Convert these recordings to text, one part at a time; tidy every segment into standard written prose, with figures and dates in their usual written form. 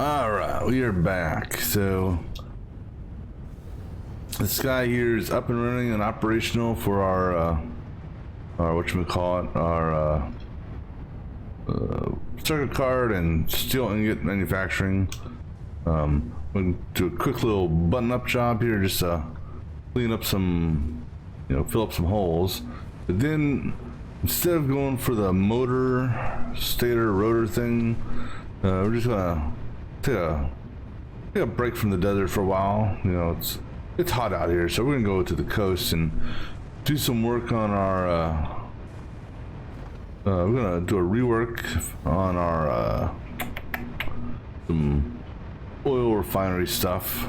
Alright, we are back. So this guy here is up and running and operational for our whatchamacallit, our circuit card and steel ingot manufacturing. We'll do a quick little button-up job here, just clean up some, fill up some holes. But then, instead of going for the motor, stator, rotor thing, we're just gonna take a break from the desert for a while. It's hot out here, so we're gonna go to the coast and do some work on our. We're gonna do a rework on our some oil refinery stuff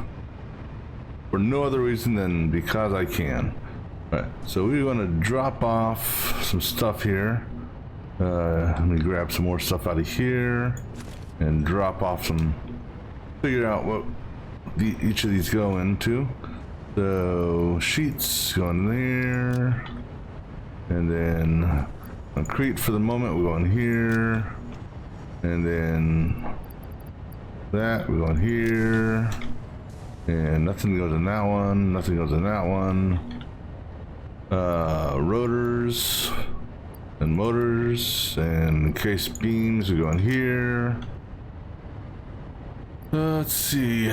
for no other reason than because I can. All right, so we're gonna drop off some stuff here. Let me grab some more stuff out of here and drop off some. Figure out what each of these go into. So sheets going there, and then concrete for the moment we go in here, and then that we go in here, and nothing goes in that one, nothing goes in that one. Rotors and motors and case beams we go in here. Let's see,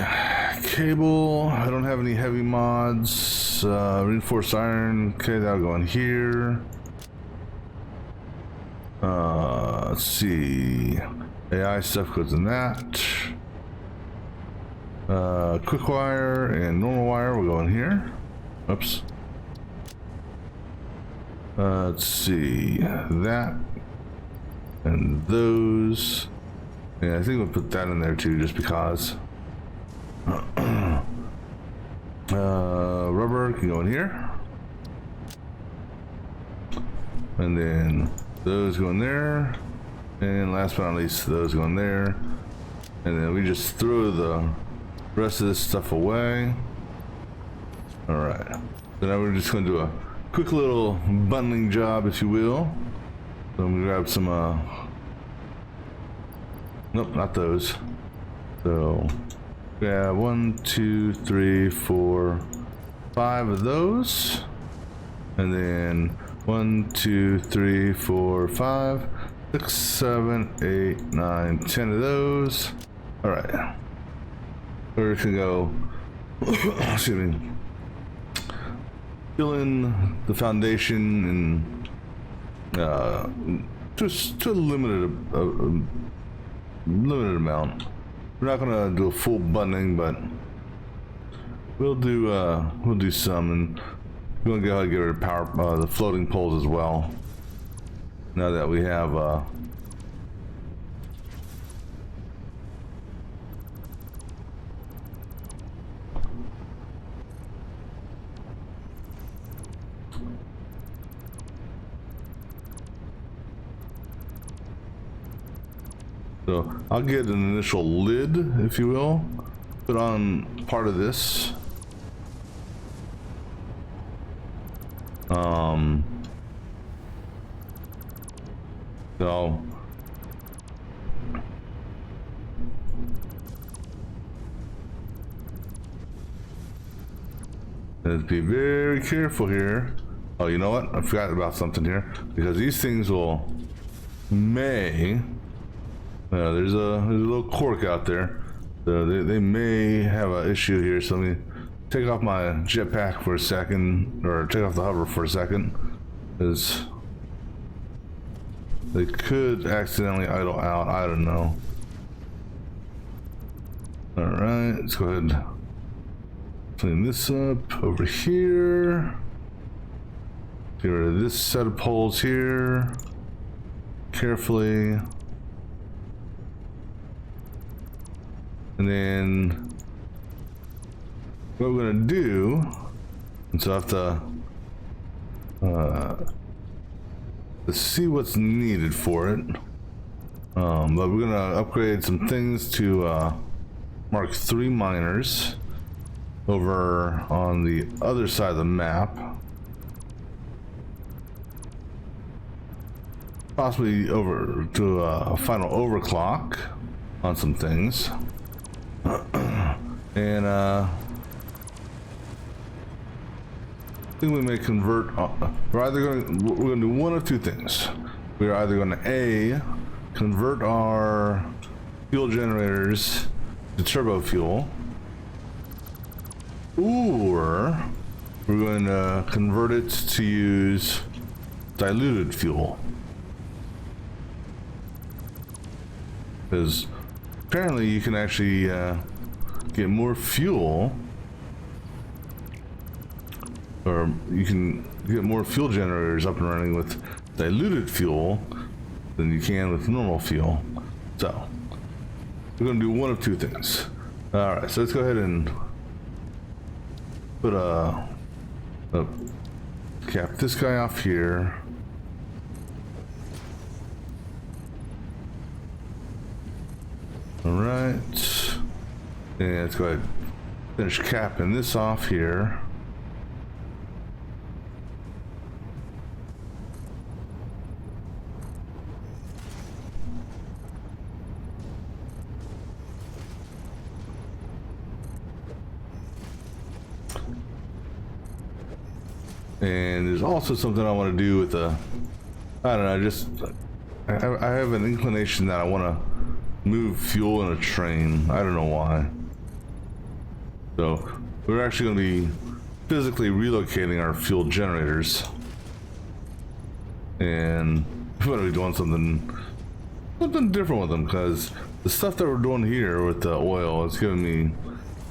cable, I don't have any heavy mods. Reinforced iron, okay, that'll go in here. Let's see, AI stuff goes in that. Quick wire and normal wire will go in here. Oops. Let's see, that and those. Yeah, I think we'll put that in there too, just because. Rubber can go in here. And then those go in there. And last but not least, those go in there. And then we just throw the rest of this stuff away. Alright. So now we're just going to do a quick little bundling job, if you will. So I'm going to grab some, nope, not those. So, yeah, 1, 2, 3, 4, 5 of those. And then 1, 2, 3, 4, 5, 6, 7, 8, 9, 10 of those. Alright. We're gonna go, excuse me, fill in the foundation and just to a limited amount. We're not gonna do a full buttoning, but we'll do some, and we're gonna go ahead and get rid of power the floating poles as well. Now that we have so I'll get an initial lid, if you will, put on part of this. So let's be very careful here. Oh, you know what? I forgot about something here, because these things may. There's a little cork out there, so they may have an issue here. So let me take off my jetpack for a second, or take off the hover for a second, because they could accidentally idle out. I don't know. All right, let's go ahead and clean this up over here. Get rid of this set of poles here carefully. And then what we're gonna do, and so I have to see what's needed for it. But we're gonna upgrade some things to Mark III miners over on the other side of the map. Possibly over to a final overclock on some things. And I think we may convert. We're going to do one of two things. We're either going to A, convert our fuel generators to turbo fuel, or we're going to convert it to use diluted fuel. Because apparently you can actually get more fuel, or you can get more fuel generators up and running with diluted fuel than you can with normal fuel. So we're going to do one of two things. All right, so let's go ahead and put cap this guy off here. All right, and let's go ahead and finish capping this off here. And there's also something I want to do with the, I don't know, just I have an inclination that I want to move fuel in a train. I don't know why. So we're actually going to be physically relocating our fuel generators, and we're going to be doing something different with them, because the stuff that we're doing here with the oil is giving me,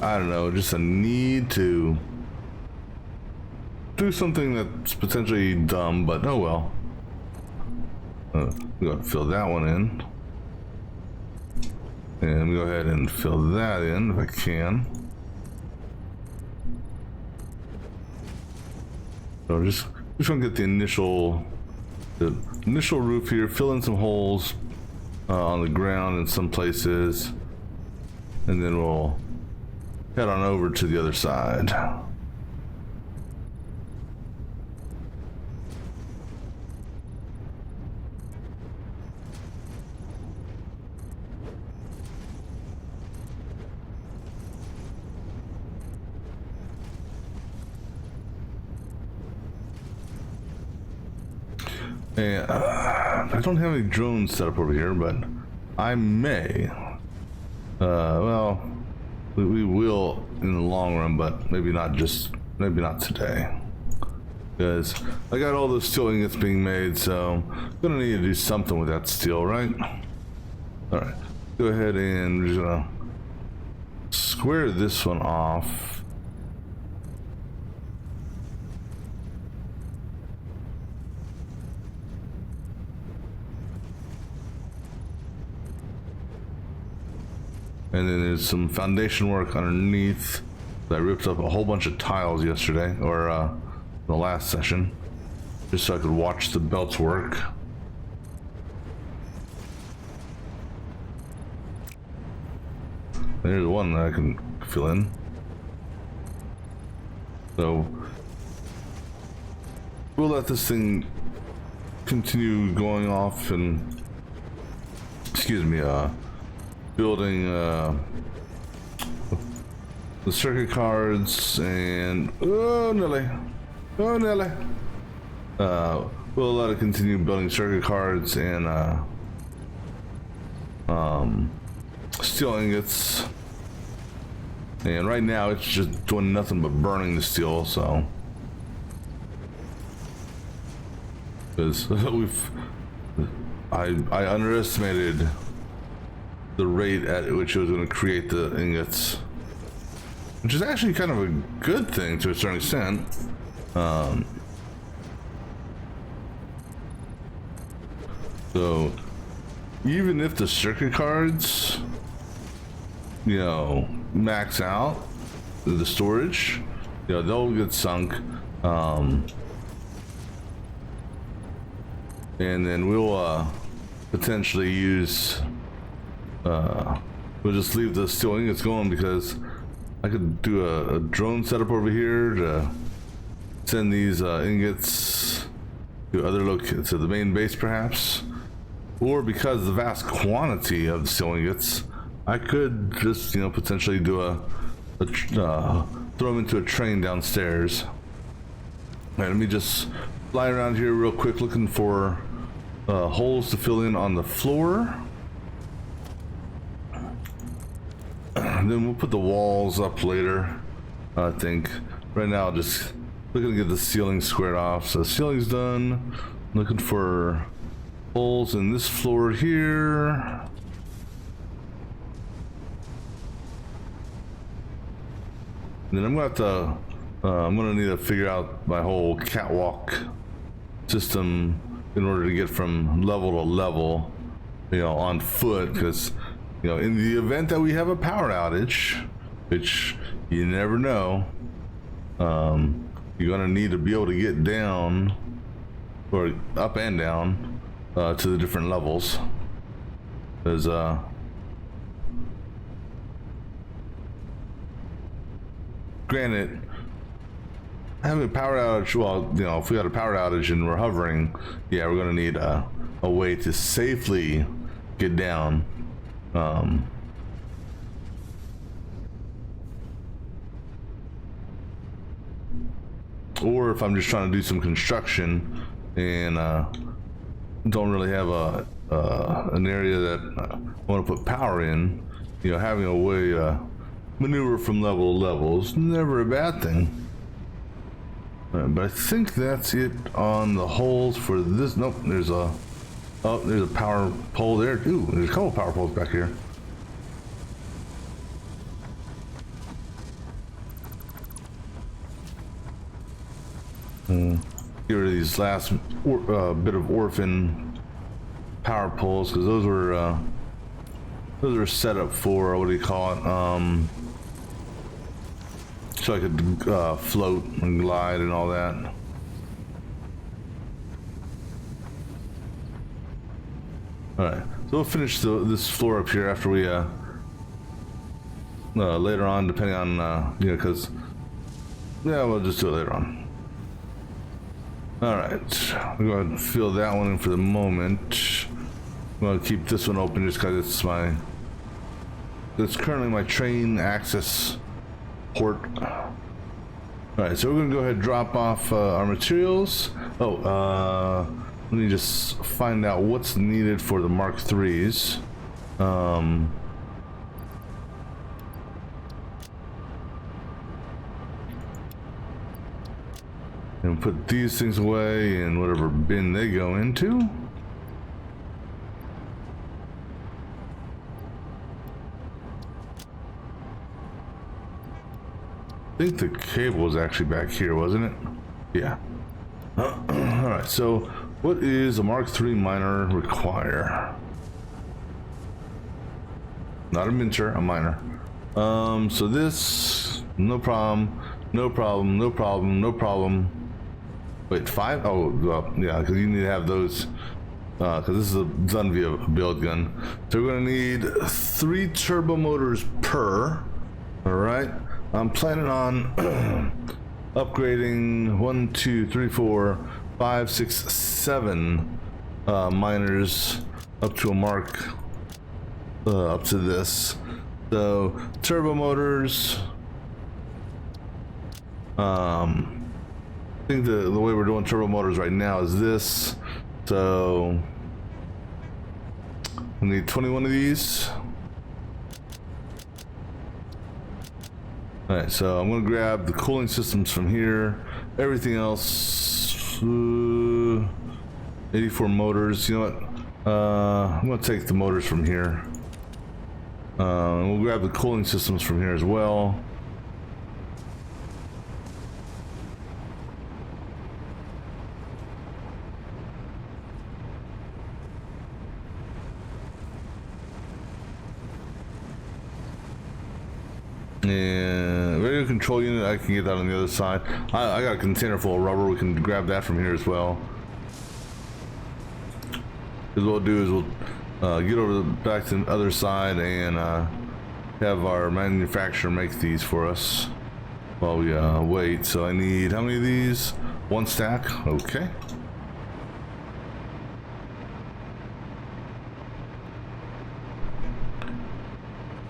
I don't know, just a need to do something that's potentially dumb, but oh well. I'm going to fill that one in. And go ahead and fill that in if I can. So just want to get the initial roof here, fill in some holes on the ground in some places, and then we'll head on over to the other side. And I don't have any drones set up over here, but I may. Well, we will in the long run, but maybe not today. Because I got all those steel ingots being made, so I'm gonna need to do something with that steel, right? All right, go ahead and we're just gonna square this one off. And then there's some foundation work underneath. I ripped up a whole bunch of tiles yesterday, or the last session, just so I could watch the belts work. There's one that I can fill in. So we'll let this thing continue going off and, excuse me, building the circuit cards, and oh Nelly, we'll let it continue building circuit cards and steel ingots. And right now it's just doing nothing but burning the steel, so because I underestimated the rate at which it was going to create the ingots, which is actually kind of a good thing to a certain extent. So even if the circuit cards, you know, max out the storage, you know, they'll get sunk, and then we'll potentially use we'll just leave the steel ingots going, because I could do a drone setup over here to send these ingots to other to the main base perhaps, or because the vast quantity of the steel ingots, I could just, you know, potentially do throw them into a train downstairs. All right, let me just fly around here real quick looking for holes to fill in on the floor. Then we'll put the walls up later, I think. Right now, just looking to get the ceiling squared off. So the ceiling's done. Looking for holes in this floor here. And then I'm gonna have to, I'm gonna need to figure out my whole catwalk system in order to get from level to level, you know, on foot, because, you know, in the event that we have a power outage, which you never know, you're gonna need to be able to get down, or up and down, to the different levels. Because, granted, having a power outage, well, you know, if we got a power outage and we're hovering, yeah, we're gonna need a way to safely get down. Or if I'm just trying to do some construction and don't really have an area that I want to put power in, you know, having a way to maneuver from level to level is never a bad thing. But I think that's it on the holes for this. Nope, there's a power pole there. Ooh, there's a couple power poles back here. Get rid of these last bit of orphan power poles, because those were set up for, what do you call it? So I could float and glide and all that. All right, so we'll finish this floor up here after we later on, depending on you know, because yeah, we'll just do it later on. All right, we're going to fill that one in for the moment. I'm going to keep this one open just because it's currently my train access port. All right, so we're going to go ahead and drop off our materials. Oh, let me just find out what's needed for the Mark IIIs. And put these things away in whatever bin they go into. I think the cable was actually back here, wasn't it? Yeah. Alright, so what is a Mark III miner require? Not a minter, a miner. So this, no problem, no problem, no problem, no problem. Wait, 5? Oh, well, yeah, because you need to have those, because this is a done via build gun. So we're going to need 3 turbo motors per. Alright, I'm planning on upgrading 1, 2, 3, 4, 5, 6, 7 miners up to a mark, up to this. So, turbo motors, I think the way we're doing turbo motors right now is this. So we need 21 of these. All right, so I'm gonna grab the cooling systems from here. Everything else, 84 motors. You know what? I'm gonna take the motors from here. We'll grab the cooling systems from here as well. And radio control unit, I can get that on the other side. I got a container full of rubber. We can grab that from here as well. Because what we'll do is we'll get over back to the other side and have our manufacturer make these for us while we wait. So I need, how many of these? 1 stack. Okay.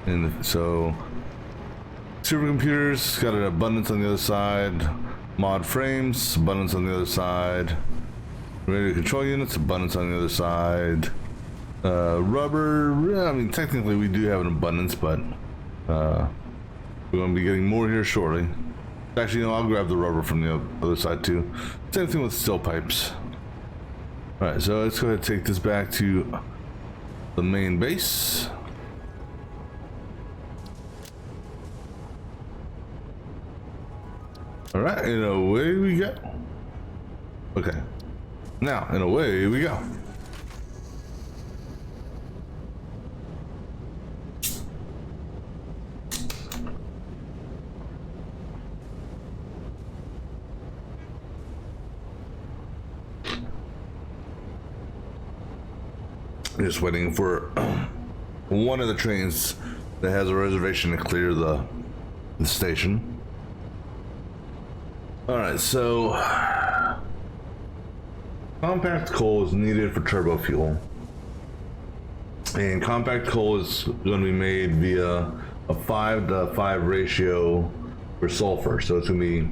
And so supercomputers got an abundance on the other side, mod frames abundance on the other side, radio control units abundance on the other side, rubber, I mean technically we do have an abundance, but we're going to be getting more here shortly. Actually, no, I'll grab the rubber from the other side too. Same thing with steel pipes. Alright, so let's go ahead and take this back to the main base. Alright, and away we go. Okay. Now, and away we go. Just waiting for one of the trains that has a reservation to clear the station. Alright, so compact coal is needed for turbo fuel. And compact coal is going to be made via a 5:5 ratio for sulfur. So it's going to be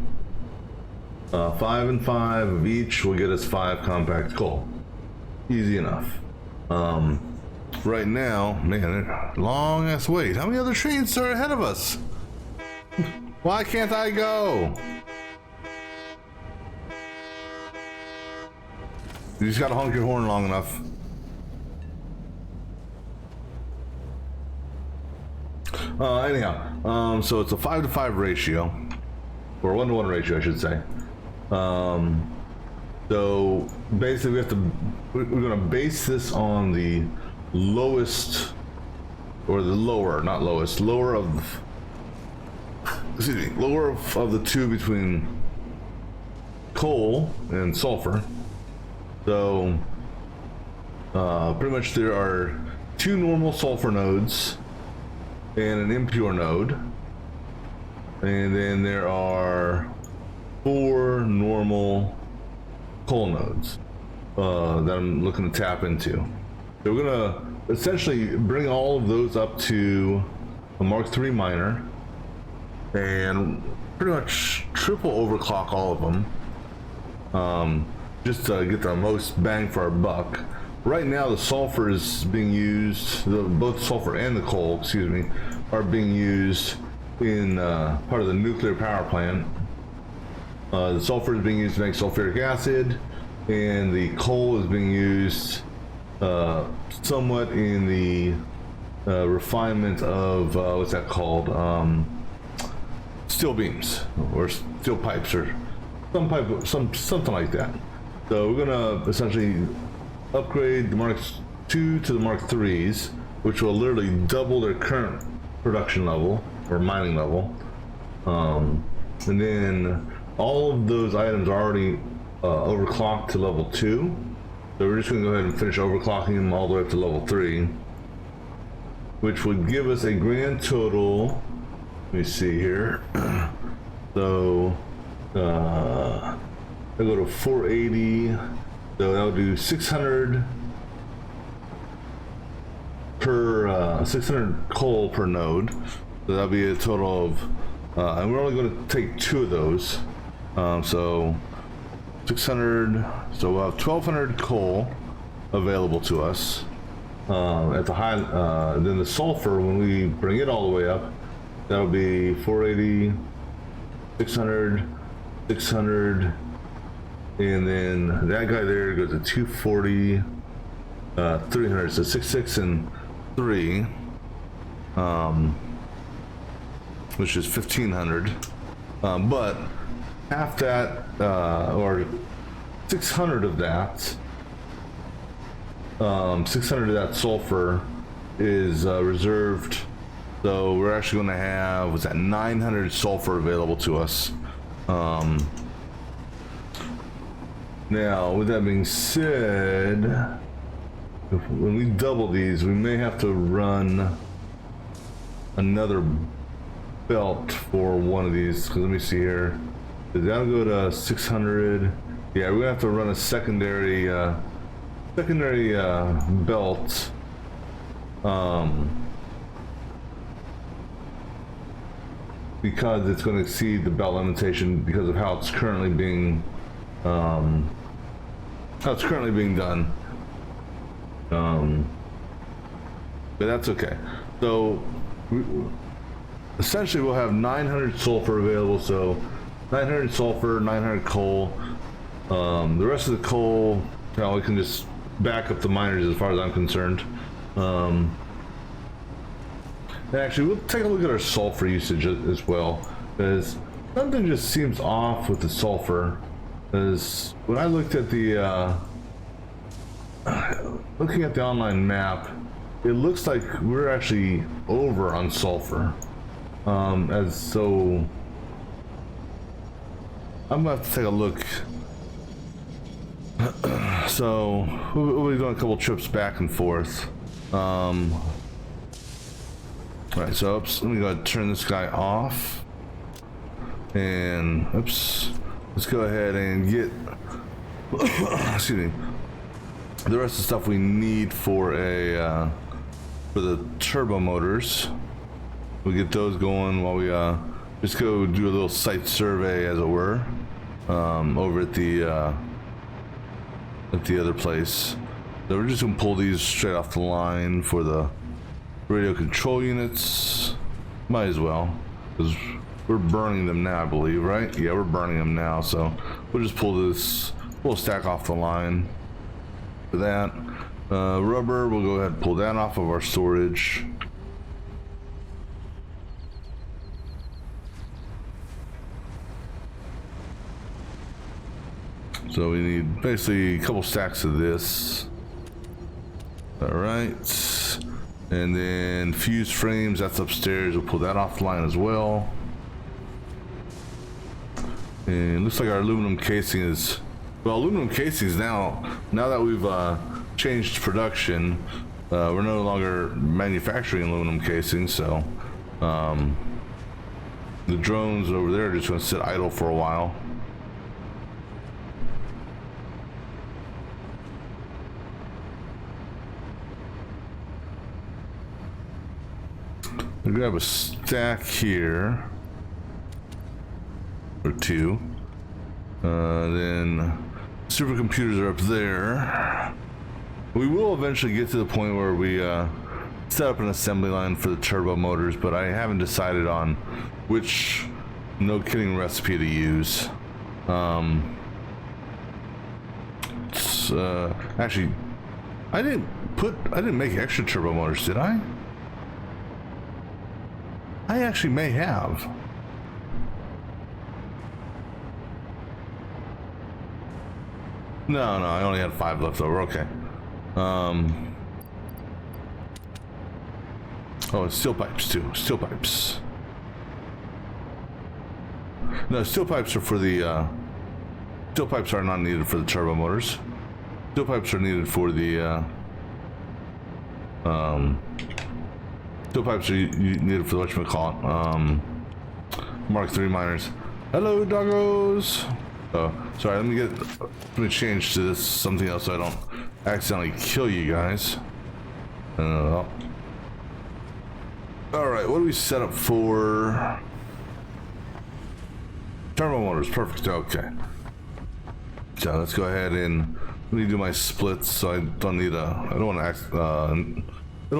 5 and 5 of each will get us 5 compact coal. Easy enough. Right now, man, long ass wait. How many other trains are ahead of us? Why can't I go? You just gotta honk your horn long enough. Anyhow, so it's a 5:5 ratio, or 1:1 ratio, I should say. So basically, we're gonna base this on the lowest, or the lower, not lowest, lower of, excuse me, lower of the two between coal and sulfur. So pretty much there are 2 normal sulfur nodes and an impure node, and then there are 4 normal coal nodes that I'm looking to tap into. So we're gonna essentially bring all of those up to a Mark III miner and pretty much triple overclock all of them, just to get the most bang for our buck. Right now the sulfur is being used, both sulfur and the coal, excuse me, are being used in part of the nuclear power plant. The sulfur is being used to make sulfuric acid, and the coal is being used somewhat in the refinement of what's that called? Steel beams or steel pipes, or something like that. So we're gonna essentially upgrade the Mark II to the Mark IIIs, which will literally double their current production level or mining level, and then all of those items are already overclocked to level 2. So we're just going to go ahead and finish overclocking them all the way up to level 3, which would give us a grand total. Let me see here. So I'll go to 480. So that'll do 600 per 600 coal per node. So that'll be a total of, and we're only going to take 2 of those. So 600, so we'll have 1200 coal available to us at the high. Then the sulfur, when we bring it all the way up, that'll be 480, 600, 600, and then that guy there goes to 240, 300. So 66 and 3, which is 1500. But half that, or 600 of that, 600 of that sulfur is reserved. So we're actually going to have, what's that, 900 sulfur available to us. Now, with that being said, when we double these, we may have to run another belt for one of these. Because let me see here. That'll go to 600. Yeah, we're gonna have to run a secondary because it's going to exceed the belt limitation because of how it's currently being done. But that's okay. So essentially we'll have 900 sulfur available, so 900 sulfur, 900 coal. The rest of the coal, we can just back up the miners as far as I'm concerned. Actually, we'll take a look at our sulfur usage as well, because something just seems off with the sulfur. Because when I looked at the looking at the online map, it looks like we're actually over on sulfur. I'm gonna have to take a look. So we'll be doing a couple trips back and forth. All right, so oops, let me go ahead and turn this guy off, and oops, let's go ahead and get excuse me, the rest of the stuff we need for a for the turbo motors. We'll get those going while we just go do a little site survey, as it were, over at the other place. So we're just gonna pull these straight off the line for the radio control units. Might as well, because we're burning them now, I believe, right? Yeah, we're burning them now, so we'll just pull this whole stack off the line for that. Rubber, we'll go ahead and pull that off of our storage. So we need basically a couple stacks of this. All right. And then fuse frames, that's upstairs. We'll pull that off the line as well. And it looks like our aluminum casing is, well, aluminum casings now that we've changed production, we're no longer manufacturing aluminum casing, so the drones over there are just going to sit idle for a while. We'll grab a stack here, or two. Then supercomputers are up there. We will eventually get to the point where we set up an assembly line for the turbo motors, but I haven't decided on which no kidding recipe to use. Actually, I didn't make extra turbo motors, did I? I actually may have. No, I only had 5 left over. Okay. Oh, steel pipes too. Steel pipes. No, steel pipes are for the. Steel pipes are not needed for the turbo motors. Steel pipes are needed for the. Steel pipes are needed for the whatchamacallit, Mark III miners. Hello, doggos. Oh, sorry. Let me change to this something else so I don't accidentally kill you guys. All right, what do we set up for? Turbo motors, perfect. Okay. So let's go ahead and let me do my splits so I don't need a. I don't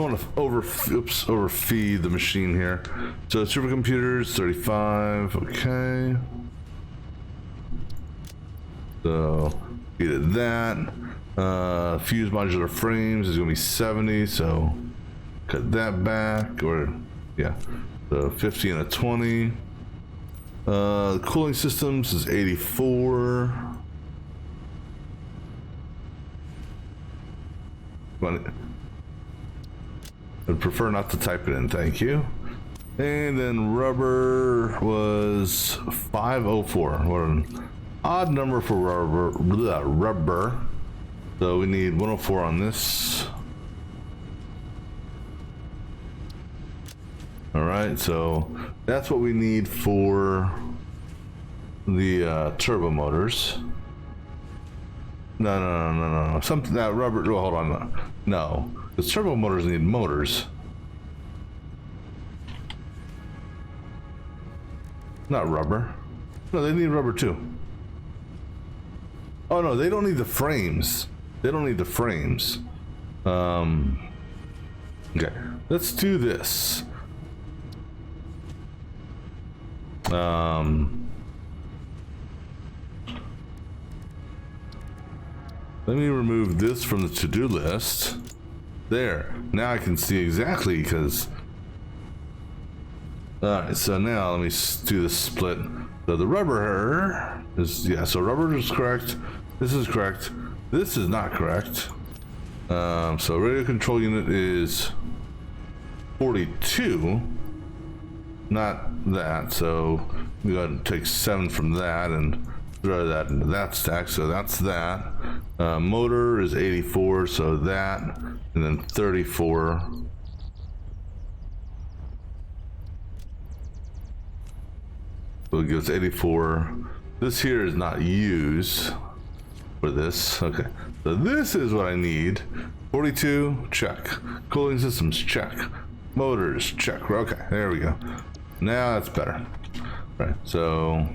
want to overfeed the machine here. So supercomputers 35. Okay. So we did that. Fuse modular frames is gonna be 70. So cut that back, or yeah, the 50 and a 20. The cooling systems is 84. I'd prefer not to type it in, thank you. And then rubber was 504. What an odd number for rubber. So we need 104 on this. All right, so that's what we need for the turbo motors. No. Something that rubber. Oh, hold on. No, the turbo motors need motors. Not rubber. No, they need rubber too. Oh no, they don't need the frames. They don't need the frames. Okay, let's do this. Let me remove this from the to-do list. There. Now I can see exactly because. Alright, so now let me do the split. So the rubber is, yeah, so rubber is correct. This is correct. This is not correct. So radio control unit is 42. Not that, so we gotta take 7 from that and throw that into that stack, so that's that. Motor is 84, so that, and then 34. So it gives 84. This here is not used for this. Okay, so this is what I need. 42, check. Cooling systems, check. Motors, check. Okay, there we go. Now that's better. Right, so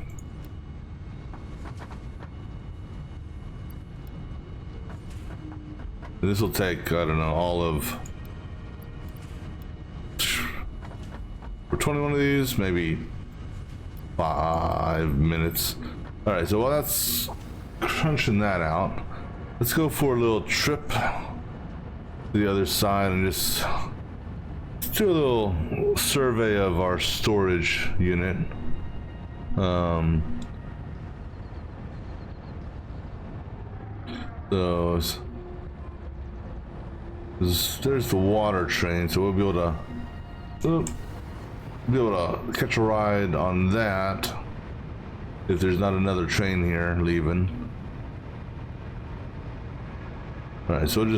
this will take, I don't know, all of, for 21 of these, maybe 5 minutes. All right, so while that's crunching that out, let's go for a little trip to the other side and just do a little survey of our storage unit. So there's the water train, so we'll be able to catch a ride on that if there's not another train here leaving. All right, so let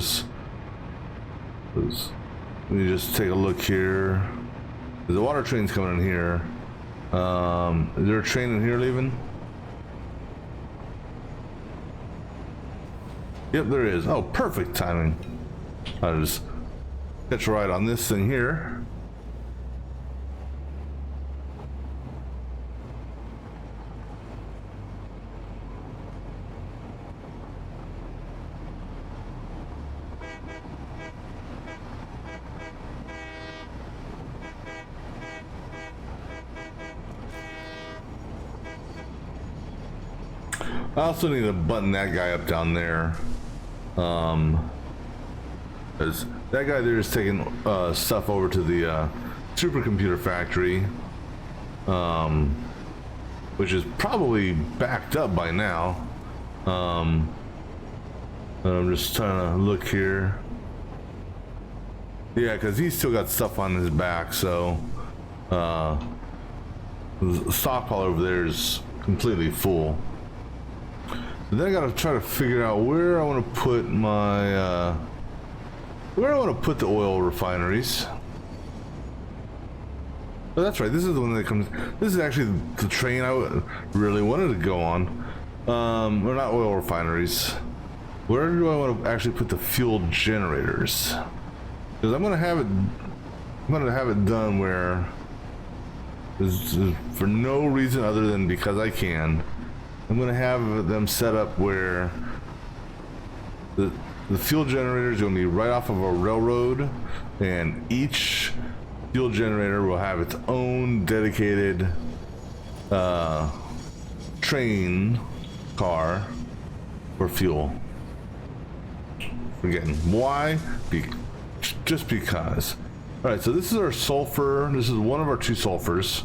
me just take a look here. The water train's coming in here. Is there a train in here leaving? Yep, there is. Oh, perfect timing. I'll just catch a ride on this thing here. I also need to button that guy up down there. Because that guy there is taking stuff over to the supercomputer factory, which is probably backed up by now. I'm just trying to look here. Yeah, because he's still got stuff on his back, so the stockpile over there is completely full. But then I gotta try to figure out where I want to put my where I want to put the oil refineries. Oh, that's right. This is the one that comes. This is actually the train I really wanted to go on. Or not oil refineries. Where do I want to actually put the fuel generators? Because I'm gonna have it done where, for no reason other than because I can. I'm gonna have them set up where the fuel generator is going to be right off of a railroad, and each fuel generator will have its own dedicated train car for fuel. Again, why? Just because. All right, so this is our sulfur. This is one of our 2 sulfurs.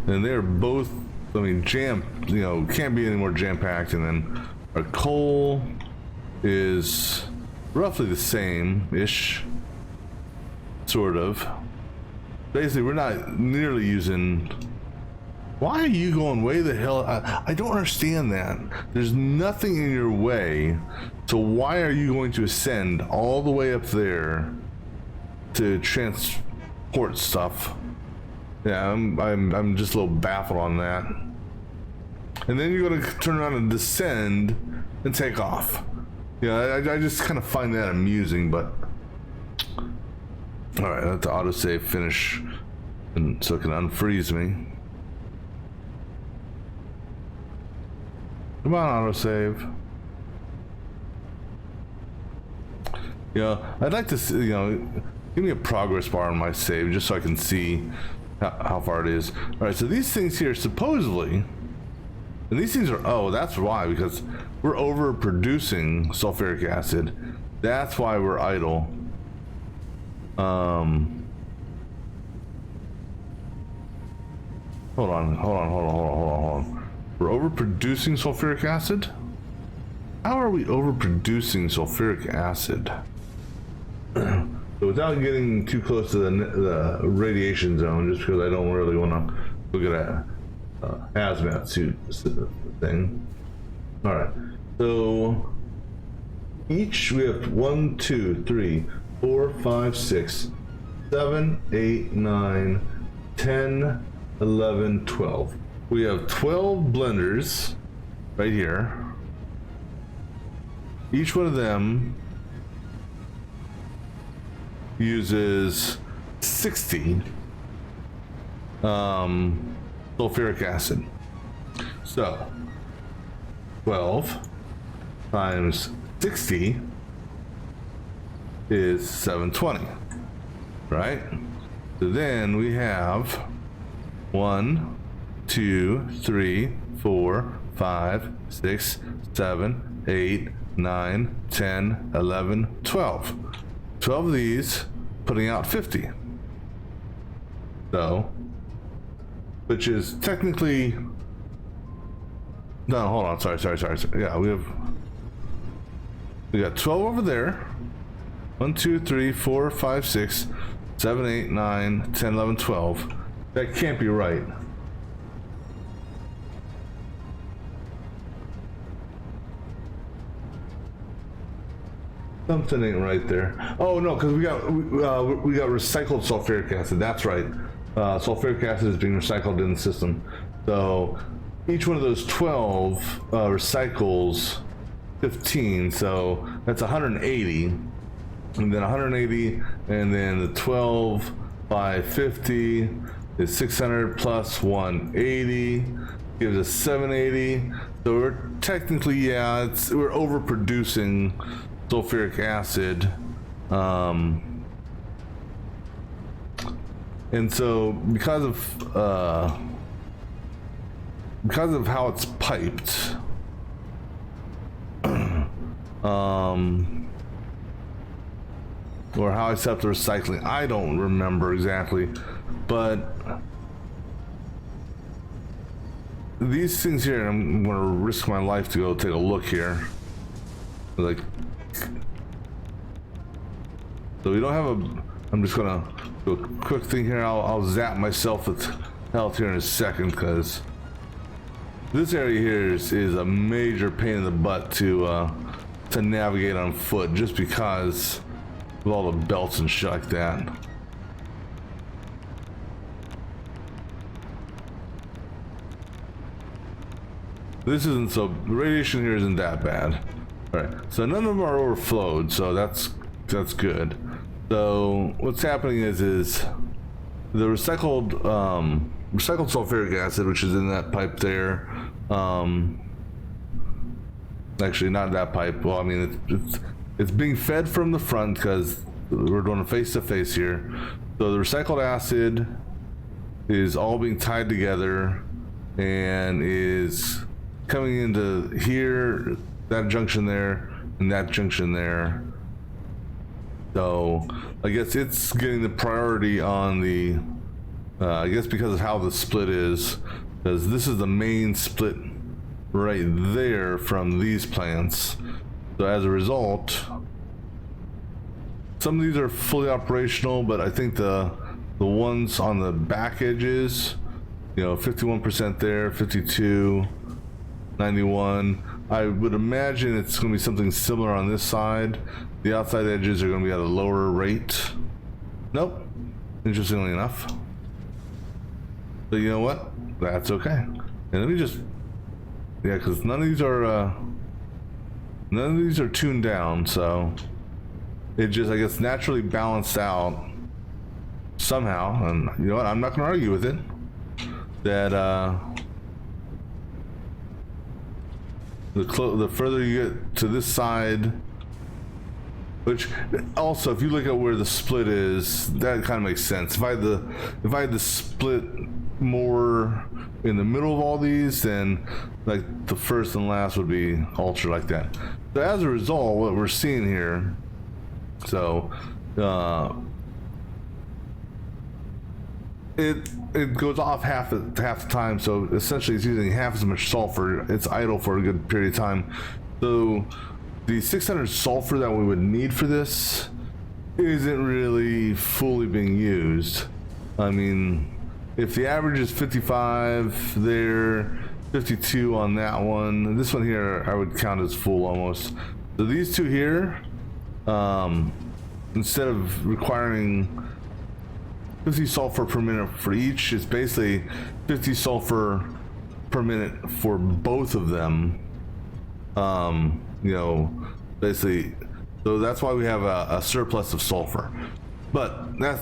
And they're both, I mean, can't be any more jam-packed. And then our coal is roughly the same-ish, sort of. Basically, we're not nearly using. Why are you going way the hell? I don't understand that. There's nothing in your way, so why are you going to ascend all the way up there to transport stuff? Yeah, I'm just a little baffled on that. And then you're gonna turn around and descend and take off. Yeah, I just kind of find that amusing, but All right, let the autosave finish, and so it can unfreeze me. Come on, autosave. I'd like to see, give me a progress bar on my save just so I can see how far it is. All right, so these things here supposedly, and these things are, oh, that's why, because we're overproducing sulfuric acid. That's why we're idle. Hold on. We're overproducing sulfuric acid? How are we overproducing sulfuric acid? So without getting too close to the radiation zone, just because I don't really want to look at a hazmat suit thing. All right, so each we have 1, 2, 3, 4, 5, 6, 7, 8, 9, 10, 11, 12. We have 12 blenders right here. Each one of them uses 60 sulfuric acid. So 12 times 60 is 720, right? So then we have 1, 2, 3, 4, 5, 6, 7, 8, 9, 10, 11, 12. 12 of these putting out 50. So, which is technically, no, hold on, sorry. Yeah, we got 12 over there. 1, 2, 3, 4, 5, 6, 7, 8, 9, 10, 11, 12. That can't be right. Something ain't right there. Oh no, because we got recycled sulfuric acid. That's right. Sulfuric acid is being recycled in the system. So each one of those 12 recycles 15. So that's 180, and then 180, and then the 12 by 50 is 600 plus 180 gives us 780. So we're technically, we're overproducing sulfuric acid, and so because of how it's piped, or how I set up the recycling, I don't remember exactly, but these things here, I'm gonna risk my life to go take a look here. Like, so we don't have I'm just gonna do a quick thing here. I'll zap myself with health here in a second, because this area here is a major pain in the butt to navigate on foot, just because of all the belts and shit like that. This isn't so, the radiation here isn't that bad. All right, so none of them are overflowed, so that's good. So what's happening is the recycled sulfuric acid, which is in that pipe there, actually not that pipe. Well, I mean it's being fed from the front, because we're doing a face-to-face here. So the recycled acid is all being tied together and is coming into here, that junction there, and that junction there. So I guess it's getting the priority on the, I guess because of how the split is, because this is the main split right there from these plants. So as a result, some of these are fully operational, but I think the ones on the back edges, 51% there, 52, 91. I would imagine it's going to be something similar on this side. The outside edges are going to be at a lower rate. Nope. Interestingly enough. But you know what? That's okay. And let me just, because none of these are tuned down, so it just, I guess, naturally balanced out somehow, and you know what, I'm not going to argue with it, that the further you get to this side, which also, if you look at where the split is, that kind of makes sense. If I had the split more in the middle of all these, then like the first and last would be altered like that. So as a result, what we're seeing here, so it goes off half the time. So essentially, it's using half as much sulfur. It's idle for a good period of time. So the 600 sulfur that we would need for this isn't really fully being used. I mean, if the average is 55 there, 52 on that one, this one here I would count as full almost. So these two here, instead of requiring 50 sulfur per minute for each, it's basically 50 sulfur per minute for both of them. You know, basically, so that's why we have a surplus of sulfur. But that's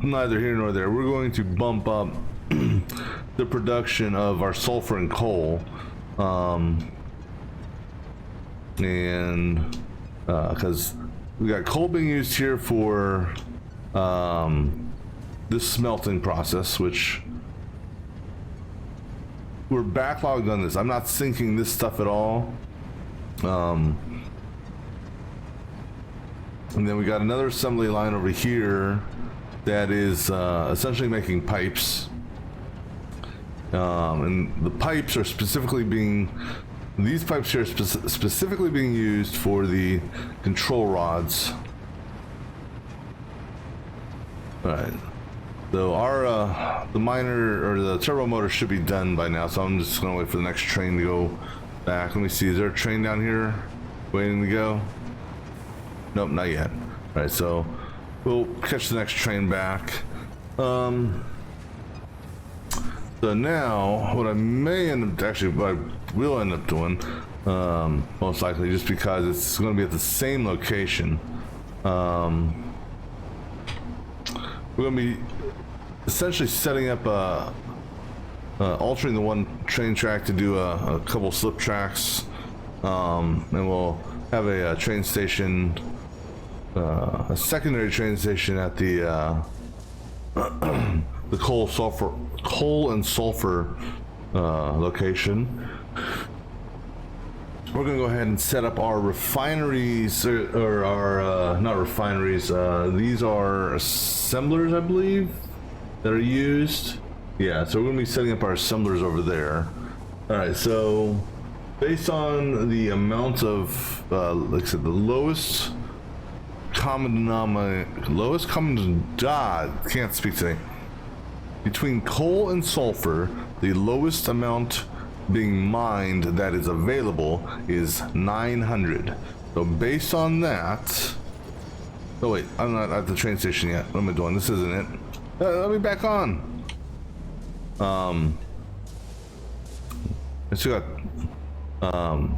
neither here nor there. We're going to bump up the production of our sulfur and coal, and because we got coal being used here for this smelting process, which we're backlogged on this. I'm not sinking this stuff at all. And then we got another assembly line over here that is essentially making pipes. And the pipes are specifically being, these pipes here are specifically being used for the control rods. Alright. So our, the miner, or the turbo motor should be done by now, so I'm just gonna wait for the next train to go back. Let me see, is there a train down here waiting to go? Nope, not yet. Alright, so we'll catch the next train back. So now, what I may end up, actually, what I will end up doing, most likely, just because it's going to be at the same location, we're going to be essentially setting up altering the one train track to do a couple slip tracks, and we'll have a train station, a secondary train station at the the coal and sulfur location. We're gonna go ahead and set up our refineries, or our not refineries. These are assemblers, I believe, that are used. Yeah, so we're gonna be setting up our assemblers over there. All right, so based on the amount of, like I said, the lowest common denominator, can't speak today. Between coal and sulfur, the lowest amount being mined that is available is 900. So based on that, oh wait, I'm not at the train station yet. What am I doing? This isn't it. Let me back on. I still got,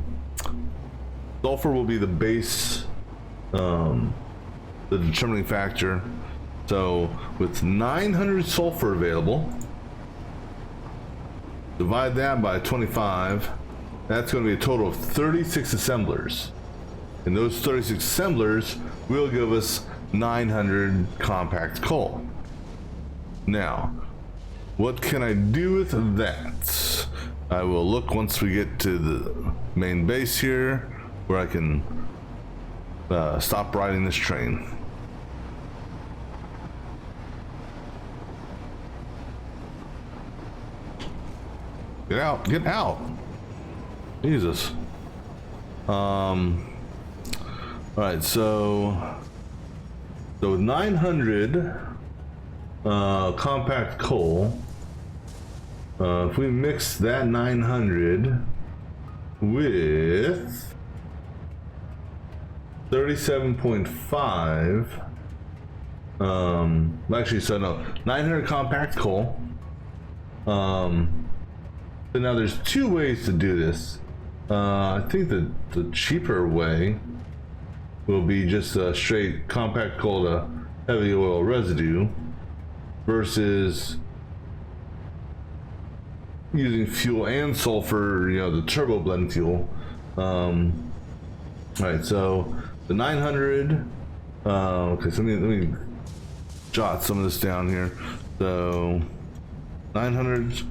sulfur will be the base, the determining factor. So with 900 sulfur available, divide that by 25, that's going to be a total of 36 assemblers. And those 36 assemblers will give us 900 compact coal. Now, what can I do with that? I will look once we get to the main base here, where I can stop riding this train. Get out, get out. Jesus. Alright, so with 900 compact coal, if we mix that 900 with 37.5, actually, so no, 900 compact coal. But now there's two ways to do this. I think the cheaper way will be just a straight compact coal to heavy oil residue. versus using fuel and sulfur, you know, the turbo blend fuel. All right, so the 900. Okay, so let me jot some of this down here. So 900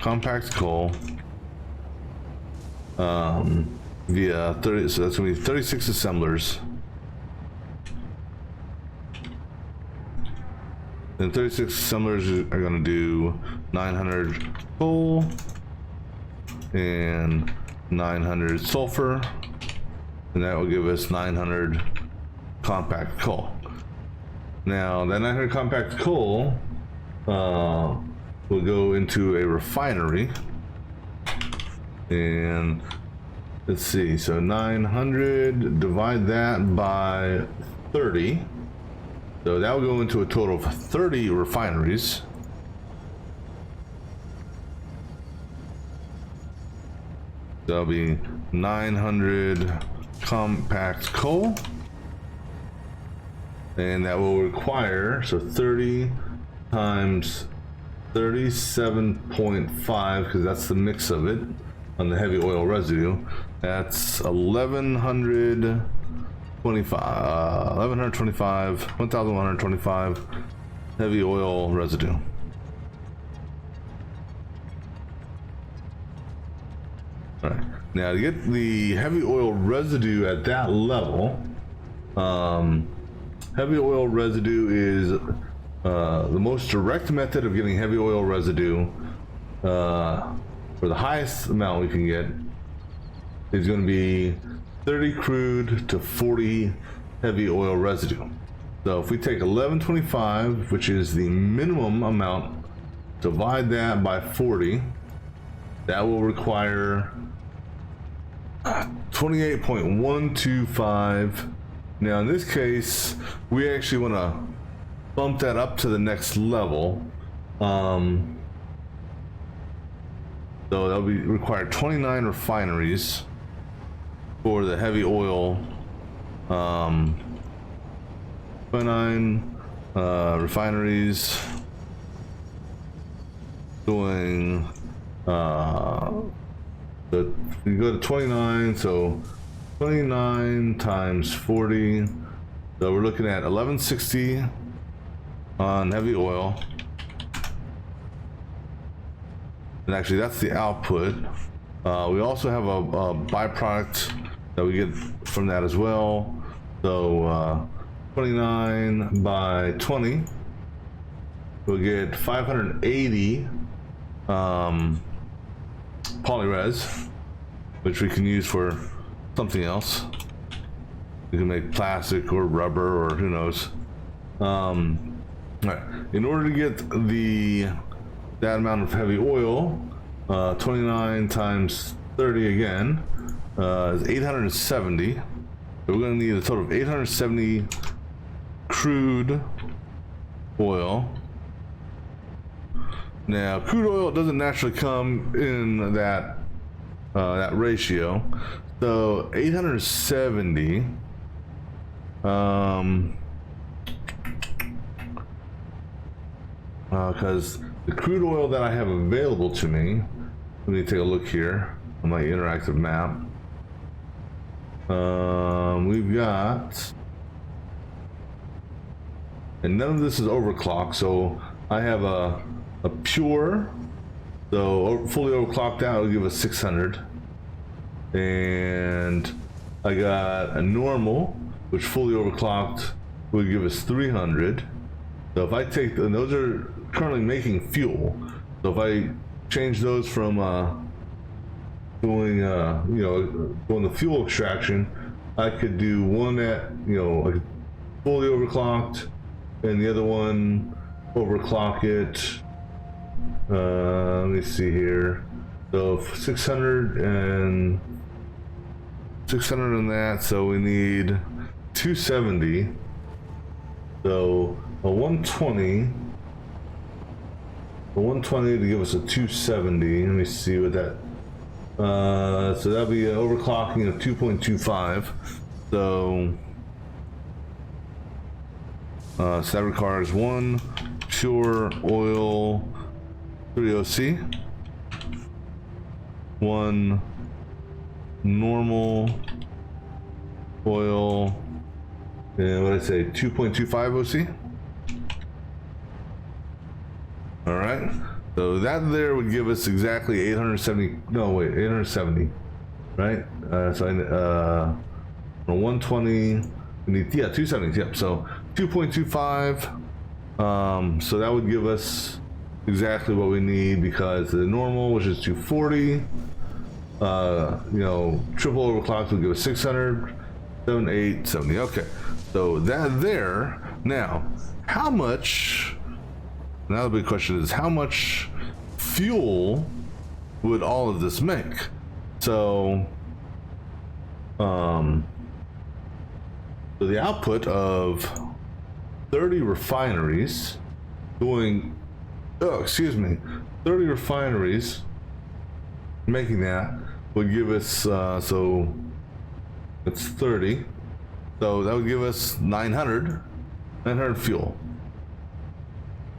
compact coal via 30. So that's gonna be 36 assemblers. And 36 assemblers are gonna do 900 coal and 900 sulfur, and that will give us 900 compact coal. Now that 900 compact coal will go into a refinery, and let's see, so 900, divide that by 30, so that will go into a total of 30 refineries. That'll be 900 compact coal, and that will require, so 30 times 37.5, because that's the mix of it on the heavy oil residue. That's 1125 heavy oil residue. All right. Now to get the heavy oil residue at that level, heavy oil residue is the most direct method of getting heavy oil residue. For the highest amount we can get is going to be 30 crude to 40 heavy oil residue. So if we take 1125, which is the minimum amount, divide that by 40, that will require 28.125. Now in this case, we actually want to bump that up to the next level. So that'll be require 29 refineries for the heavy oil. 29 refineries doing so you go to 29, so 29 times 40, so we're looking at 1160 on heavy oil. And actually that's the output. We also have a byproduct that we get from that as well. So 29 by 20, we'll get 580 polyres, which we can use for something else. You can make plastic or rubber or who knows. Right. In order to get that amount of heavy oil, 29 times 30 again is 870. So we're going to need a total of 870 crude oil. Now, crude oil doesn't naturally come in that ratio. So 870. Because the crude oil that I have available to me, let me take a look here on my interactive map. We've got, and none of this is overclocked, so I have a pure, so fully overclocked out will give us 600, and I got a normal, which fully overclocked will give us 300. So if I take, and those are currently making fuel, so if I change those from doing the fuel extraction, I could do one at like fully overclocked, and the other one overclock it. Let me see here. So 600 and 600 on that, so we need 270. So a 120 to give us a 270. Let me see what that, so that'll be an overclocking of 2.25. So that requires 1, pure oil 30C, 1 normal oil, and what did I say, 2.25 OC. All right, so that there would give us exactly 870. No, wait, 870, right? So I 120. We need 270. Yep. So 2.25. So that would give us exactly what we need, because the normal, which is 240. Triple overclock would give us 600, 7870. Okay, so that there. Now, how much? Now the big question is, how much fuel would all of this make? So, so the output of 30 refineries doing, 30 refineries making that would give us, so it's 30. So that would give us 900 fuel.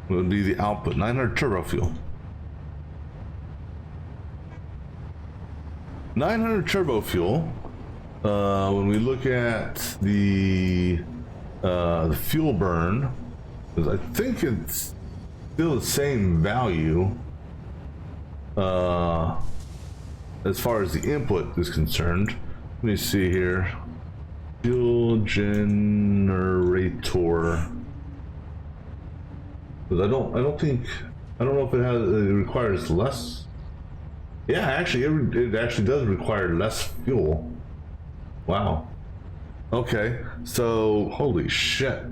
Would be the output, 900 turbo fuel. 900 turbo fuel. When we look at the fuel burn, because I think it's still the same value as far as the input is concerned. Let me see here. Fuel generator. Because I don't know if it requires less. Yeah, actually, it actually does require less fuel. Wow. Okay, so holy shit.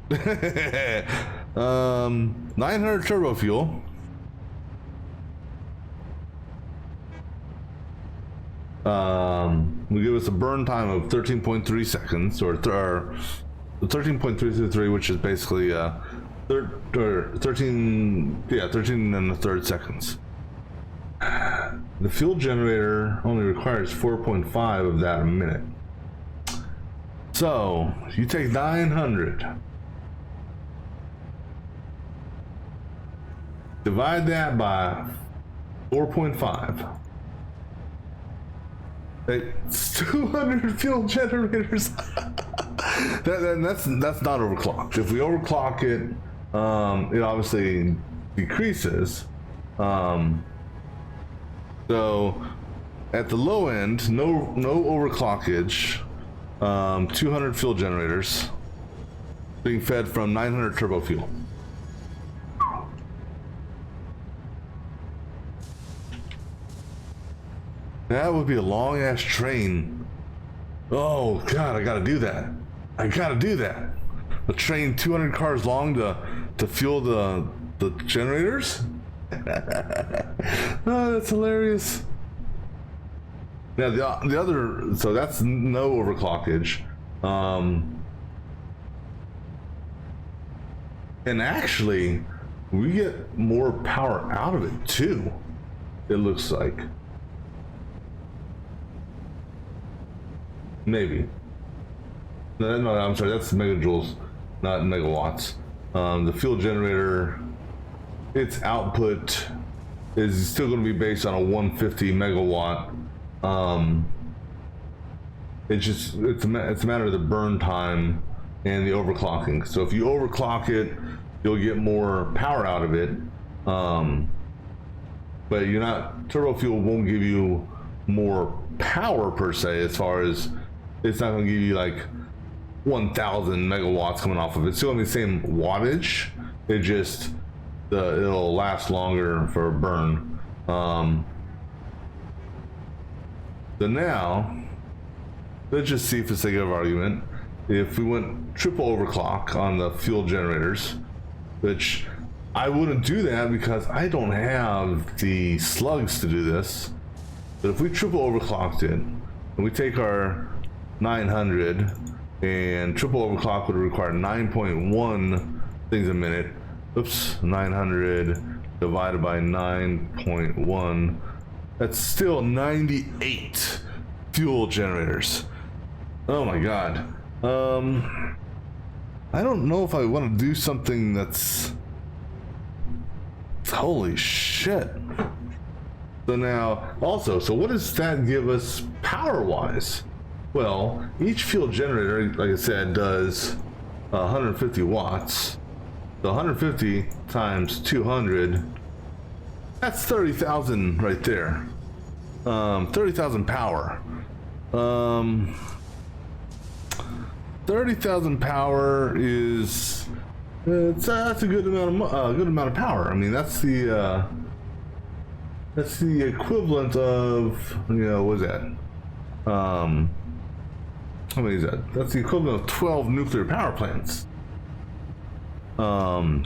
900 turbo fuel. Will give us a burn time of 13.3 seconds, or 13.333, which is basically 13 and a third seconds. The fuel generator only requires 4.5 of that a minute. So you take 900, divide that by 4.5. It's 200 fuel generators. that's not overclocked. If we overclock it, it obviously decreases. So at the low end, no overclockage, 200 fuel generators being fed from 900 turbo fuel. That would be a long ass train. Oh God, I gotta do that. A train 200 cars long to fuel the generators? Oh, that's hilarious. Now the other, so that's no overclockage. And actually, we get more power out of it too, it looks like. Maybe. No, I'm sorry, that's megajoules, not megawatts. The fuel generator, its output is still going to be based on a 150 megawatt. It's a matter of the burn time and the overclocking. So if you overclock it, you'll get more power out of it. But turbo fuel won't give you more power per se, as far as it's not going to give you like 1,000 megawatts coming off of it. It's still going to be the same wattage. It just it'll last longer for a burn. So now, let's just see, for the sake of argument, if we went triple overclock on the fuel generators, which I wouldn't do that because I don't have the slugs to do this. But if we triple overclocked it, and we take our 900, and triple overclock would require 9.1 things a minute. Oops, 900 divided by 9.1. That's still 98 fuel generators. Oh my God. I don't know if I want to do something that's Holy shit. So now, also, so what does that give us power-wise? Well, each fuel generator, like I said, does 150 watts. So 150 times 200, that's 30,000 right there. 30,000 power. 30,000 power is that's a good amount of power. I mean, that's the equivalent of, you know, what is that? How many is that? That's the equivalent of 12 nuclear power plants. Yeah,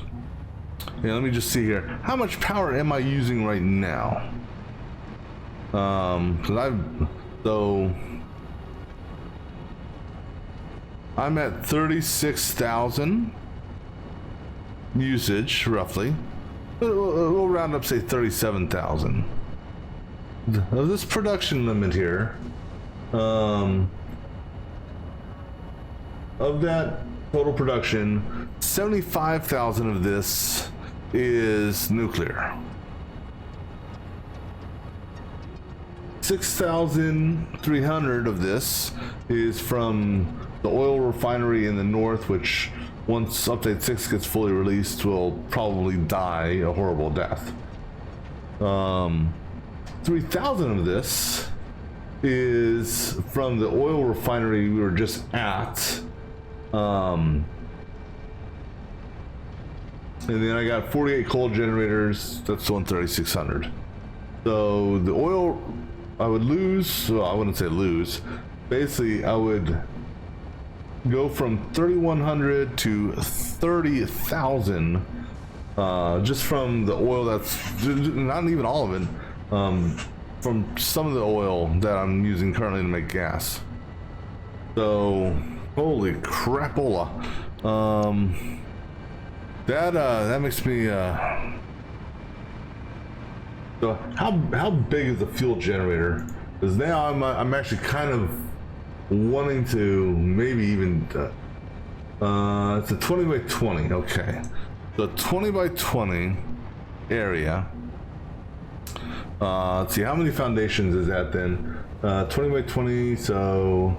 let me just see here. How much power am I using right now? I'm at 36,000 usage, roughly. We'll round up, say 37,000. Of this production limit here, of that total production, 75,000 of this is nuclear. 6,300 of this is from the oil refinery in the north, which once update 6 gets fully released will probably die a horrible death. 3,000 of this is from the oil refinery we were just at. And then I got 48 coal generators. That's on 3,600. So the oil I would lose, well, I wouldn't say lose. Basically, I would go from 3,100 to 30,000 just from the oil that's not even all of it, from some of the oil that I'm using currently to make gas. So holy crapola. That makes me so how big is the fuel generator? Because now I'm actually kind of wanting to maybe even it's a 20 by 20. Okay, so 20 by 20 area. Let's see, how many foundations is that then? 20 by 20, so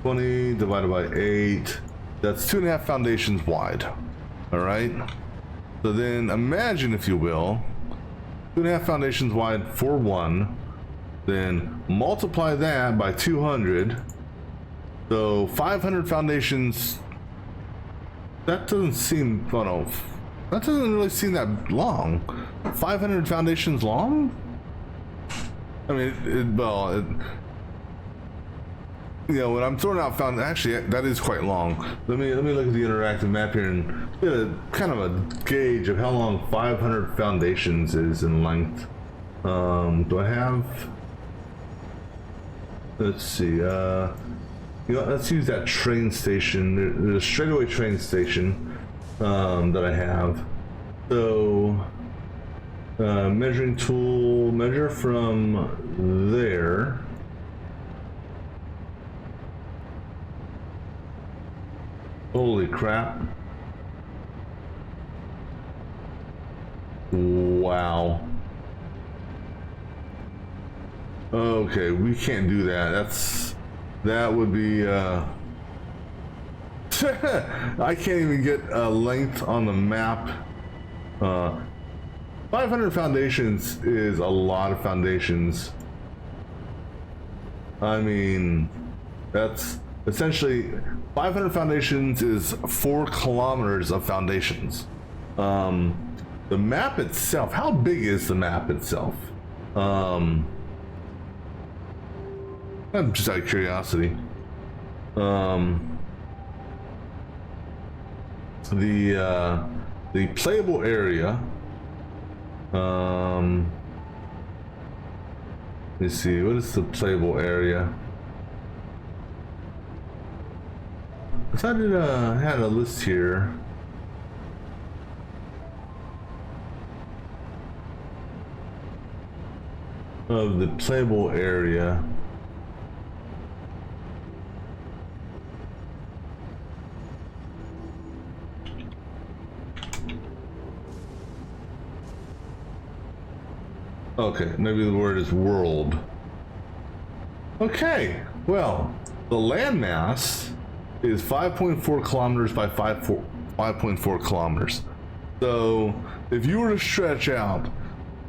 20 divided by 8, that's 2.5 foundations wide. All right, so then imagine, if you will, 2.5 foundations wide for one, then multiply that by 200, so 500 foundations. That doesn't seem, oh no, that doesn't really seem that long. 500 foundations long? I mean, you know, when I'm throwing out actually that is quite long. Let me look at the interactive map here and get a kind of a gauge of how long 500 foundations is in length. Do I have? Let's see. You know, let's use that train station. There's a straightaway train station that I have. So measuring tool, measure from there. Holy crap. Wow. Okay, we can't do that. That would be I can't even get a length on the map. 500 foundations is a lot of foundations. I mean, that's essentially 500 foundations is 4 kilometers of foundations. The map itself, how big is the map itself? I'm just out of curiosity. The playable area. Let's see, what is the playable area? I thought it had a list here. Of the playable area. Okay, maybe the word is world. Okay, well, the landmass is 5.4 kilometers by 5.4 kilometers. So if you were to stretch out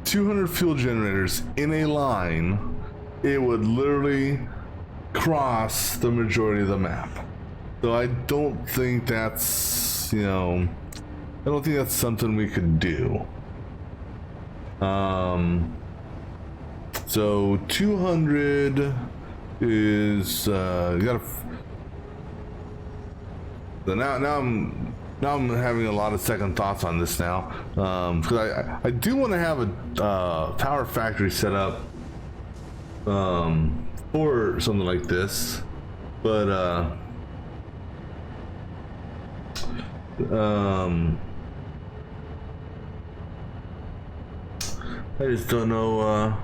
200 fuel generators in a line, it would literally cross the majority of the map. So I don't think that's, you know, I don't think that's something we could do. So 200 is you gotta. So now I'm having a lot of second thoughts on this now, because I do want to have a power factory set up for something like this, but I just don't know.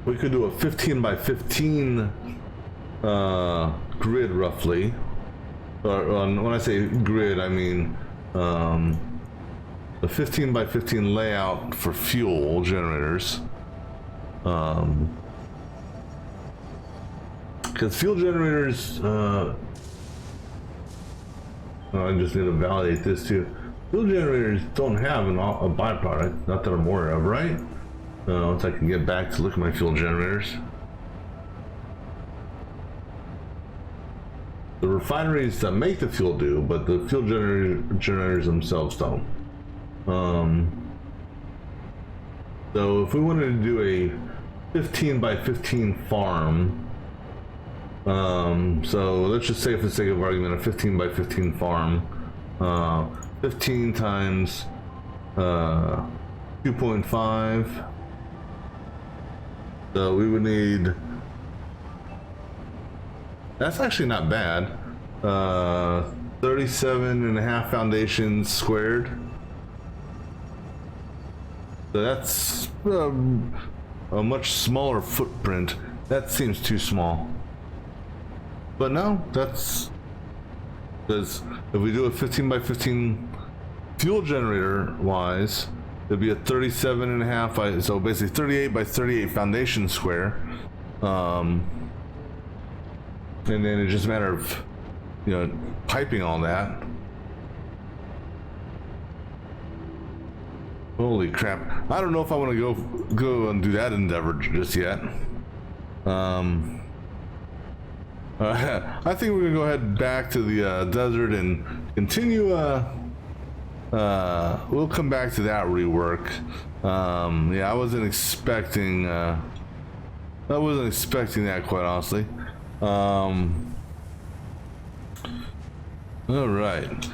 We could do a 15 by 15 grid roughly. Or when I say grid, I mean the 15 by 15 layout for fuel generators. Because fuel generators, I just need to validate this too. Fuel generators don't have a byproduct, not that I'm aware of, right? Once I can get back to look at my fuel generators. The refineries that make the fuel do, but the fuel generators themselves don't. So if we wanted to do a 15 by 15 farm, so let's just say for the sake of argument, a 15 by 15 farm, 15 times 2.5. So we would need, that's actually not bad, 37.5 foundations squared. So that's a much smaller footprint. That seems too small. But no, that's, because if we do a 15 by 15 fuel generator wise, it'd be a 37.5 by, so basically 38 by 38 foundation square. And then it's just a matter of, you know, piping all that. Holy crap. I don't know if I want to go and do that endeavor just yet. I think we're gonna go ahead back to the desert and continue. We'll come back to that rework. Yeah, I wasn't expecting that, quite honestly. All right.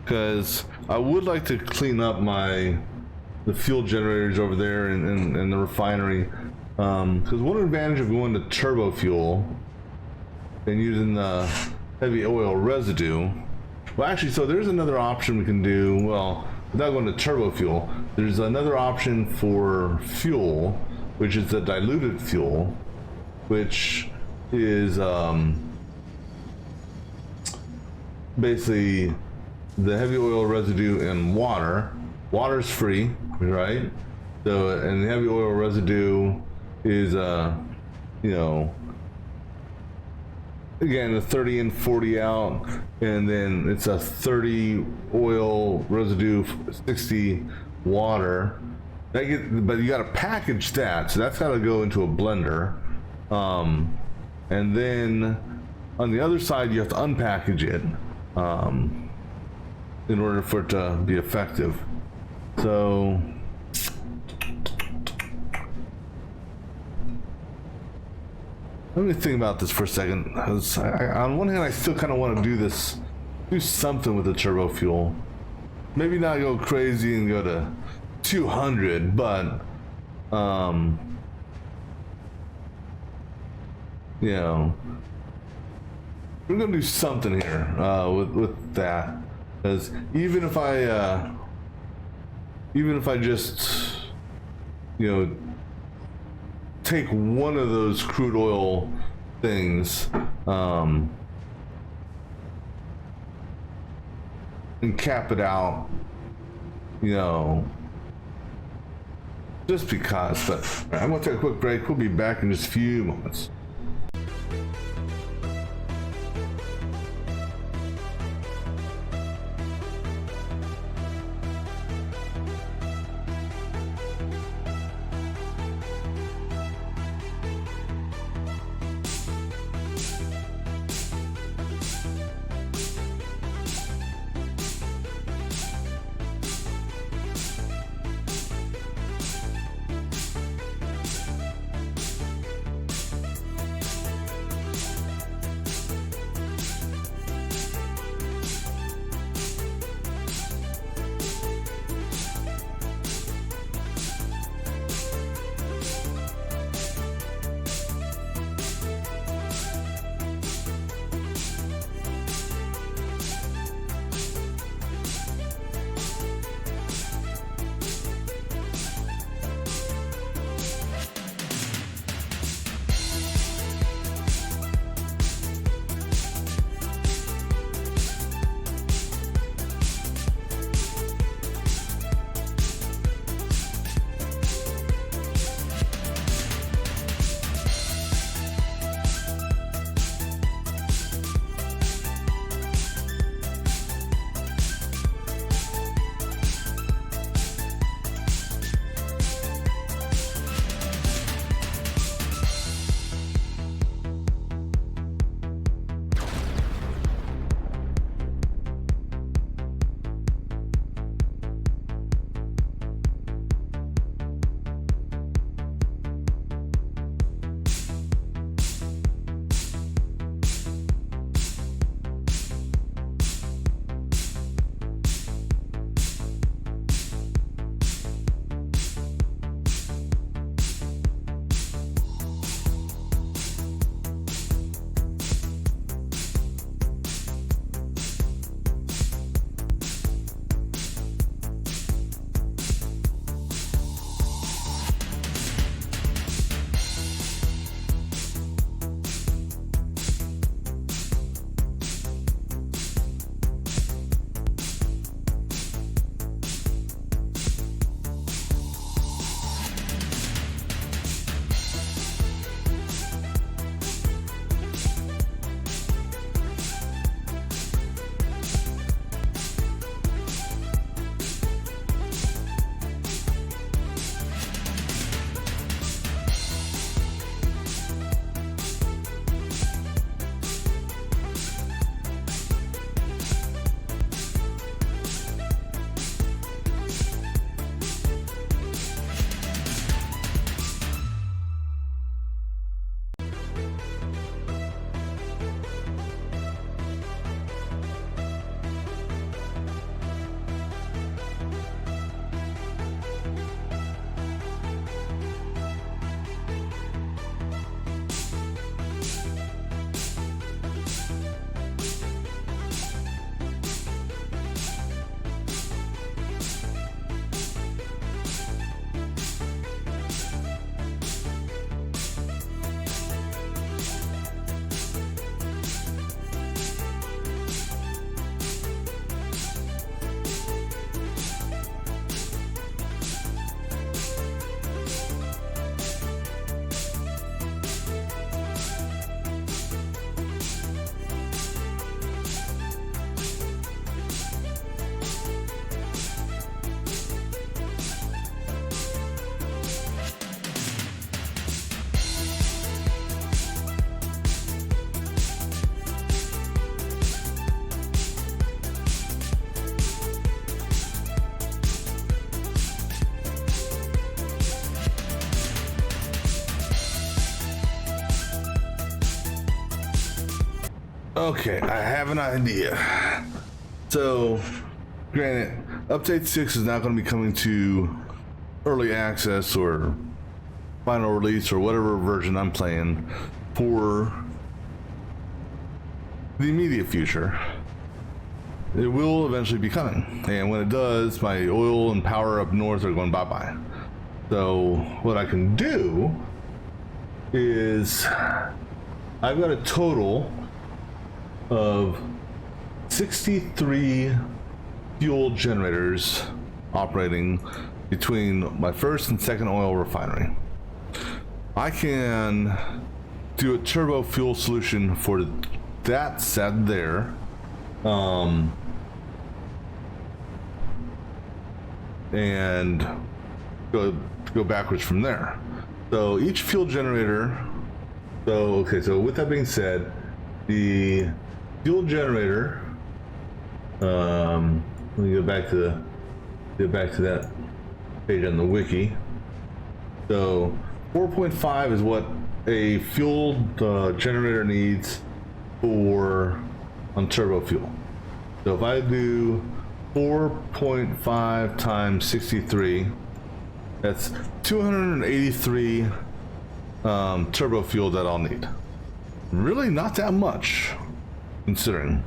Because I would like to clean up the fuel generators over there in the refinery. Because one advantage of going to turbo fuel and using the heavy oil residue, well, actually, so there's another option we can do. Well, without going to turbo fuel, there's another option for fuel, which is the diluted fuel, which is basically the heavy oil residue and water. Water's free, right? So, and the heavy oil residue is, you know, again, the 30 in, 40 out, and then it's a 30 oil residue, 60 water. But you got to package that, so that's got to go into a blender. And then on the other side, you have to unpackage it in order for it to be effective. So let me think about this for a second. Because on one hand, I still kind of want to do something with the turbo fuel. Maybe not go crazy and go to 200, but you know, we're gonna do something here with that. Because even if I just, you know, take one of those crude oil things and cap it out, you know, just because. But I'm going to take a quick break. We'll be back in just a few moments. Okay, I have an idea. So, granted, Update 6 is not going to be coming to early access or final release or whatever version I'm playing for the immediate future. It will eventually be coming, and when it does, my oil and power up north are going bye-bye. So what I can do is I've got a total of 63 fuel generators operating between my first and second oil refinery. I can do a turbo fuel solution for that set there. And go backwards from there. So each fuel generator. So with that being said, the fuel generator. Let me go back to that page on the wiki. So 4.5 is what a fuel generator needs on turbo fuel. So if I do 4.5 times 63, that's 283 turbo fuel that I'll need. Really not that much, considering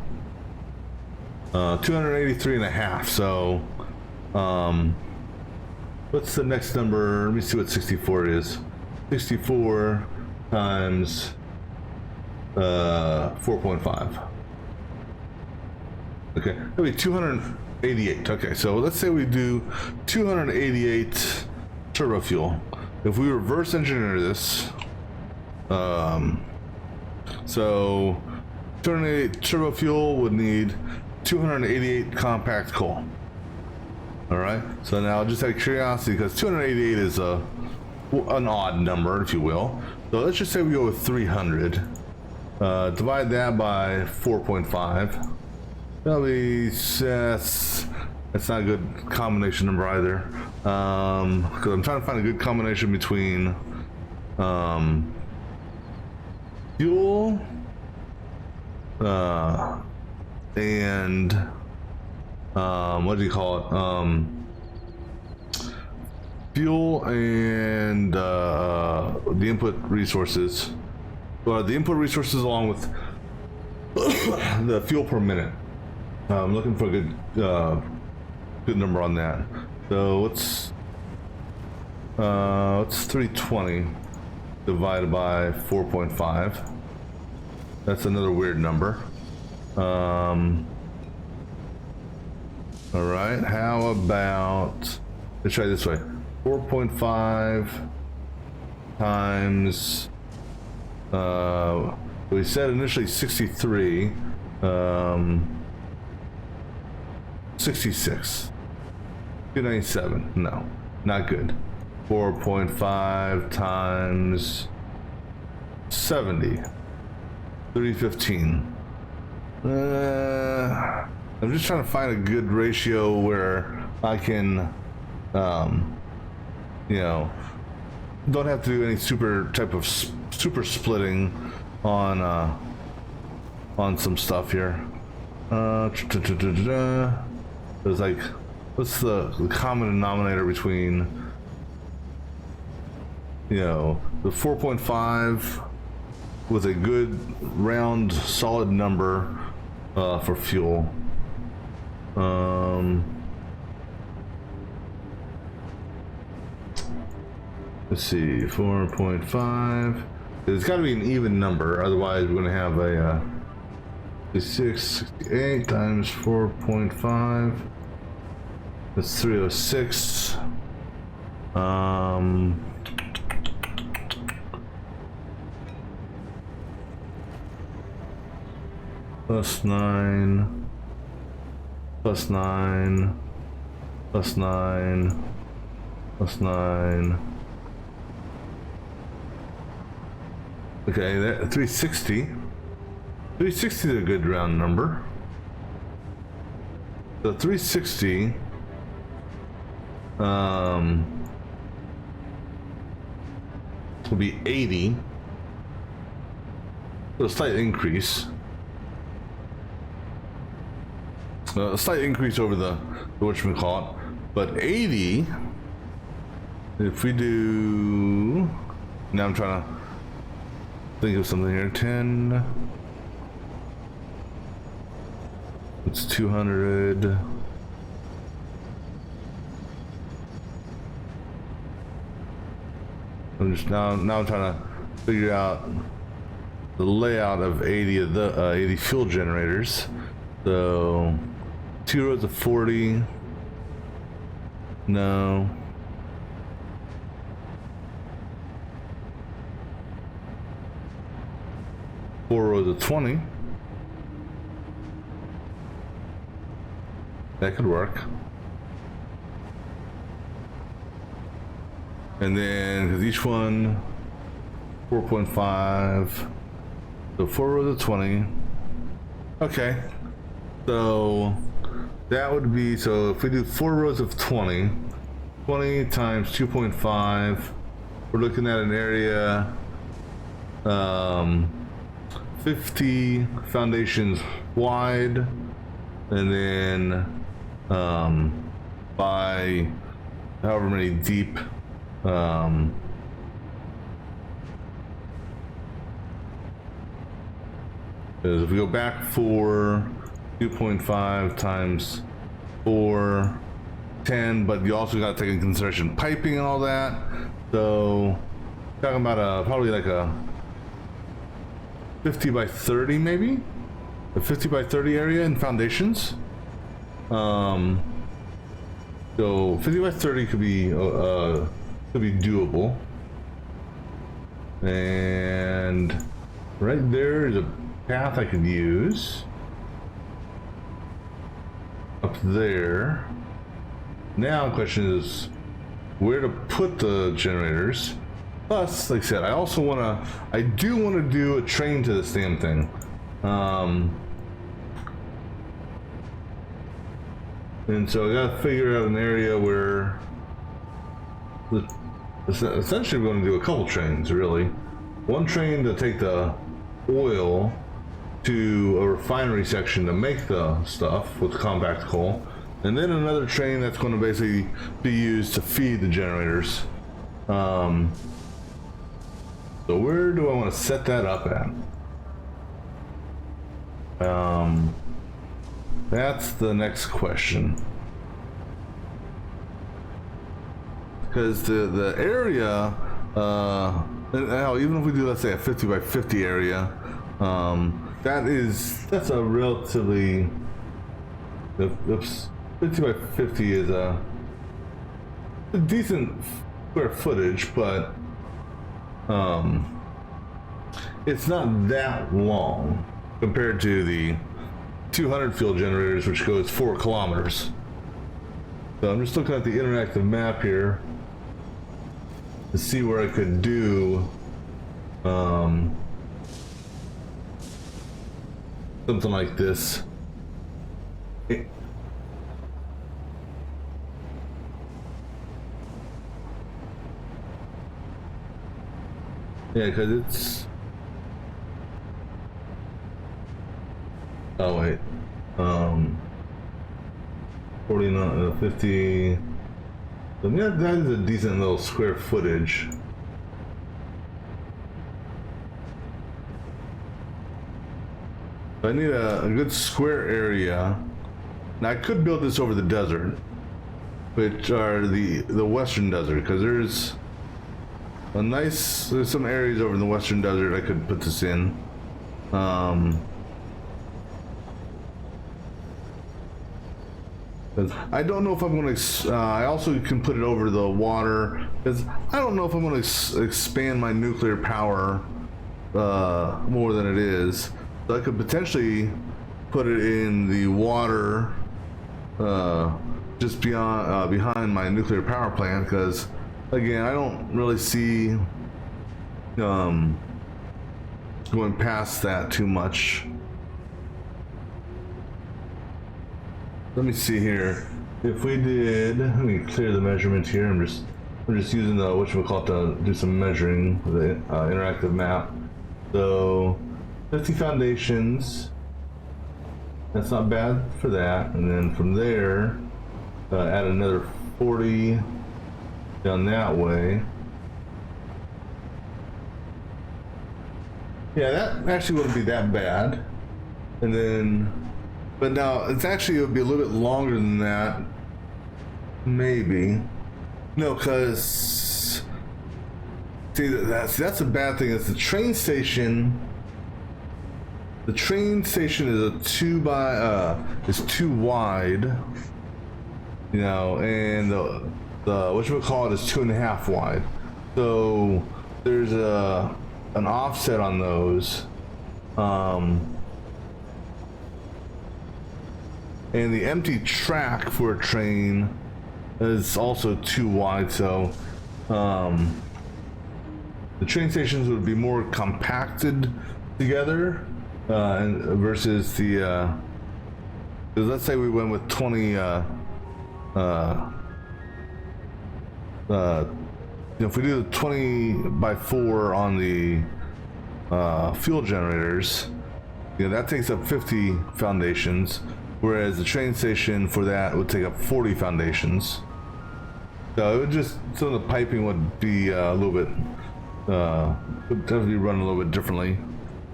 283 and a half. So what's the next number? Let me see what 64 is. 64 times 4.5. Okay, that'll be 288. Okay, so let's say we do 288 turbo fuel. If we reverse engineer this, so 288 turbo fuel would need 288 compact coal. All right, so now just out of curiosity, because 288 is an odd number, if you will. So let's just say we go with 300. Divide that by 4.5. That'll be, that's not a good combination number either. Because I'm trying to find a good combination between fuel and what do you call it? Fuel and the input resources. The input resources along with the fuel per minute. I'm looking for a good number on that. So it's 320 divided by 4.5. That's another weird number. All right, how about, let's try this way. 4.5 times we said initially 63, 66, 297. No, not good. 4.5 times 70, 315. I'm just trying to find a good ratio where I can, don't have to do any super splitting on some stuff here. There's like, what's the common denominator between, the 4.5 with a good round solid number for fuel. Let's see, 4.5. It's got to be an even number, otherwise we're going to have a 68 times 4.5. That's 306. Plus 9, plus 9, plus 9, plus 9. Okay, that 360. 360 is a good round number. So 360 will be 80. So a slight increase. A slight increase over the whatchamacallit, but 80, if we do, now I'm trying to think of something here, 10, it's 200, I'm just, now I'm trying to figure out the layout of 80 of the 80 fuel generators. So 2 rows of 40. No. Four rows of 20. That could work. And then, because each one 4.5, so 4 rows of 20. Okay, so that would be, so if we do 4 rows of 20, 20 times 2.5, we're looking at an area 50 foundations wide, and then by however many deep, if we go back 2.5 times 4, 10, but you also got to take into consideration piping and all that. So talking about probably like a 50 by 30, maybe a 50 by 30 area in foundations. So 50 by 30 could be doable. And right there is a path I could use up there. Now the question is where to put the generators. Plus, like I said, I do want to do a train to this damn thing. And so I gotta figure out an area where essentially we're going to do a couple trains, really. One train to take the oil to a refinery section to make the stuff with compact coal, and then another train that's going to basically be used to feed the generators. So where do I want to set that up at? That's the next question. Because the area, even if we do, let's say, a 50 by 50 area, that's a relatively, 50 by 50 is a decent square footage, but it's not that long compared to the 200 fuel generators, which goes 4 kilometers. So I'm just looking at the interactive map here to see where I could do something like this. Yeah, because it's... Oh wait, 49, 50. So yeah, that is a decent little square footage. I need a good square area. Now I could build this over the desert, which are the western desert, because there's some areas over in the western desert I could put this in. I don't know if I'm going to. I also can put it over the water, because I don't know if I'm going to expand my nuclear power more than it is. So I could potentially put it in the water, just behind my nuclear power plant, because again, I don't really see going past that too much. Let me see here. If we did, let me clear the measurements here. We're just using the whatchamacallit to do some measuring with the interactive map. So 50 foundations. That's not bad for that. And then from there, add another 40 down that way. Yeah, that actually wouldn't be that bad. And then, but now it would be a little bit longer than that. Maybe. No, because See, that's a bad thing. It's the train station. The train station is a is too wide, you know, and the whatchamacallit is 2.5 wide. So there's an offset on those, and the empty track for a train is also too wide. So the train stations would be more compacted together, versus the 'cause let's say we went with 20 if we do the 20x4 on the fuel generators, you know, that takes up 50 foundations, whereas the train station for that would take up 40 foundations. So it would just, some of the piping would be a little bit would definitely run a little bit differently.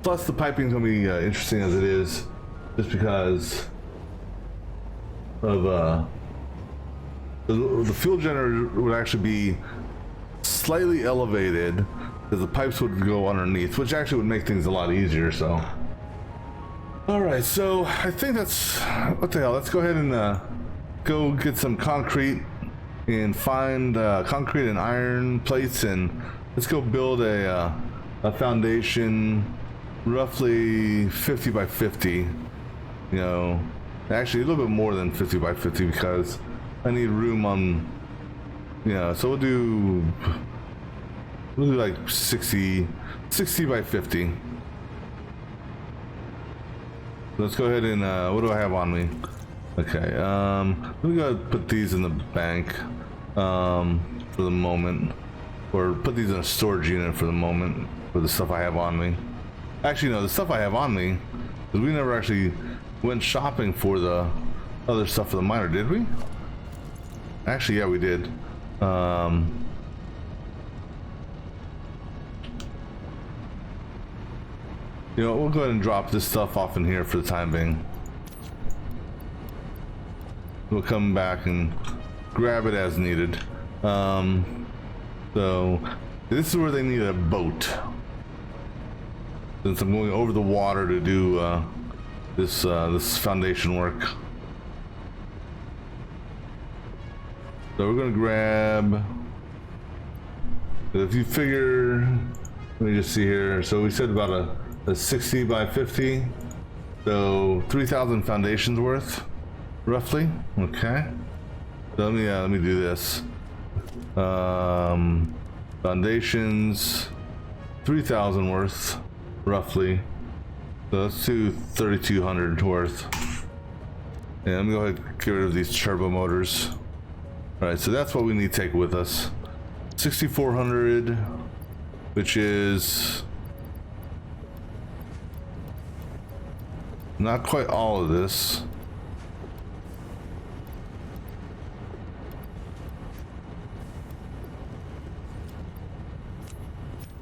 Plus the piping is going to be interesting as it is, just because of the fuel generator would actually be slightly elevated, because the pipes would go underneath, which actually would make things a lot easier. So all right, so I think that's, what the hell, let's go ahead and go get some concrete and find concrete and iron plates, and let's go build a foundation roughly 50 by 50, you know, actually a little bit more than 50 by 50, because I need room on, you know, so we'll do like 60 by 50. Let's go ahead and what do I have on me? Okay, let me go ahead and put these in the bank for the moment, or put these in a storage unit for the moment for the stuff I have on me. Actually, no, the stuff I have on me, because we never actually went shopping for the other stuff for the miner, did we? Actually, yeah, we did. You know, we'll go ahead and drop this stuff off in here for the time being. We'll come back and grab it as needed. So this is where they need a boat, since I'm going over the water to do this foundation work. So we're gonna grab, if you figure, let me just see here. So we said about a 60 by 50, so 3,000 foundations worth, roughly. Okay. So let me do this. Foundations, 3,000 worth, roughly. So let's do 3,200 worth. And let me go ahead and get rid of these turbo motors. All right, so that's what we need to take with us. 6,400, which is not quite all of this.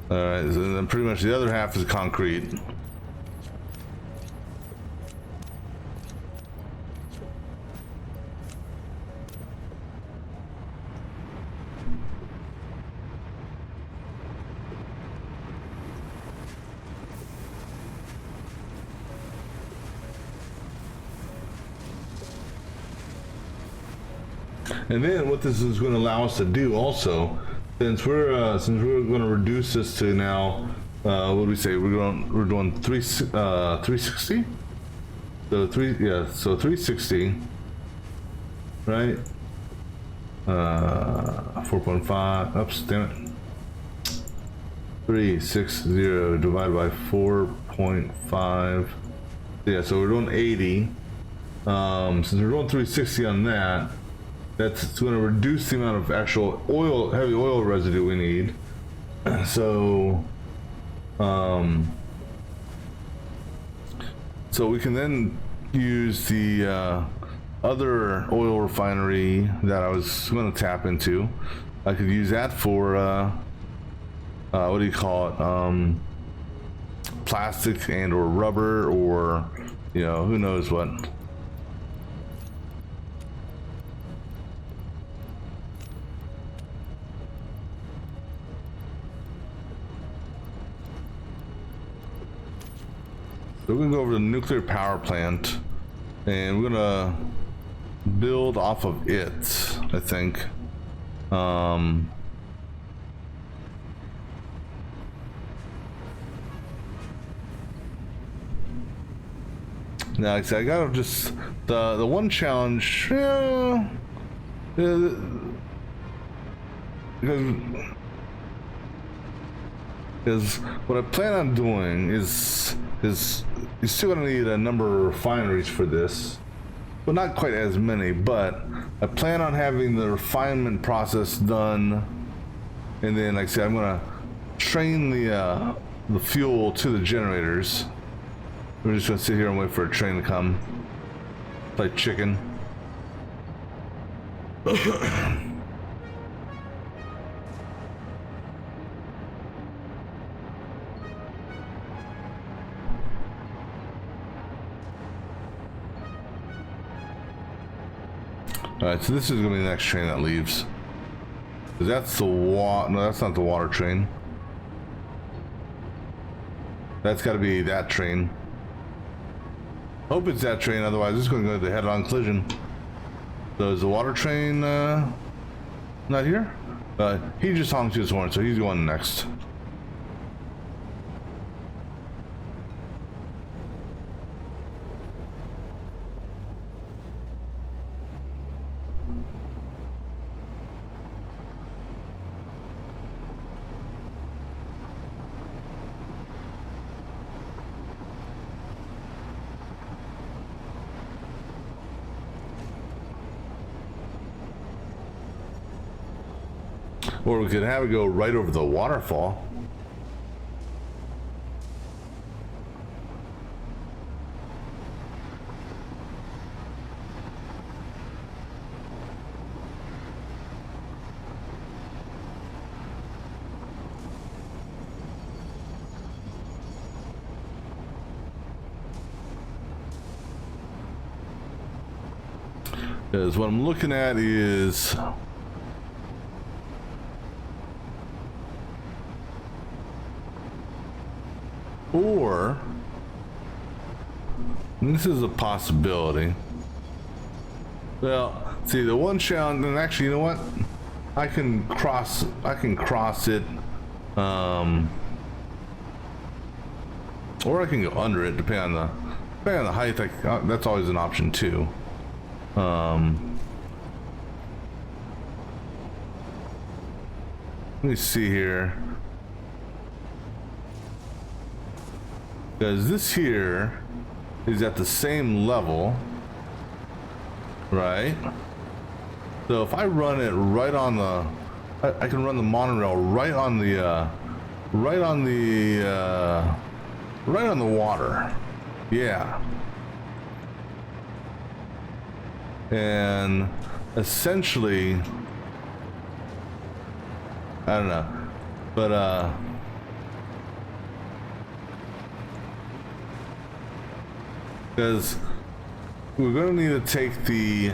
All right, so then pretty much the other half is concrete. And then what this is going to allow us to do also, since we're going to reduce this to now, what do we say? We're doing 360. So 360, right? 4.5. Oops, damn it. 360 divided by 4.5. Yeah, so we're doing 80. Since we're doing 360 on that, that's going to reduce the amount of actual oil, heavy oil residue we need. So we can then use the other oil refinery that I was going to tap into. I could use that for what do you call it? Plastic and or rubber, or you know, who knows what. So we're gonna go over to the nuclear power plant, and we're gonna build off of it, I think. Now, like I said, I gotta just the one challenge, because what I plan on doing is you're still gonna need a number of refineries for this. Well, not quite as many, but I plan on having the refinement process done, and then, like I said, I'm gonna train the fuel to the generators. We're just gonna sit here and wait for a train to come. Like chicken. Alright, so this is gonna be the next train that leaves. That's the no, that's not the water train. That's gotta be that train. Hope it's that train, otherwise it's going to go to head-on collision. So is the water train not here? He just honked his horn, so he's going next. Or we could have it go right over the waterfall. Because what I'm looking at is and this is a possibility. Well, see, the one challenge, and actually, you know what? I can cross it, or I can go under it, depending on the height. That's always an option too. Let me see here. Because this here is at the same level, right? So if I run it right on the, I can run the monorail right on the water. Yeah. And essentially, I don't know, but because we're going to need to take the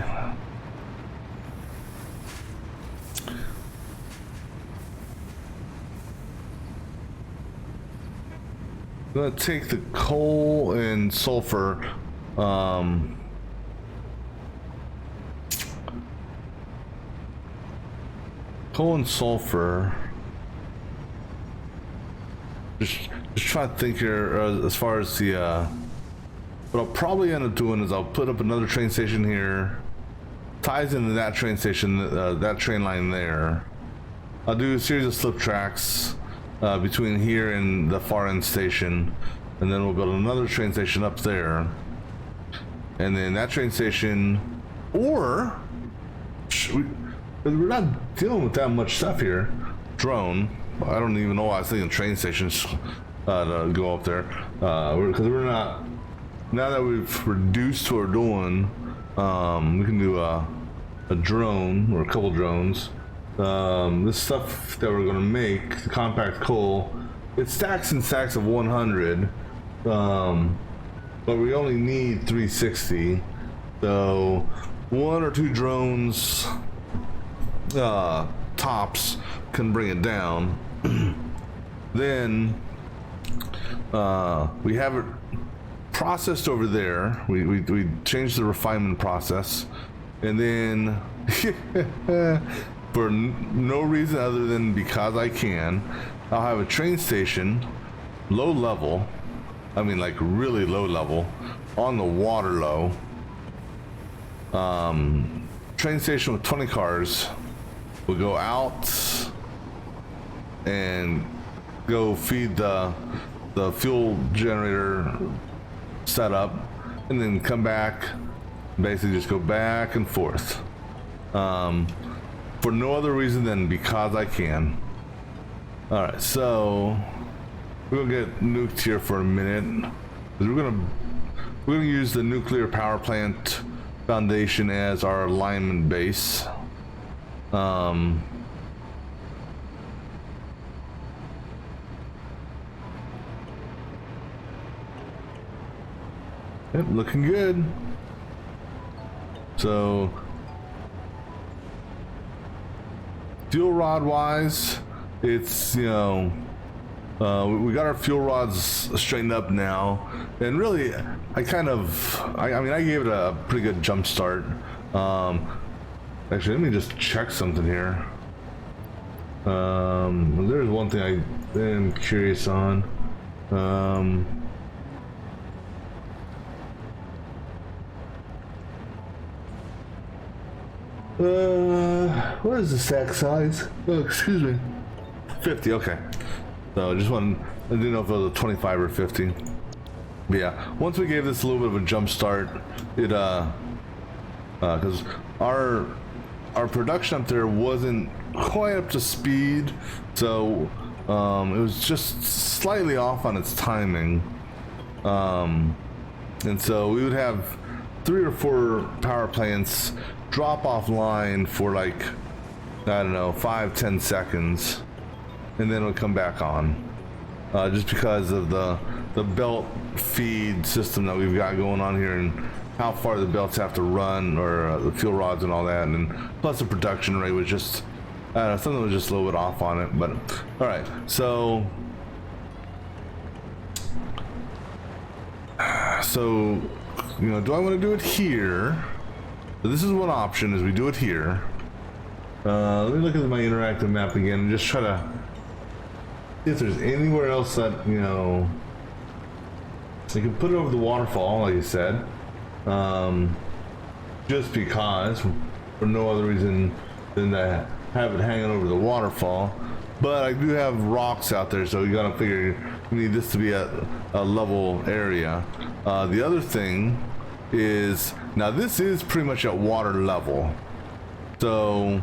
coal and sulfur, just try to think here as far as the what I'll probably end up doing is I'll put up another train station here, ties into that train station, that train line there. I'll do a series of slip tracks between here and the far end station, and then we'll build another train station up there, and then that train station, or we're not dealing with that much stuff here. Drone. I don't even know why I was thinking train stations to go up there, because we're not. Now that we've reduced what we're doing, we can do a drone or a couple drones. This stuff that we're going to make, the compact coal, it stacks in stacks of 100, but we only need 360. So 1 or 2 drones tops can bring it down. Then we have it. processed over there. We changed the refinement process, and then for no reason other than because I can, I'll have a train station, low level. I mean, like really low level, on the water low. Train station with 20 cars. We'll go out and go feed the fuel generator setup, and then come back, basically just go back and forth, for no other reason than because I can. All right, so we're gonna get nuked here for a minute, because we're gonna use the nuclear power plant foundation as our alignment base. Yep, looking good. So fuel rod wise, it's, you know, we got our fuel rods straightened up now, and really I mean I gave it a pretty good jump start. Actually, let me just check something here. There's one thing I am curious on. What is the stack size? Oh, excuse me. 50, okay. So I didn't know if it was a 25 or 50. But yeah, once we gave this a little bit of a jump start, it because our production up there wasn't quite up to speed, so it was just slightly off on its timing, and so we would have 3 or 4 power plants drop offline for like, I don't know, 5-10 seconds, and then it'll come back on, just because of the belt feed system that we've got going on here, and how far the belts have to run, or the fuel rods and all that, and plus the production rate was just, I don't know, something was just a little bit off on it. But all right, so you know, do I want to do it here? So this is one option, is we do it here. Let me look at my interactive map again and just try to see if there's anywhere else that, you know, you can put it over the waterfall, like you said. Just because, for no other reason than to have it hanging over the waterfall. But I do have rocks out there, so you gotta figure you need this to be a level area. The other thing is, now this is pretty much at water level, so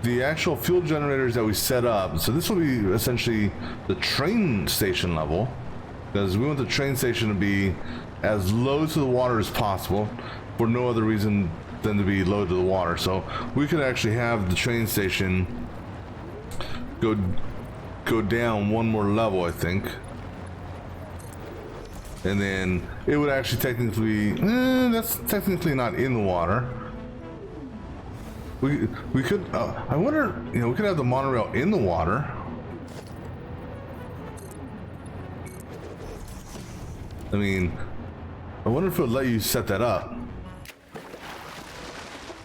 the actual fuel generators that we set up, so this will be essentially the train station level, because we want the train station to be as low to the water as possible, for no other reason than to be low to the water. So we could actually have the train station go down one more level, I think, and then it would actually technically, that's technically not in the water. We could, I wonder, you know, we could have the monorail in the water. I mean, I wonder if it would let you set that up.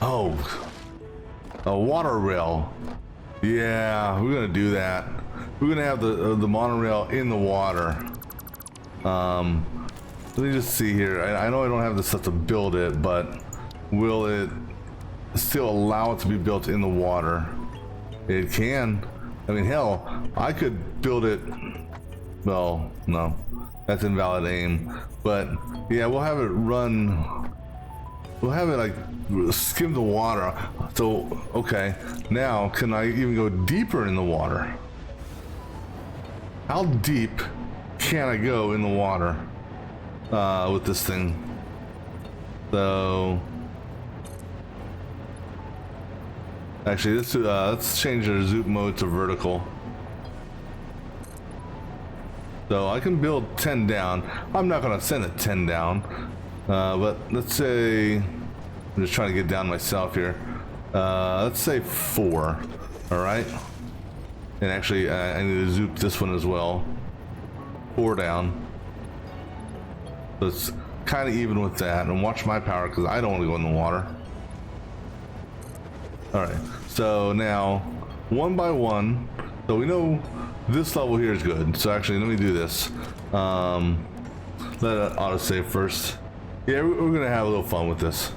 Oh, a water rail. Yeah, we're gonna do that. We're gonna have the monorail in the water. Let me just see here. I know I don't have the stuff to build it, but will it still allow it to be built in the water? It can. I mean, hell, I could build it. Well, no, that's invalid aim. But yeah, we'll have it run. We'll have it like skim the water. So, okay, now can I even go deeper in the water? How deep can I go in the water with this thing? So, actually, let's change our zoom mode to vertical. So I can build 10 down. I'm not gonna send it 10 down, but let's say, I'm just trying to get down myself here. Let's say 4, all right? And actually, I need to zoom this one as well. 4 down. So it's kind of even with that. And watch my power because I don't want to go in the water. All right, so now one by one. So we know this level here is good. So actually, let me do this. Let it autosave first. Yeah, we're gonna have a little fun with this.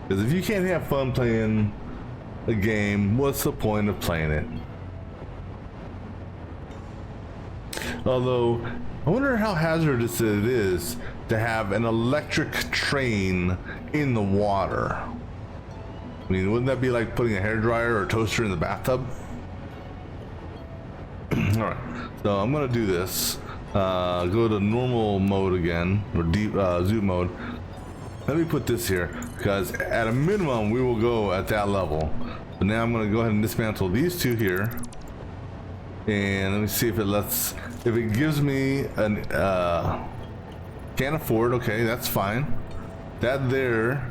Because if you can't have fun playing a game, what's the point of playing it? Although, I wonder how hazardous it is to have an electric train in the water. I mean, wouldn't that be like putting a hairdryer or a toaster in the bathtub? Alright, so I'm gonna do this. Go to normal mode again, or deep zoom mode. Let me put this here, because at a minimum we will go at that level. But now I'm gonna go ahead and dismantle these two here. And let me see if it gives me an, can't afford, okay, that's fine. That there,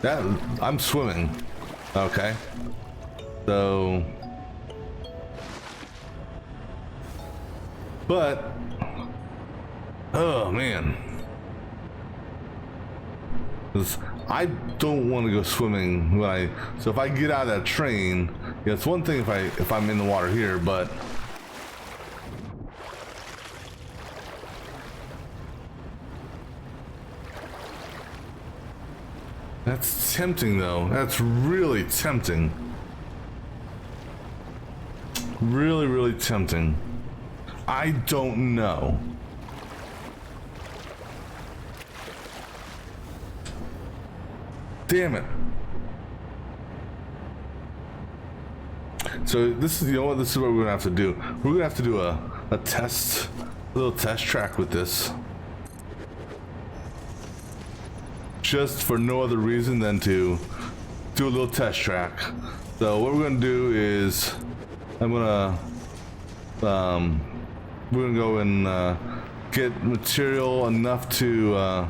that, I'm swimming, okay. So, but, oh man, I don't want to go swimming when so if I get out of that train, yeah, it's one thing if I'm in the water here, but that's tempting though. That's really tempting. Really, really tempting. I don't know. Damn it. So this is, you know what, this is what we're gonna have to do. We're gonna have to do a little test track with this. Just for no other reason than to do a little test track. So what we're gonna do is, we're gonna go and get material enough to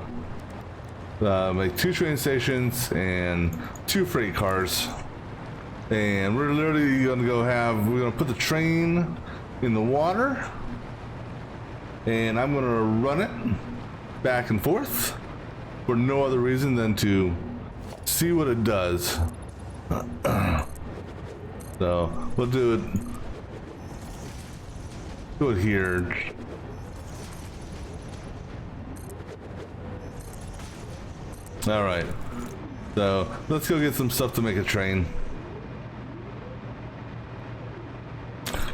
make 2 train stations and 2 freight cars, and we're literally gonna we're gonna put the train in the water, and I'm gonna run it back and forth for no other reason than to see what it does. So we'll do it here. All right, so let's go get some stuff to make a train.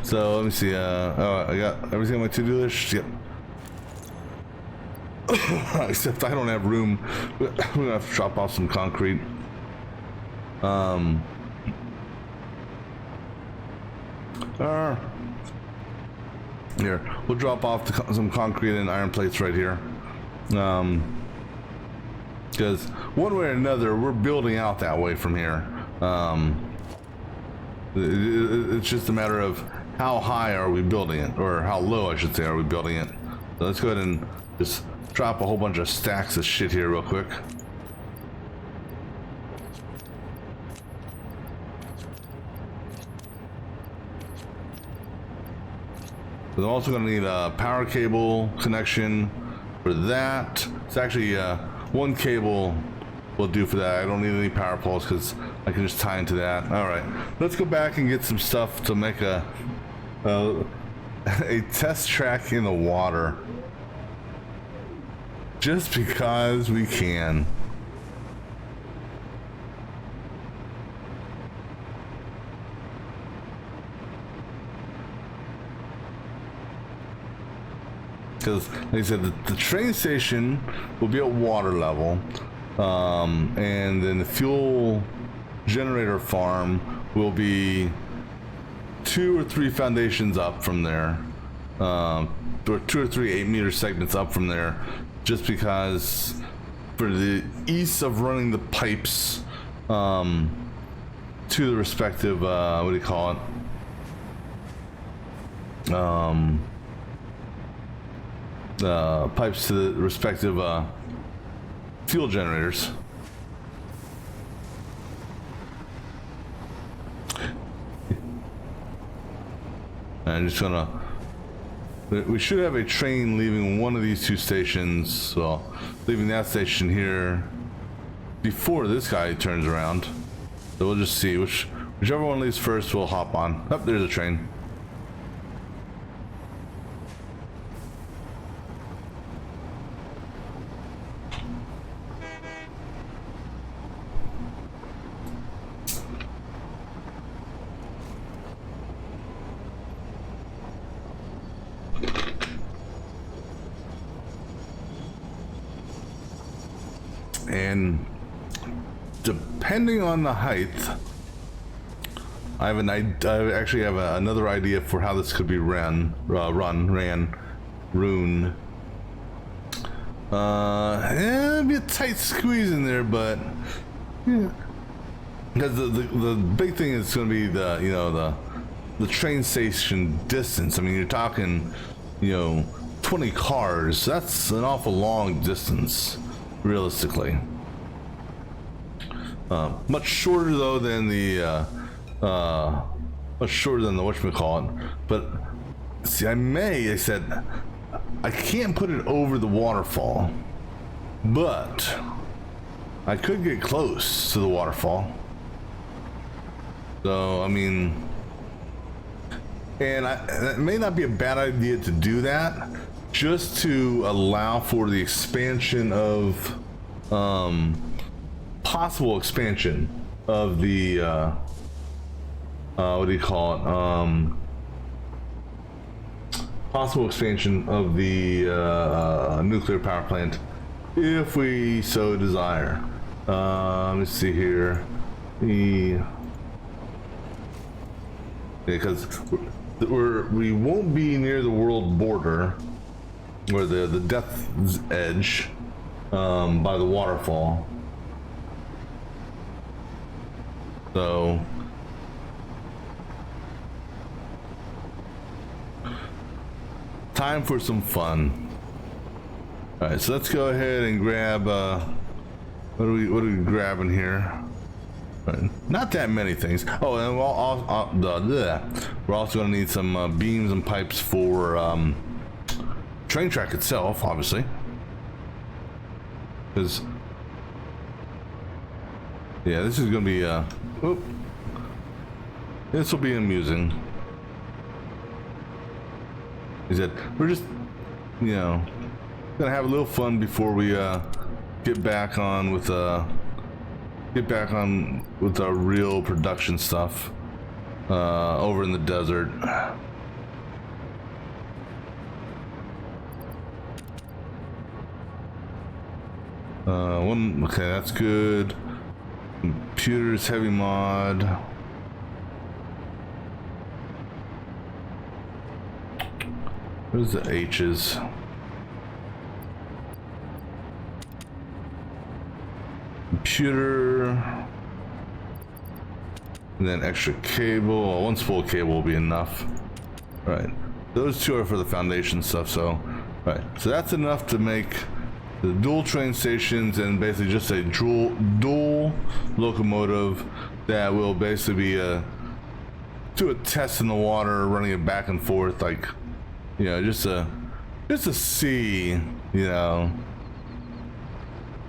So let me see. Oh, I got everything on my to-do list. Yep. Except I don't have room. We're gonna have to chop off some concrete. Here, we'll drop off some concrete and iron plates right here. Because one way or another, we're building out that way from here. It's just a matter of how high are we building it, or how low, I should say, are we building it. So let's go ahead and just drop a whole bunch of stacks of shit here real quick. I'm also going to need a power cable connection for that. It's actually one cable will do for that. I don't need any power poles because I can just tie into that. All right, let's go back and get some stuff to make a test track in the water. Just because we can. Because, like I said, the train station will be at water level, and then the fuel generator farm will be 2 or 3 foundations up from there, or 2 or 3 8-meter segments up from there, just because for the ease of running the pipes to the respective, what do you call it? Pipes to the respective fuel generators. I'm just gonna We should have a train leaving one of these two stations, well, leaving that station here before this guy turns around. So we'll just see whichever one leaves first, we'll hop on. Oh, there's a train. And depending on the height, I actually have another idea for how this could be run. It'd be a tight squeeze in there, but yeah. Because the big thing is going to be the train station distance. I mean, you're talking 20 cars. That's an awful long distance, realistically. Much shorter though than the whatchamacallit. But see, I said I can't put it over the waterfall, but I could get close to the waterfall. So I mean, and it may not be a bad idea to do that, just to allow for the expansion of possible expansion of the what do you call it, possible expansion of the nuclear power plant if we so desire. Let's see here, because we won't be near the world border or the death's edge by the waterfall. So time for some fun. All right, so let's go ahead and grab what are we grabbing here? Not that many things. Oh, and we're also going to need some beams and pipes for train track itself, obviously, because yeah, this is going to be this will be amusing. He said we're just gonna have a little fun before we get back on with our real production stuff over in the desert. Okay, that's good. Computers, heavy mod. Where's the H's? Computer, and then extra cable. Well, one spool cable will be enough. All right, those two are for the foundation stuff. So, all right, so that's enough to make the dual train stations and basically just a dual locomotive that will basically be do a test in the water, running it back and forth, like just to see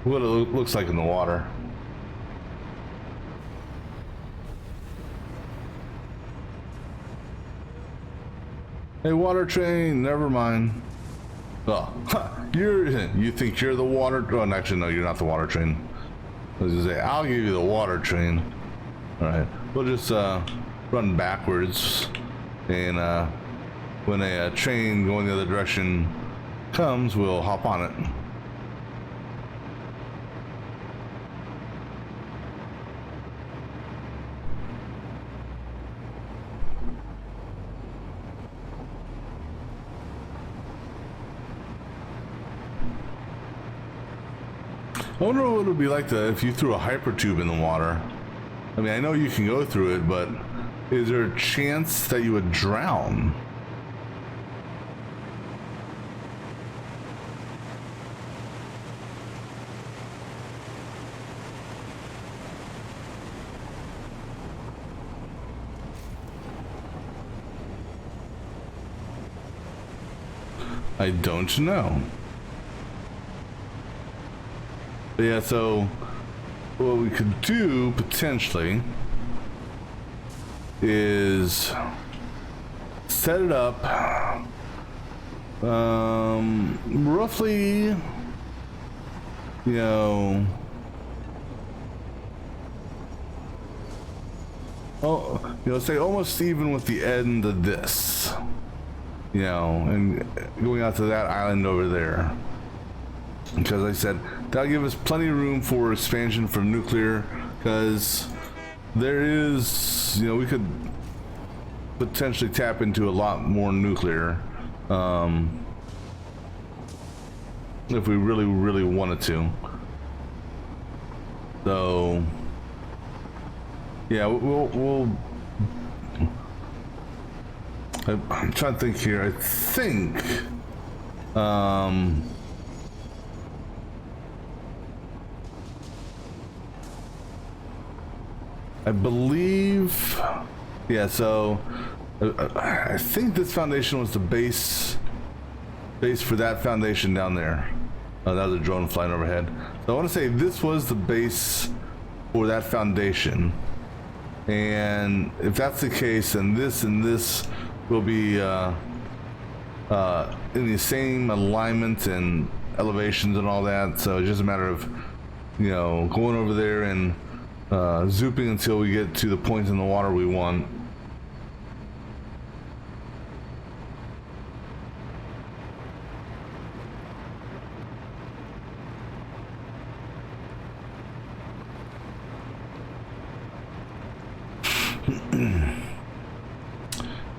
what it looks like in the water. Hey, water train, never mind. Oh, you think you're the water? Oh, actually, no, you're not the water train. I was gonna say, I'll give you the water train. All right, we'll just run backwards, and when a train going the other direction comes, we'll hop on it. I wonder what it would be like if you threw a hyper tube in the water. I mean, I know you can go through it, but is there a chance that you would drown? I don't know. But yeah, so what we could do potentially is set it up roughly, you know, say almost even with the end of this, you know, and going out to that island over there. Because like I said, that'll give us plenty of room for expansion for nuclear, because there is, you know, we could potentially tap into a lot more nuclear if we really wanted to. So yeah, we'll I'm trying to think here. I think I believe, yeah, so I think this foundation was the base for that foundation down there. That was a drone flying overhead. So I want to say this was the base for that foundation. And if that's the case, then this and this will be in the same alignment and elevations and all that. So it's just a matter of, you know, going over there and zooping until we get to the point in the water we want.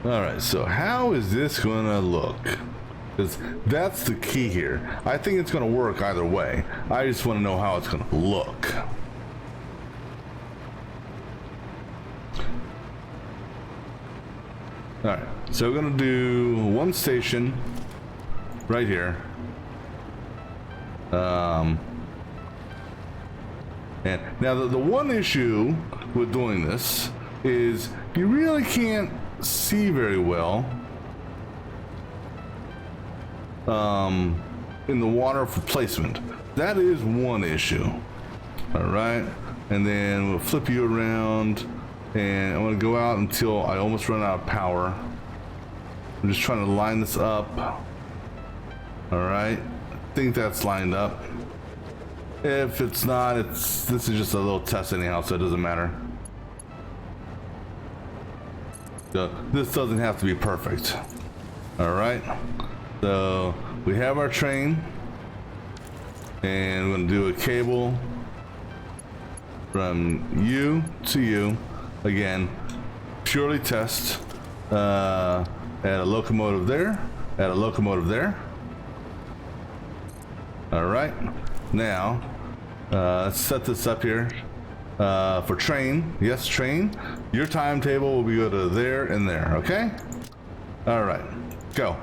Alright, so how is this gonna look? Because that's the key here. I think it's gonna work either way. I just want to know how it's gonna look. Alright, so we're gonna do one station right here. And now the one issue with doing this is you really can't see very well in the water for placement. That is one issue. All right, and then we'll flip you around, and I'm going to go out until I almost run out of power. I'm just trying to line this up. All right, I think that's lined up. If it's not, this is just a little test anyhow, so it doesn't matter. So this doesn't have to be perfect. All right, so we have our train, and we're gonna do a cable from you to you. Again, purely test. Add a locomotive there, add a locomotive there. All right, now let's set this up here. For train, yes, train, your timetable will be go to there and there, okay? All right, go.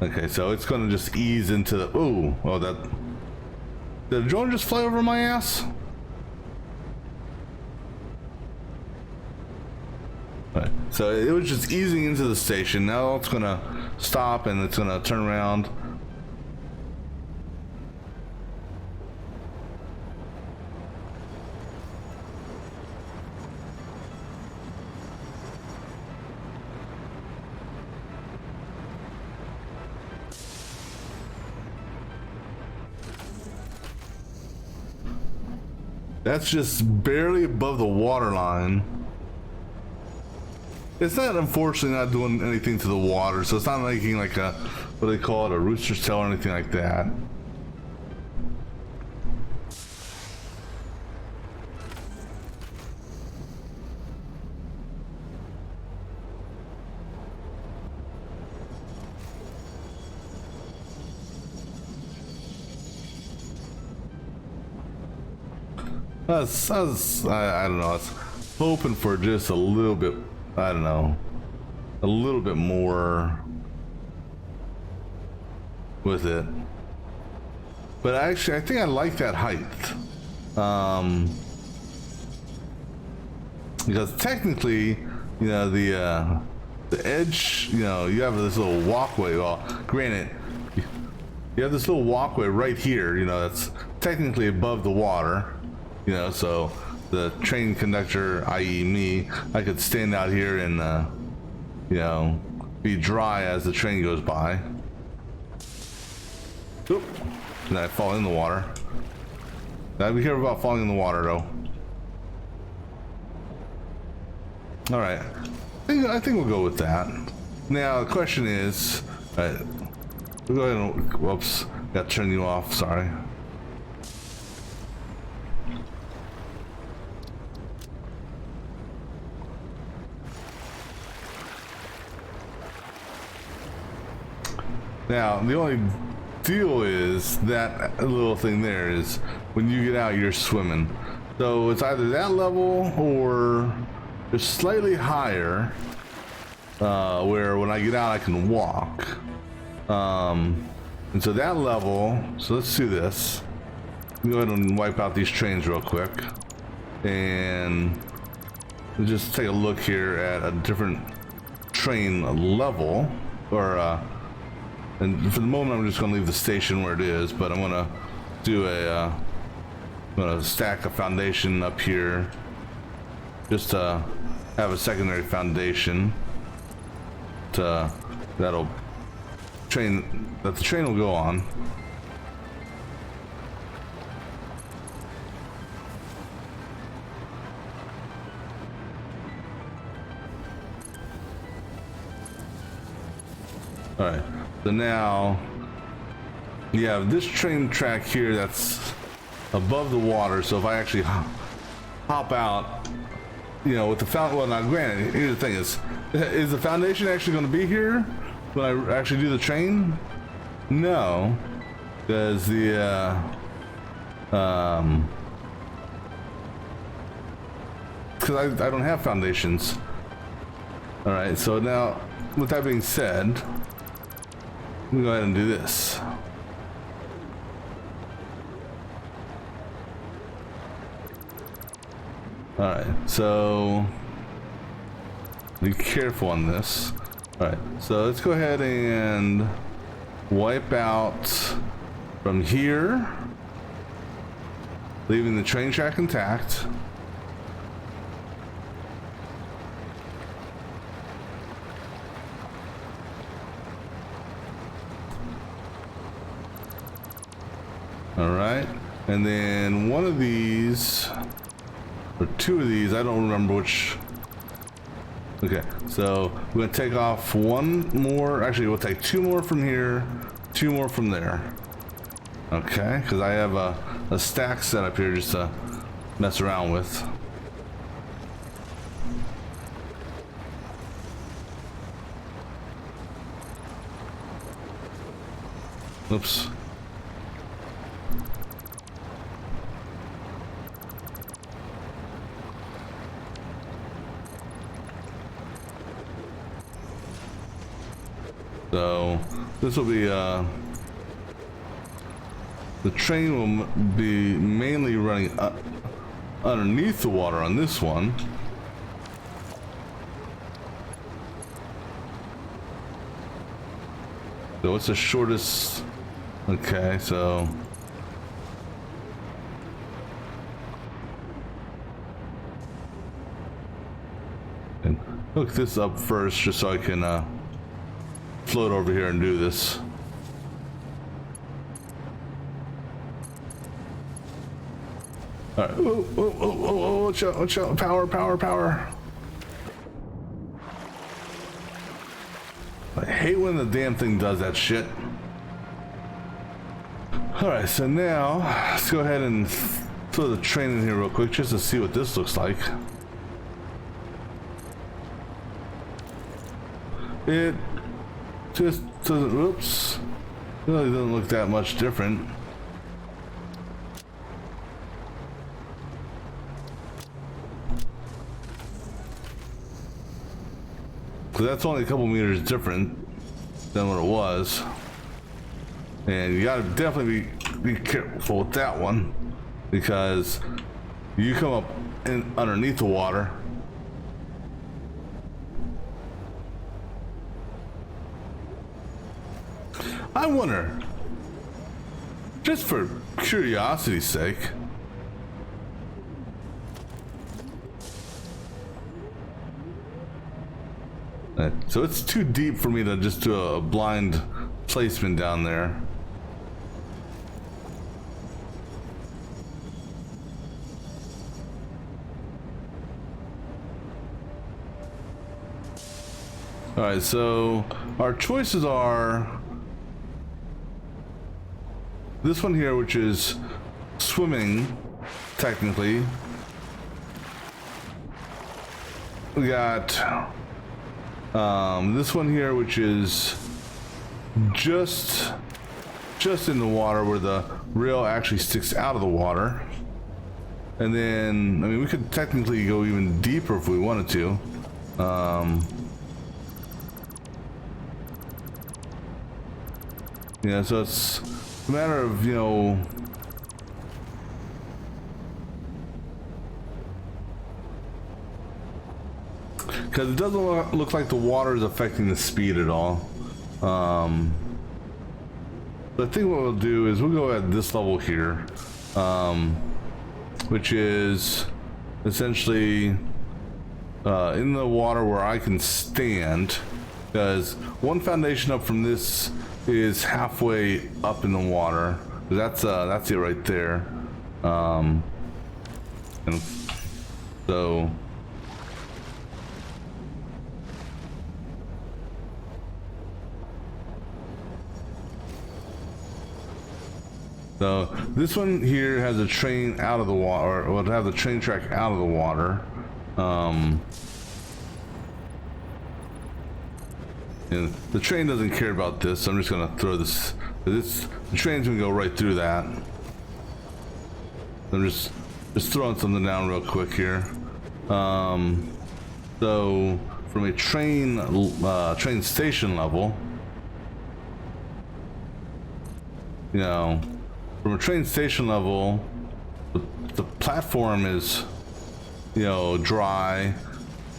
Okay, so it's gonna just ease into the, ooh, oh, that, did the drone just fly over my ass? Right, so it was just easing into the station. Now it's gonna stop and it's gonna turn around. That's just barely above the water line. It's not, unfortunately, not doing anything to the water, so it's not making like a, what do they call it, a rooster's tail or anything like that. I don't know, I was hoping for just a little bit, I don't know, a little bit more with it. But actually, I think I like that height. because technically, you know, the edge, you know, you have this little walkway. Well, granted, you have this little walkway right here, you know, that's technically above the water, you know, so the train conductor, i.e. me, I could stand out here and, you know, be dry as the train goes by. Oop. And I fall in the water. Gotta be careful about falling in the water, though. Alright. I think we'll go with that. Now, the question is... Alright. We'll go ahead and... Whoops. Gotta turn you off, sorry. Now, the only deal is that little thing there is when you get out, you're swimming. So it's either that level or it's slightly higher, where when I get out, I can walk. And so that level, so let's do this. Let me go ahead and wipe out these trains real quick. And we'll just take a look here at a different train level, or and for the moment, I'm just going to leave the station where it is, but I'm going to do a, I'm going to stack a foundation up here, just to have a secondary foundation to, that the train will go on. All right. So now you have this train track here that's above the water. So if I actually hop out, you know, with the fountain, well, now granted, here's the thing: is the foundation actually going to be here when I actually do the train? No, because the because I don't have foundations. All right. So now, with that being said, let me go ahead and do this. Alright, so be careful on this. Alright, so let's go ahead and wipe out from here, leaving the train track intact. Alright, and then one of these, or two of these, I don't remember which. Okay, so we're going to take off one more, actually we'll take two more from here, two more from there. Okay, because I have a stack set up here just to mess around with. Oops. So this will be the train will be mainly running underneath the water on this one. So what's the shortest? Okay, so and hook this up first just so I can float over here and do this. All right. Oh, watch out, power. I hate when the damn thing does that shit. All right, so now let's go ahead and throw the train in here real quick just to see what this looks like. It just doesn't, oops, really doesn't look that much different. So that's only a couple meters different than what it was. And you gotta definitely be careful with that one, because you come up in underneath the water I wonder, just for curiosity's sake, so it's too deep for me to just do a blind placement down there. All right, so our choices are this one here, which is swimming, technically. We got this one here, which is just in the water where the rail actually sticks out of the water. And then, I mean, we could technically go even deeper if we wanted to. Yeah, so it's a matter of, you know, because it doesn't look like the water is affecting the speed at all. But I think what we'll do is we'll go at this level here, which is essentially in the water where I can stand, because one foundation up from this is halfway up in the water. That's it right there. And so this one here has a train out of the water, or will have the train track out of the water. And the train doesn't care about this, so I'm just gonna throw this. The train's gonna go right through that. I'm just throwing something down real quick here. So from a train station level, you know, from a train station level, the platform is, you know, dry.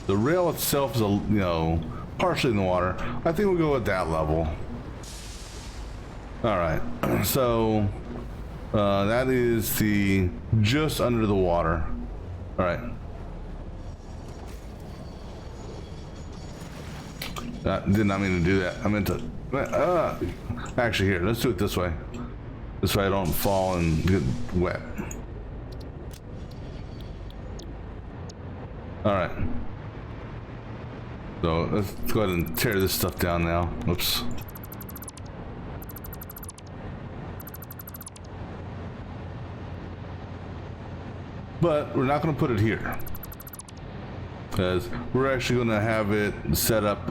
The rail itself is, you know, partially in the water. I think we'll go at that level. All right, so that is the just under the water. All right. I did not mean to do that. I meant to. Actually, here, let's do it this way. This way I don't fall and get wet. All right. So let's go ahead and tear this stuff down now. Oops. But we're not going to put it here, because we're actually going to have it set up,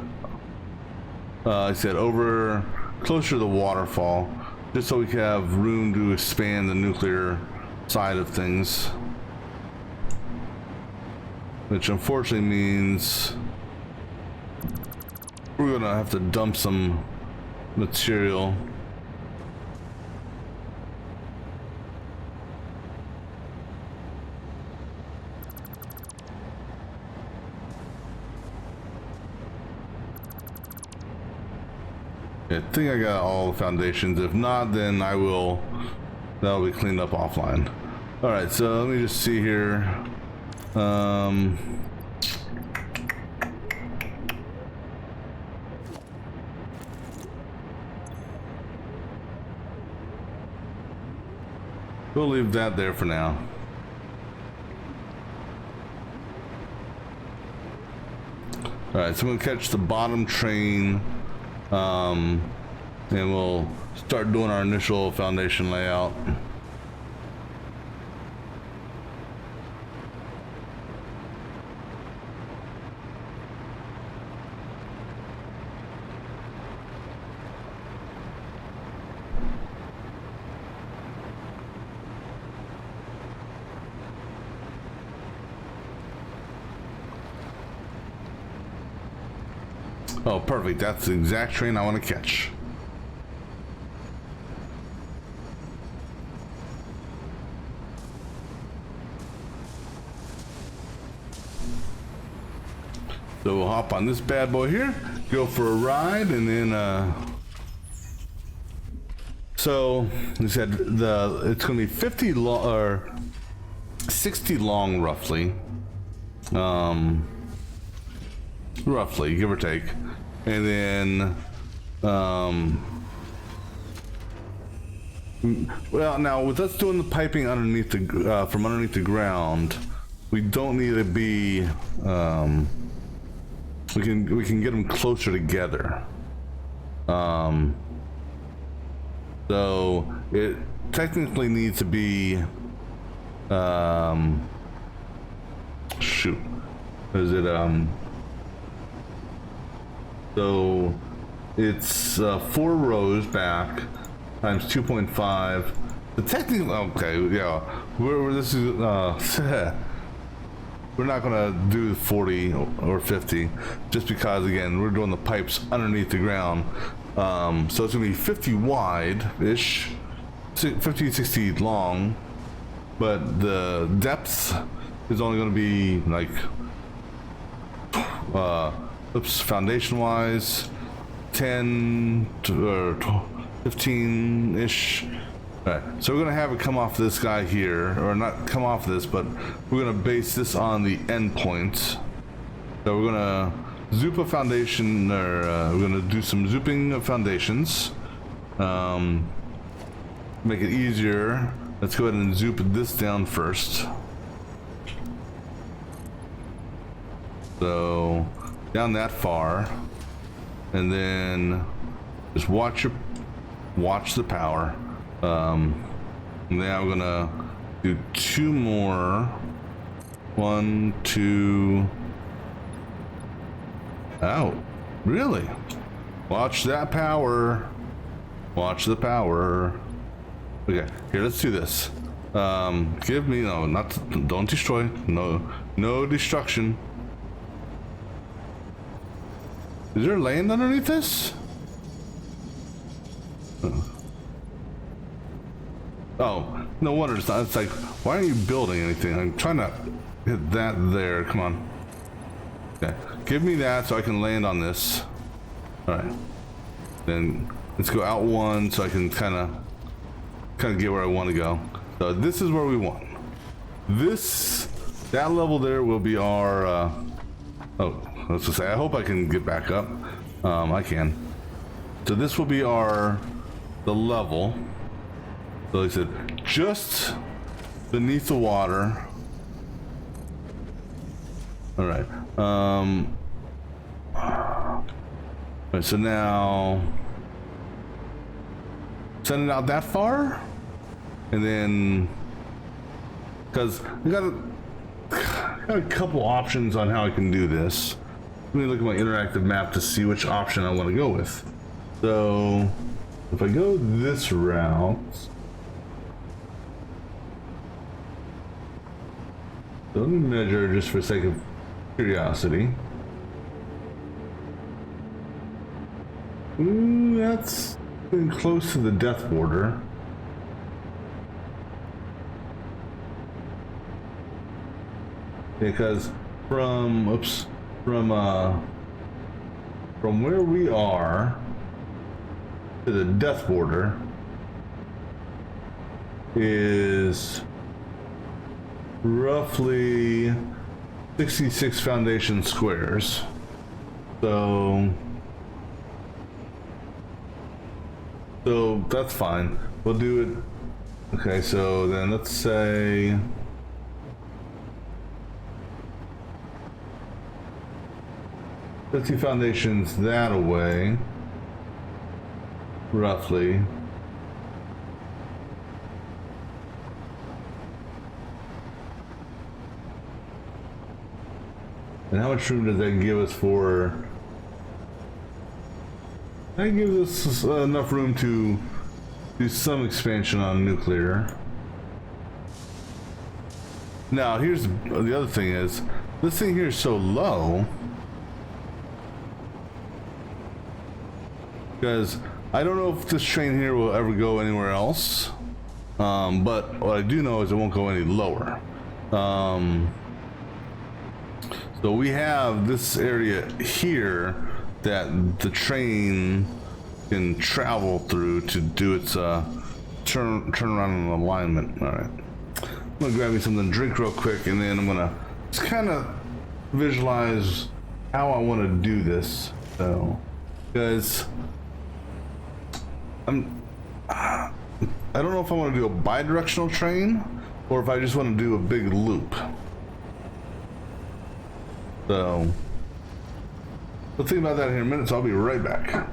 like I said, over closer to the waterfall, just so we can have room to expand the nuclear side of things. Which unfortunately means we're going to have to dump some material. I think I got all the foundations. If not, then that'll be cleaned up offline. All right, so let me just see here. We'll leave that there for now. All right, so I'm gonna catch the bottom train. And we'll start doing our initial foundation layout. Oh, perfect. That's the exact train I want to catch. So we'll hop on this bad boy here, go for a ride, and then So you said it's going to be 50 long or 60 long, roughly, roughly, give or take, and then well, now with us doing the piping underneath the from underneath the ground, we don't need to be we can get them closer together. So it technically needs to be shoot, is it so it's 4 rows back times 2.5. The technical, okay, yeah, this is we're not gonna do 40 or 50 just because, again, we're doing the pipes underneath the ground. So it's gonna be 50 wide ish, 50 60 long, but the depth is only gonna be like foundation wise 10 to 15 ish. All right, so we're gonna have it come off this guy here, or not come off this, but we're gonna base this on the end points. So we're gonna zoop a foundation, or we're gonna do some zooping of foundations. Make it easier. Let's go ahead and zoop this down first. So down that far, and then just watch the power. Now we're gonna do 2 more. 1, 2. Oh, really? Watch that power. Watch the power. Okay, here, let's do this. Give me, no, not, don't destroy. No destruction. Is there land underneath this? Oh, no wonder it's not. It's like, why aren't you building anything? I'm trying to hit that there. Come on. Okay, give me that so I can land on this. All right. Then let's go out 1 so I can kind of get where I want to go. So this is where we want. That level there will be our. Oh, let's just say. I hope I can get back up. I can. So this will be the level. So like I said, just beneath the water. All right. Right, so now send it out that far, and then because we got a couple options on how I can do this. Let me look at my interactive map to see which option I want to go with. So if I go this route. So let me measure just for the sake of curiosity. Ooh, that's getting close to the death border. Because from where we are to the death border is roughly 66 foundation squares. So that's fine. We'll do it. Okay, so then let's say 50 foundations that away, roughly. And how much room does that give us for? That gives us enough room to do some expansion on nuclear. Now, here's the other thing is, this thing here is so low. Because I don't know if this train here will ever go anywhere else. But what I do know is it won't go any lower. So we have this area here that the train can travel through to do its turn around and alignment. All right, I'm gonna grab me something to drink real quick, and then I'm gonna just kind of visualize how I want to do this. So, because I don't know if I want to do a bi-directional train or if I just want to do a big loop. So, we'll think about that here in a minute, so I'll be right back.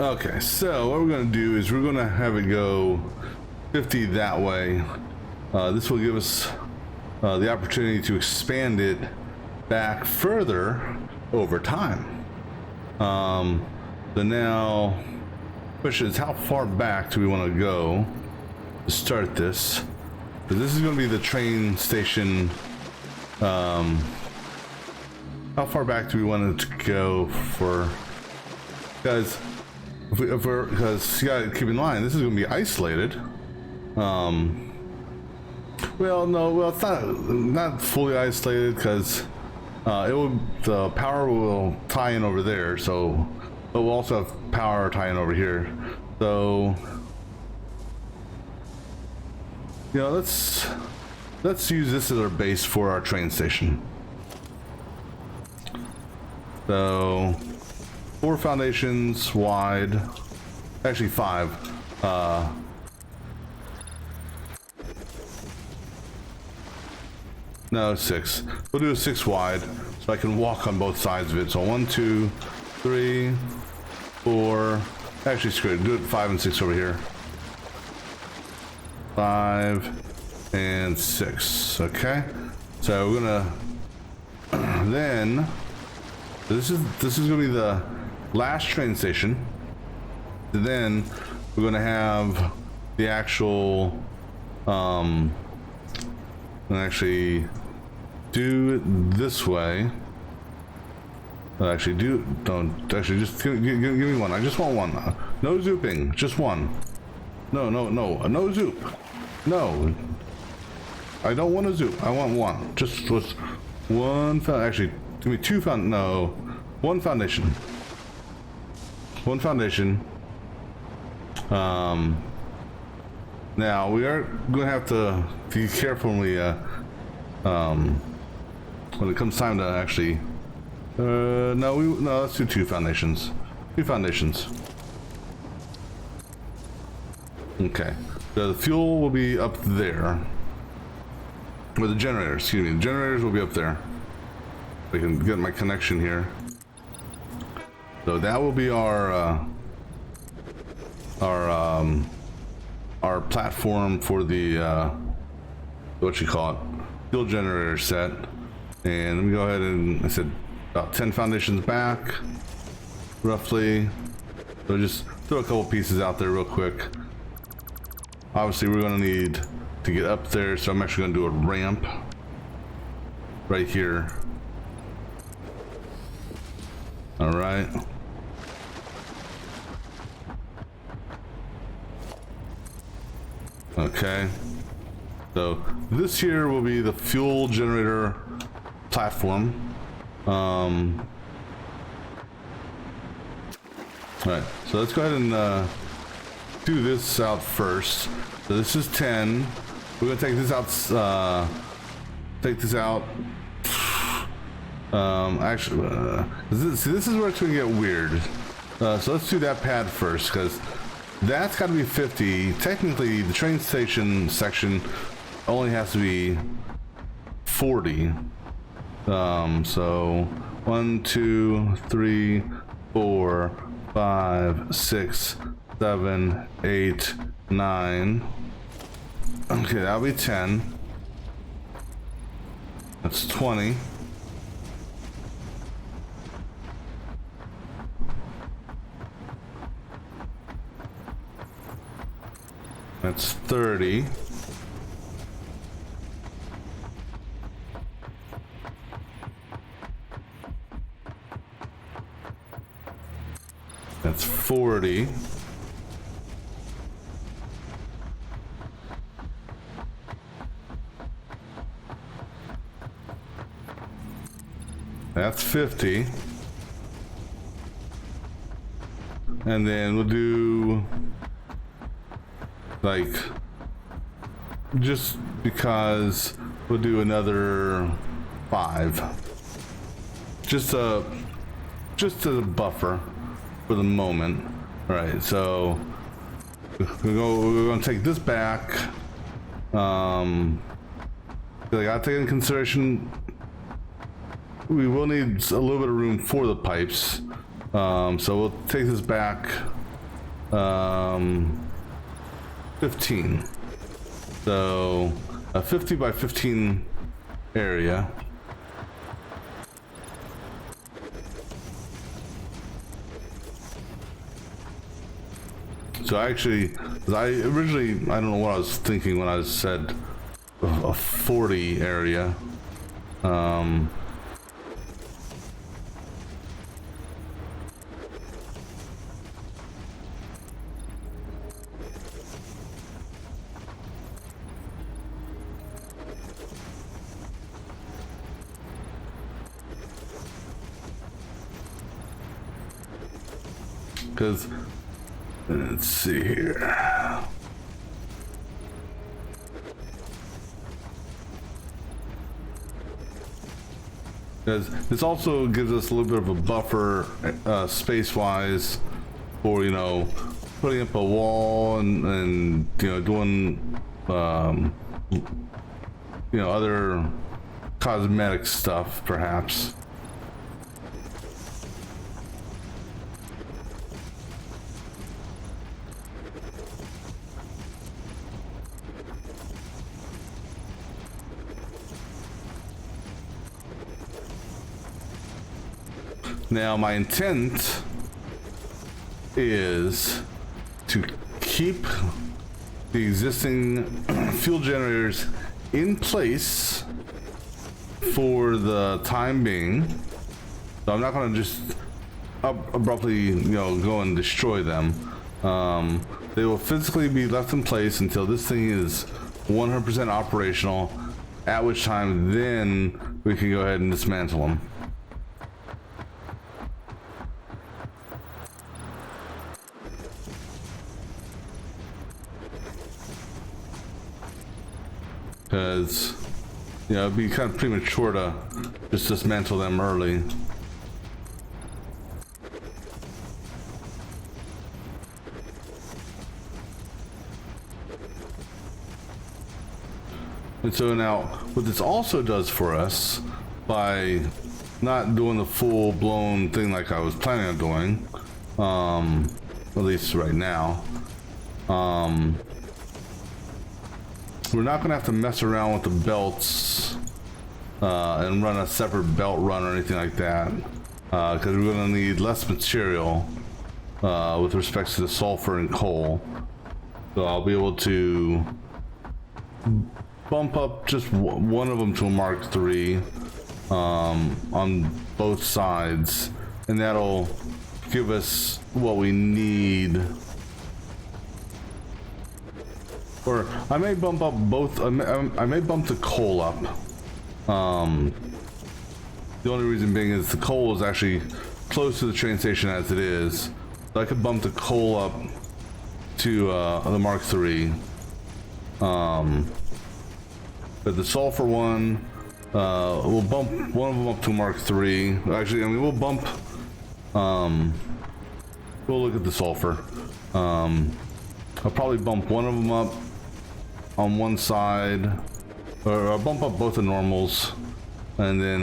Okay, so what we're going to do is we're going to have it go 50 that way. This will give us the opportunity to expand it back further over time. So now, question is, how far back do we want to go to start this? So this is going to be the train station. How far back do we want it to go for? Because because you gotta keep in mind, this is going to be isolated. Well, no, well, it's not fully isolated because the power will tie in over there, so but we'll also have power tie in over here. So, you know, let's use this as our base for our train station. So 4 foundations wide, actually 5. No, 6. We'll do a 6 wide so I can walk on both sides of it. So 1, 2, 3, 4. Actually, screw it. Do it 5 and 6 over here. 5 and 6. Okay. So we're gonna then this is gonna be the last train station. And then we're gonna have the actual actually do it this way. Don't actually just give me one. I just want one. No zooping, just one. No zoop. No, I don't want a zoop. I want one. Just one. Actually, give me 2 one foundation. One foundation. Now we are going to have to be careful when it comes time to actually. No, let's do 2 foundations. 2 foundations. Okay. The fuel will be up there. Or the generators, excuse me. The generators will be up there. I can get my connection here. So that will be our platform for the what you call it, fuel generator set. And let me go ahead and I said about 10 foundations back, roughly. So just throw a couple pieces out there real quick. Obviously, we're going to need to get up there, so I'm actually going to do a ramp right here. All right. Okay. So this here will be the fuel generator platform. All right. So let's go ahead and do this out first. So this is 10. We're gonna take this out. Actually, this is where it's gonna get weird. So let's do that pad first, because that's got to be 50. Technically, the train station section only has to be 40. So 1, 2, 3, 4, 5, 6, 7, 8, 9. Okay, that'll be 10. That's 20. That's 30. That's 40. That's 50. And then we'll do like, just because we'll do another 5. Just a buffer for the moment. All right, so we're gonna take this back. I gotta take into consideration we will need a little bit of room for the pipes. So we'll take this back 15. So a 50 by 15 area. So actually, I don't know what I was thinking when I said a 40 area. Because, let's see here. Because this also gives us a little bit of a buffer, space-wise, for, you know, putting up a wall and you know, doing, you know, other cosmetic stuff, perhaps. Now, my intent is to keep the existing fuel generators in place for the time being. So I'm not going to just abruptly, you know, go and destroy them. They will physically be left in place until this thing is 100% operational, at which time then we can go ahead and dismantle them. Because, you know, it'd be kind of premature to just dismantle them early. And so now, what this also does for us, by not doing the full-blown thing like I was planning on doing, at least right now, we're not going to have to mess around with the belts and run a separate belt run or anything like that, because we're going to need less material with respect to the sulfur and coal. So I'll be able to bump up just one of them to a Mark III on both sides, and that'll give us what we need. Or I may bump up both. I may bump the coal up. The only reason being is the coal is actually close to the train station as it is. So I could bump the coal up to the Mark III. But the sulfur one, we'll bump one of them up to Mark III. Actually, I mean, we'll bump. We'll look at the sulfur. I'll probably bump one of them up on one side, or I'll bump up both the normals, and then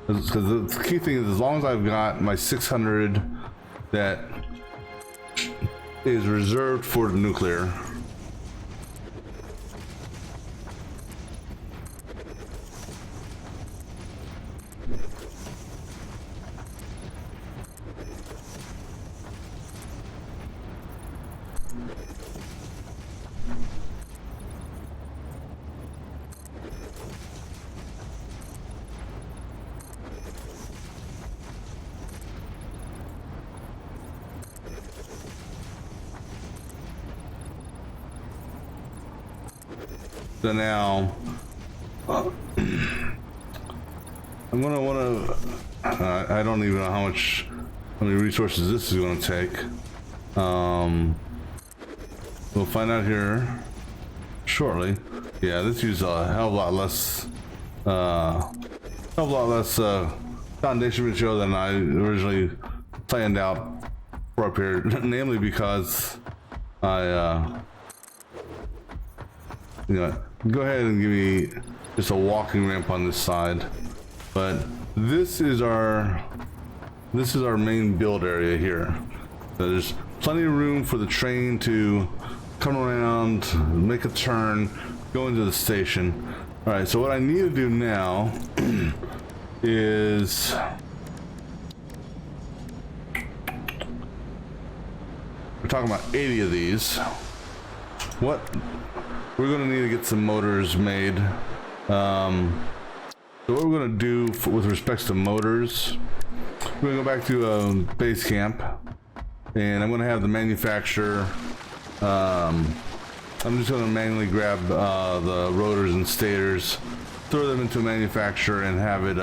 because the key thing is, as long as I've got my 600 that is reserved for the nuclear, so now I'm gonna want to. I don't even know how many resources this is going to take. We'll find out here shortly. Yeah, this uses a hell of a lot less foundation material than I originally planned out for up here. Namely because I you know, go ahead and give me just a walking ramp on this side, but this is our main build area here. So there's plenty of room for the train to come around, make a turn, go into the station. All right, so what I need to do now is we're talking about 80 of these. What? We're going to need to get some motors made. So what we're going to do with respects to motors, we're going to go back to base camp, and I'm going to have the manufacturer. I'm just going to manually grab the rotors and stators, throw them into a manufacturer, and have it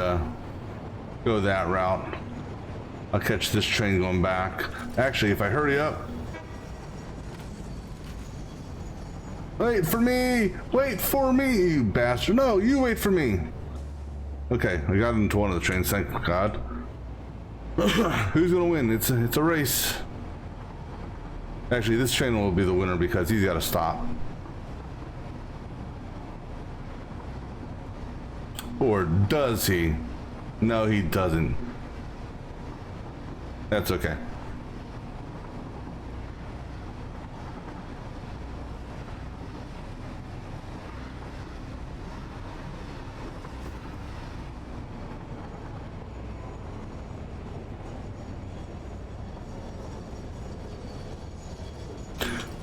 go that route. I'll catch this train going back. Actually, if I hurry up. Wait for me! Wait for me, you bastard! No, you wait for me! Okay, I got into one of the trains, thank God. Who's gonna win? It's a race. Actually, this train will be the winner because he's gotta stop. Or does he? No, he doesn't. That's okay.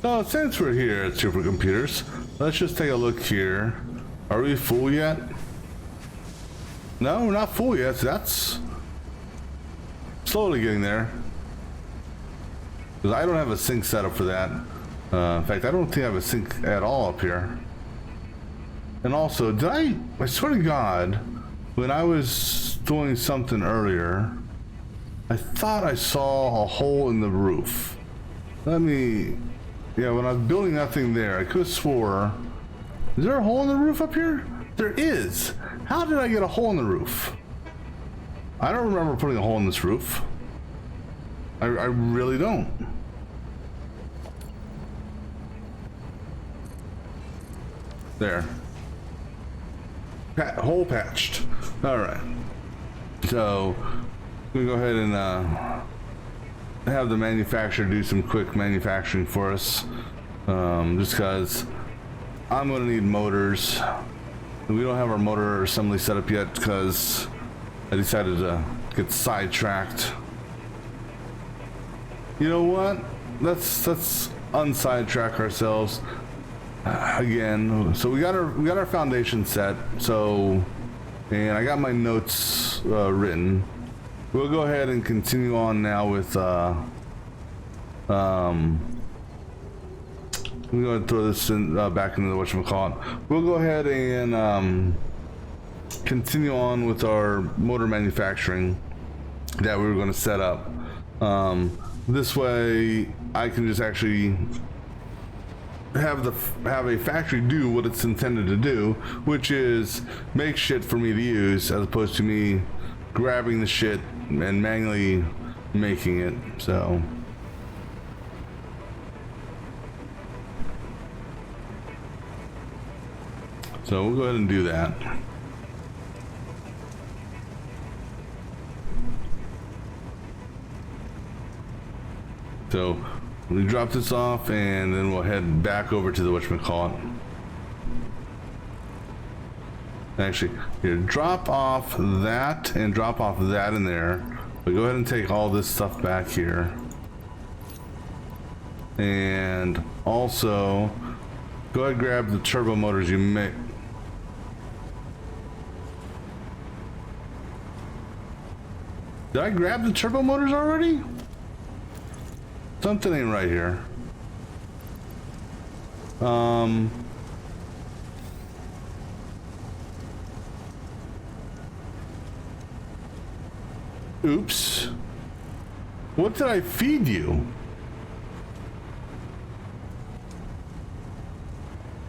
So since we're here at Supercomputers, let's just take a look here. Are we full yet? No, we're not full yet. So that's slowly getting there. Because I don't have a sink set up for that. In fact, I don't think I have a sink at all up here. And also, I swear to God, when I was doing something earlier, I thought I saw a hole in the roof. Yeah, when I was building that thing there, I could have swore. Is there a hole in the roof up here? There is. How did I get a hole in the roof? I don't remember putting a hole in this roof. I really don't. There. Hole patched. All right. So, we go ahead and have the manufacturer do some quick manufacturing for us, just because I'm going to need motors. We don't have our motor assembly set up yet because I decided to get sidetracked. You know what? Let's unsidetrack ourselves again. So we got our foundation set. So, and I got my notes written. We'll go ahead and continue on now with we'll go ahead and throw this in, back into the whatchamacallit. We'll go ahead and continue on with our motor manufacturing that we were going to set up. This way I can just actually have a factory do what it's intended to do, which is make shit for me to use, as opposed to me grabbing the shit and manually making it. So we'll go ahead and do that. So we drop this off and then we'll head back over to the whatchamacallit. Actually, here, drop off that and drop off that in there. But go ahead and take all this stuff back here. And also, go ahead and grab the turbo motors you make. Did I grab the turbo motors already? Something ain't right here. Oops. What did I feed you?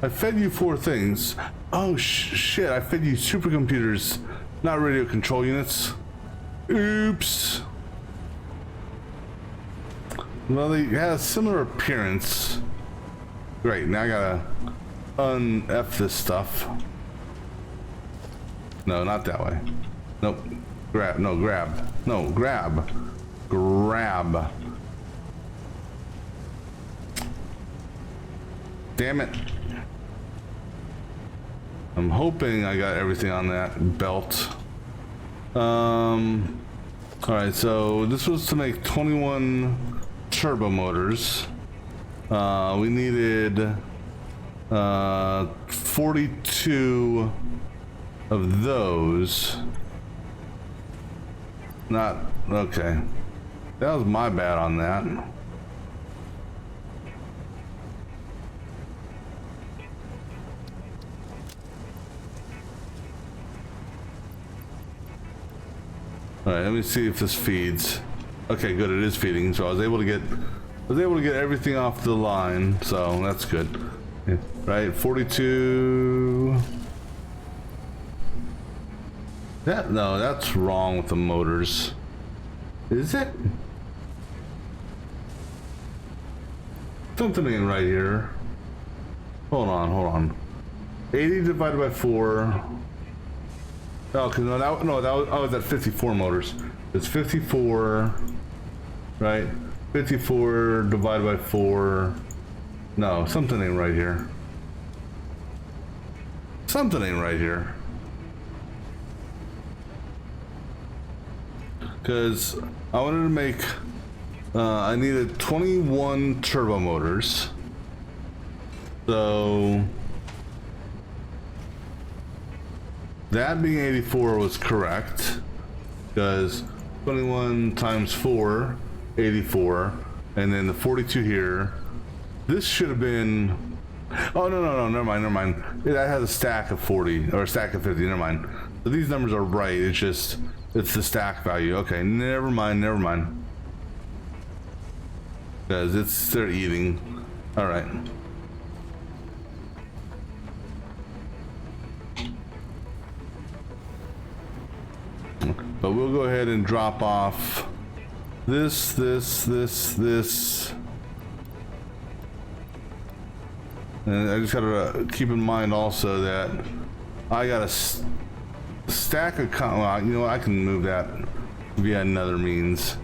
I fed you 4 things. Oh shit, I fed you supercomputers, not radio control units. Oops. Well, they had a similar appearance. Great, now I gotta un-F this stuff. No, not that way. Nope. Grab. No, grab. No, grab. Grab. Damn it. I'm hoping I got everything on that belt. Alright, so this was to make 21 turbo motors. We needed 42 of those. Not okay. That was my bad on that. All right, let me see if this feeds. Okay, good. It is feeding, so I was able to get everything off the line, so that's good. Yeah, right, 42. No, that's wrong with the motors. Is it? Something ain't right here. Hold on. 80 divided by 4. Oh, cause I was at 54 motors. It's 54, right? 54 divided by 4. No, something ain't right here. Something ain't right here. Because I wanted to make, I needed 21 turbo motors. So that being 84 was correct, because 21 times 4, 84, and then the 42 here. This should have been, oh no, never mind. That has a stack of 40, or a stack of 50, never mind. So these numbers are right, it's just, it's the stack value. Okay, never mind. Because they're eating. All right. But we'll go ahead and drop off this. And I just gotta keep in mind also that I got a stack of, well, you know what, I can move that via another means.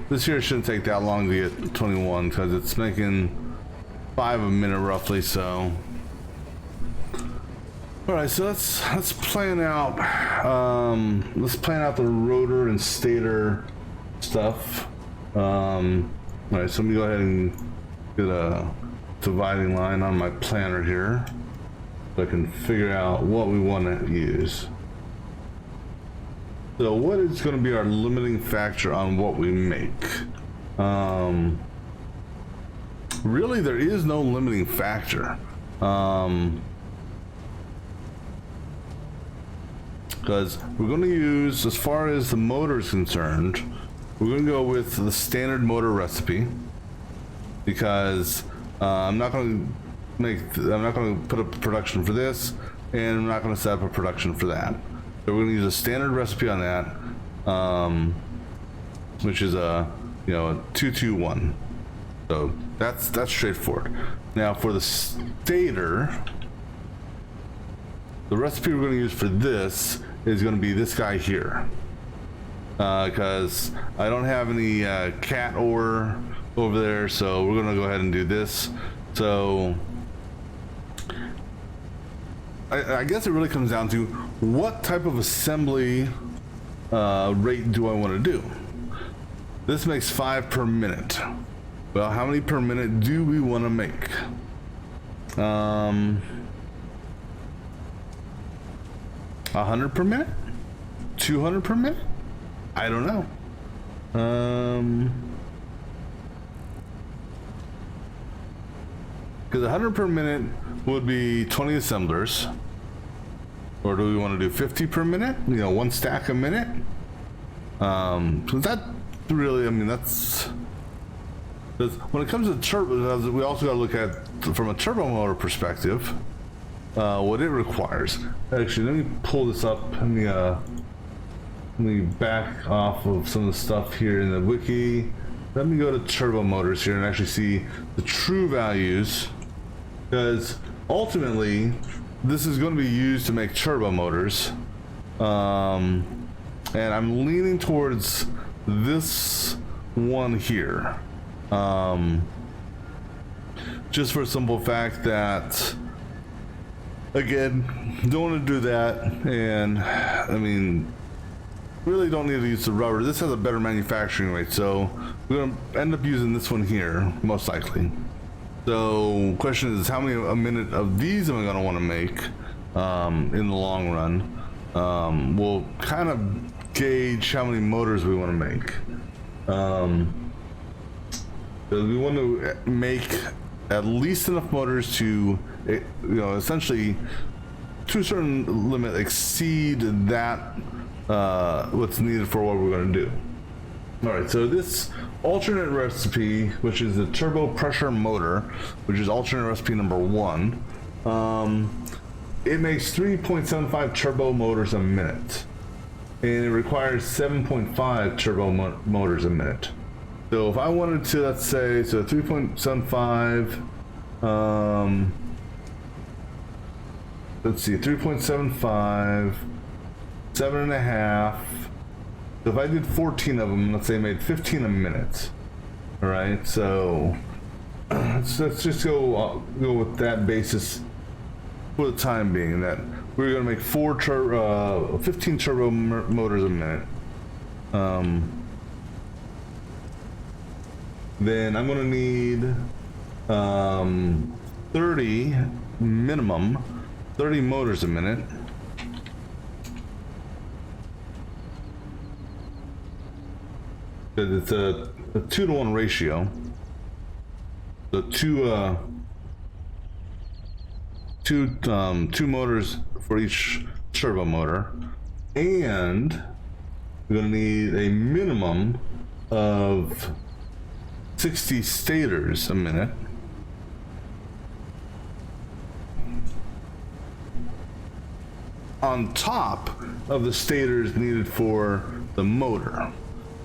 This here shouldn't take that long to get 21 because it's making 5 a minute roughly, so. Alright, so let's plan out the rotor and stator stuff. Alright, so let me go ahead and get a dividing line on my planner here so I can figure out what we want to use. So what is going to be our limiting factor on what we make? Really, there is no limiting factor. Because we're going to use, as far as the motor is concerned, we're going to go with the standard motor recipe, because I'm not going to put up production for this, and I'm not going to set up a production for that. So we're going to use a standard recipe on that, which is a 221. So that's straightforward. Now for the stator, the recipe we're going to use for this is going to be this guy here, because I don't have any cat ore over there, so we're going to go ahead and do this. So I guess it really comes down to what type of assembly rate do I want to do. This makes 5 per minute. Well, how many per minute do we want to make? 100 per minute? 200 per minute? I don't know. Because 100 per minute would be 20 assemblers. Or do we want to do 50 per minute? One stack a minute? So that really, that's when it comes to turbo, we also got to look at, from a turbo motor perspective, what it requires. Actually, let me pull this up. Let me back off of some of the stuff here in the wiki. Let me go to turbo motors here and actually see the true values, because ultimately this is going to be used to make turbo motors, and I'm leaning towards this one here, just for a simple fact that, again, don't want to do that, and really don't need to use the rubber. This has a better manufacturing rate, so we're going to end up using this one here, most likely. So question is, how many a minute of these am I going to want to make in the long run? We'll kind of gauge how many motors we want to make. We want to make at least enough motors to, essentially, to a certain limit, exceed that what's needed for what we're going to do. All right, so this alternate recipe, which is the turbo pressure motor, which is alternate recipe number 1, it makes 3.75 turbo motors a minute, and it requires 7.5 turbo motors a minute. So if I wanted to, let's say, so 3.75, let's see, 3.75 7.5. So if I did 14 of them, let's say I made 15 a minute. All right, so let's just go with that basis for the time being. That we're going to make 15 turbo motors a minute. Then I'm going to need 30 minimum, 30 motors a minute. It's a 2-to-1 ratio. So two motors for each turbo motor, and we're going to need a minimum of 60 stators a minute. On top of the stators needed for the motor.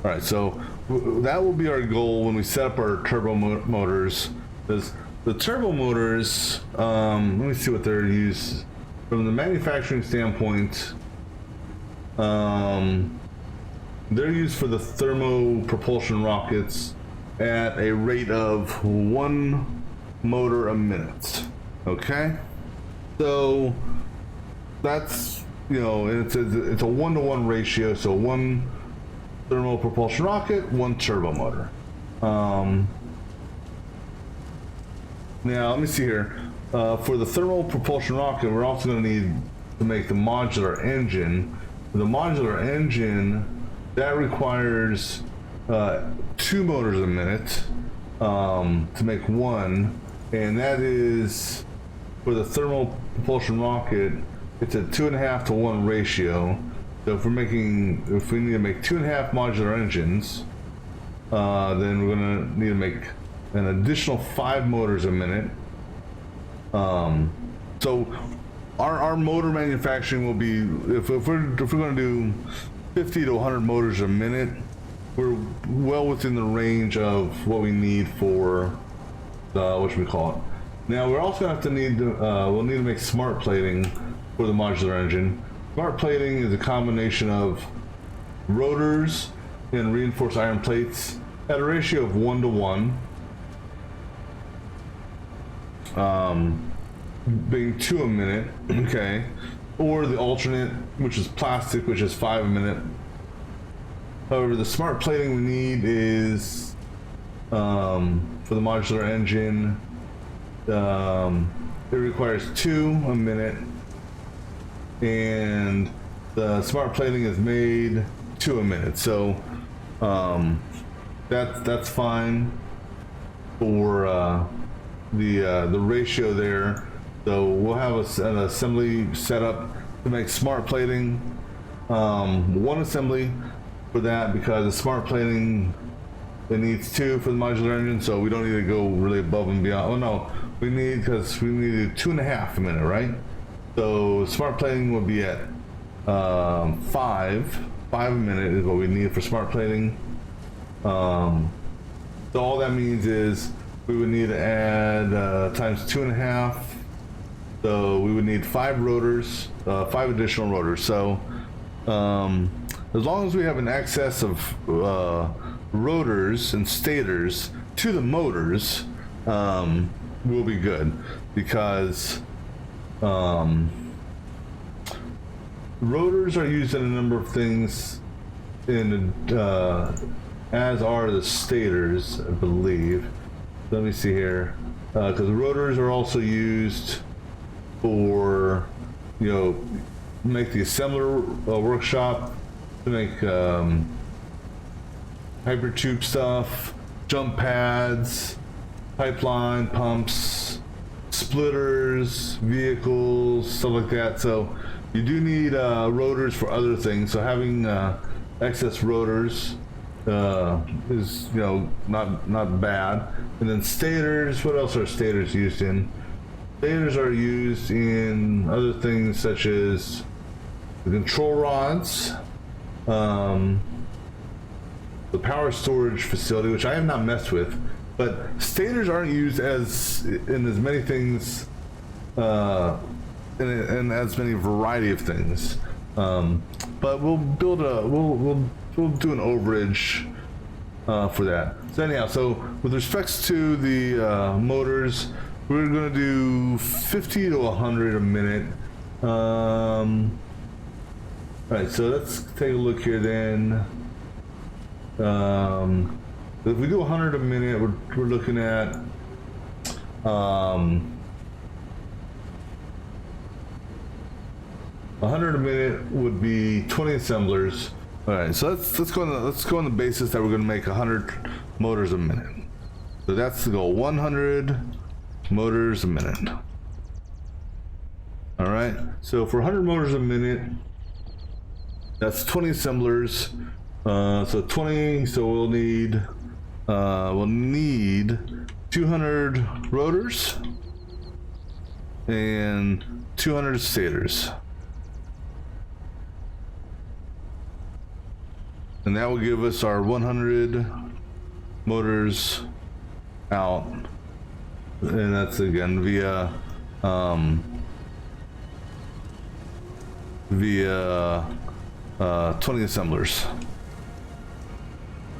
All right, so that will be our goal when we set up our turbo motors. Because the turbo motors, let me see what they're used from the manufacturing standpoint. They're used for the thermo propulsion rockets at a rate of 1 motor a minute. Okay, so that's, you know, it's a 1-to-1 ratio. So 1 thermal propulsion rocket, 1 turbo motor. Now let me see here. For the thermal propulsion rocket, we're also going to need to make the modular engine. The modular engine, that requires 2 motors a minute to make 1, and that is for the thermal propulsion rocket. It's a 2.5 to 1 ratio. So if we need to make 2.5 modular engines, then we're gonna need to make an additional 5 motors a minute. So our motor manufacturing will be, if we're gonna do 50 to 100 motors a minute, we're well within the range of what we need for what should we call it? Now we're also gonna have to we'll need to make smart plating for the modular engine. Smart plating is a combination of rotors and reinforced iron plates at a ratio of 1-to-1, being 2 a minute, okay, or the alternate, which is plastic, which is 5 a minute. However, the smart plating we need is for the modular engine, it requires 2 a minute, and the smart plating is made 2 a minute. So that's fine for the ratio there. So we'll have an assembly set up to make smart plating, 1 assembly for that, because the smart plating, it needs 2 for the modular engine, so we don't need to go really above and beyond. Oh no, because we need 2.5 a minute, right? So smart plating will be at 5 a minute is what we need for smart plating. So all that means is we would need to add times 2.5. So we would need 5 rotors, 5 additional rotors. So as long as we have an excess of rotors and stators to the motors, we'll be good, because rotors are used in a number of things, as are the stators, I believe. Let me see here, because rotors are also used for, you know, make the assembler workshop, to make hypertube stuff, jump pads, pipeline, pumps, splitters, vehicles, stuff like that. So you do need rotors for other things. So having excess rotors is, you know, not bad. And then stators, what else are stators used in? Stators are used in other things such as the control rods, the power storage facility, which I have not messed with, but stators aren't used in as many things, in as many variety of things. But but we'll build a we'll do an overage for that. So anyhow, so with respects to the motors, we're going to do 50 to 100 a minute. All right, so let's take a look here then. If we do 100 a minute, we're looking at 100 a minute would be 20 assemblers. All right, so let's go on the basis that we're going to make 100 motors a minute. So that's the goal: 100 motors a minute. All right, so for 100 motors a minute, that's 20 assemblers. So 20. So we'll need 200 rotors and 200 stators. And that will give us our 100 motors out, and that's again via 20 assemblers.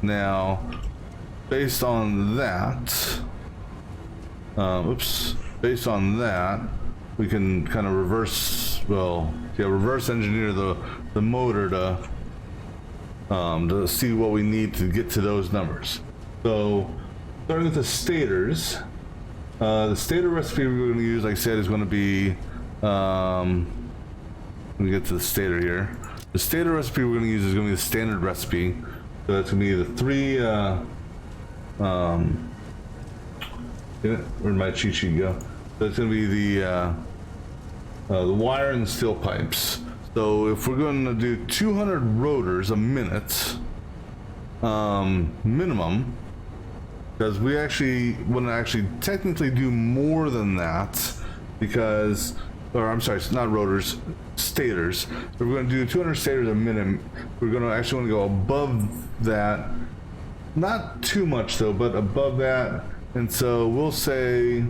Now, based on that, based on that, we can kind of reverse engineer the motor to see what we need to get to those numbers. So, starting with the stators, the stator recipe we're going to use, like I said, is going to be, let me get to the stator here. The stator recipe we're going to use is going to be the standard recipe. So that's going to be the three, where'd my cheat sheet go? So it's going to be the wire and the steel pipes. So if we're going to do 200 rotors a minute, minimum, because we actually want to actually technically do more than that, because, or I'm sorry, it's not rotors, stators. If we're going to do 200 stators a minute, we're going to actually want to go above that, not too much though, but above that. And so we'll say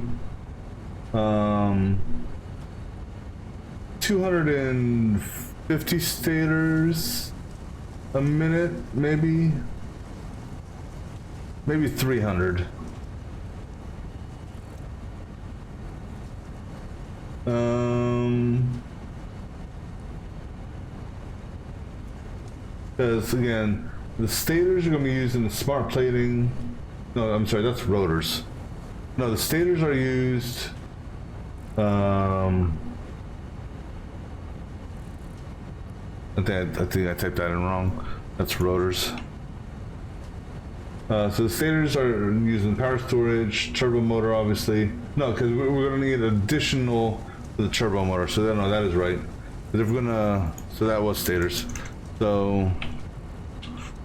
250 stators a minute, maybe 300. Because again, the stators are going to be used in the smart plating. No, I'm sorry, that's rotors. No, the stators are used. I think I typed that in wrong. That's rotors. So the stators are used in power storage, turbo motor, obviously. No, because we're going to need additional to the turbo motor. So no, that is right. But if we're gonna, so that was stators. So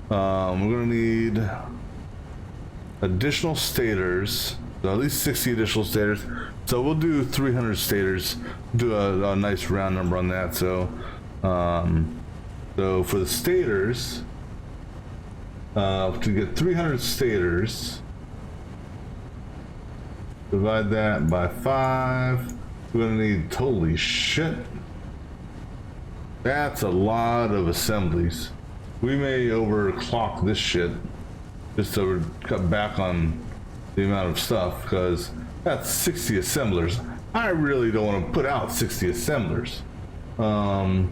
we're gonna need additional stators. So at least 60 additional stators. So we'll do 300 stators. Do a nice round number on that. So so for the stators, to get 300 stators, divide that by 5. We're gonna need, holy shit, that's a lot of assemblies. We may overclock this shit just to cut back on the amount of stuff, because that's 60 assemblers. I really don't want to put out 60 assemblers. So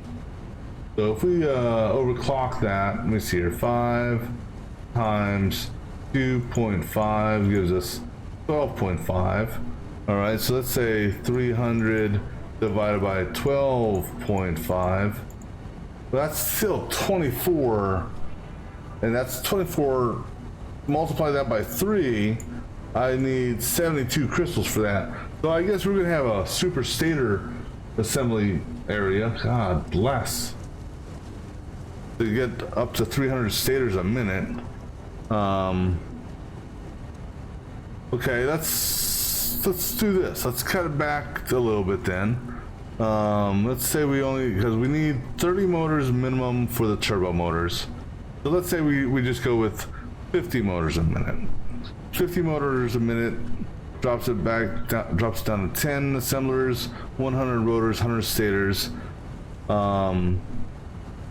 if we overclock that, let me see here, 5 times 2.5 gives us 12.5. All right, so let's say 300 divided by 12.5. Well, that's still 24, and that's 24. Multiply that by 3. I need 72 crystals for that. So I guess we're gonna have a super stator assembly area. God bless. To get up to 300 stators a minute. Okay, let's do this. Let's cut it back a little bit then. Let's say we only, because we need 30 motors minimum for the turbo motors. So let's say we just go with 50 motors a minute. 50 motors a minute drops it back, drops it down to 10 assemblers, 100 rotors, 100 stators.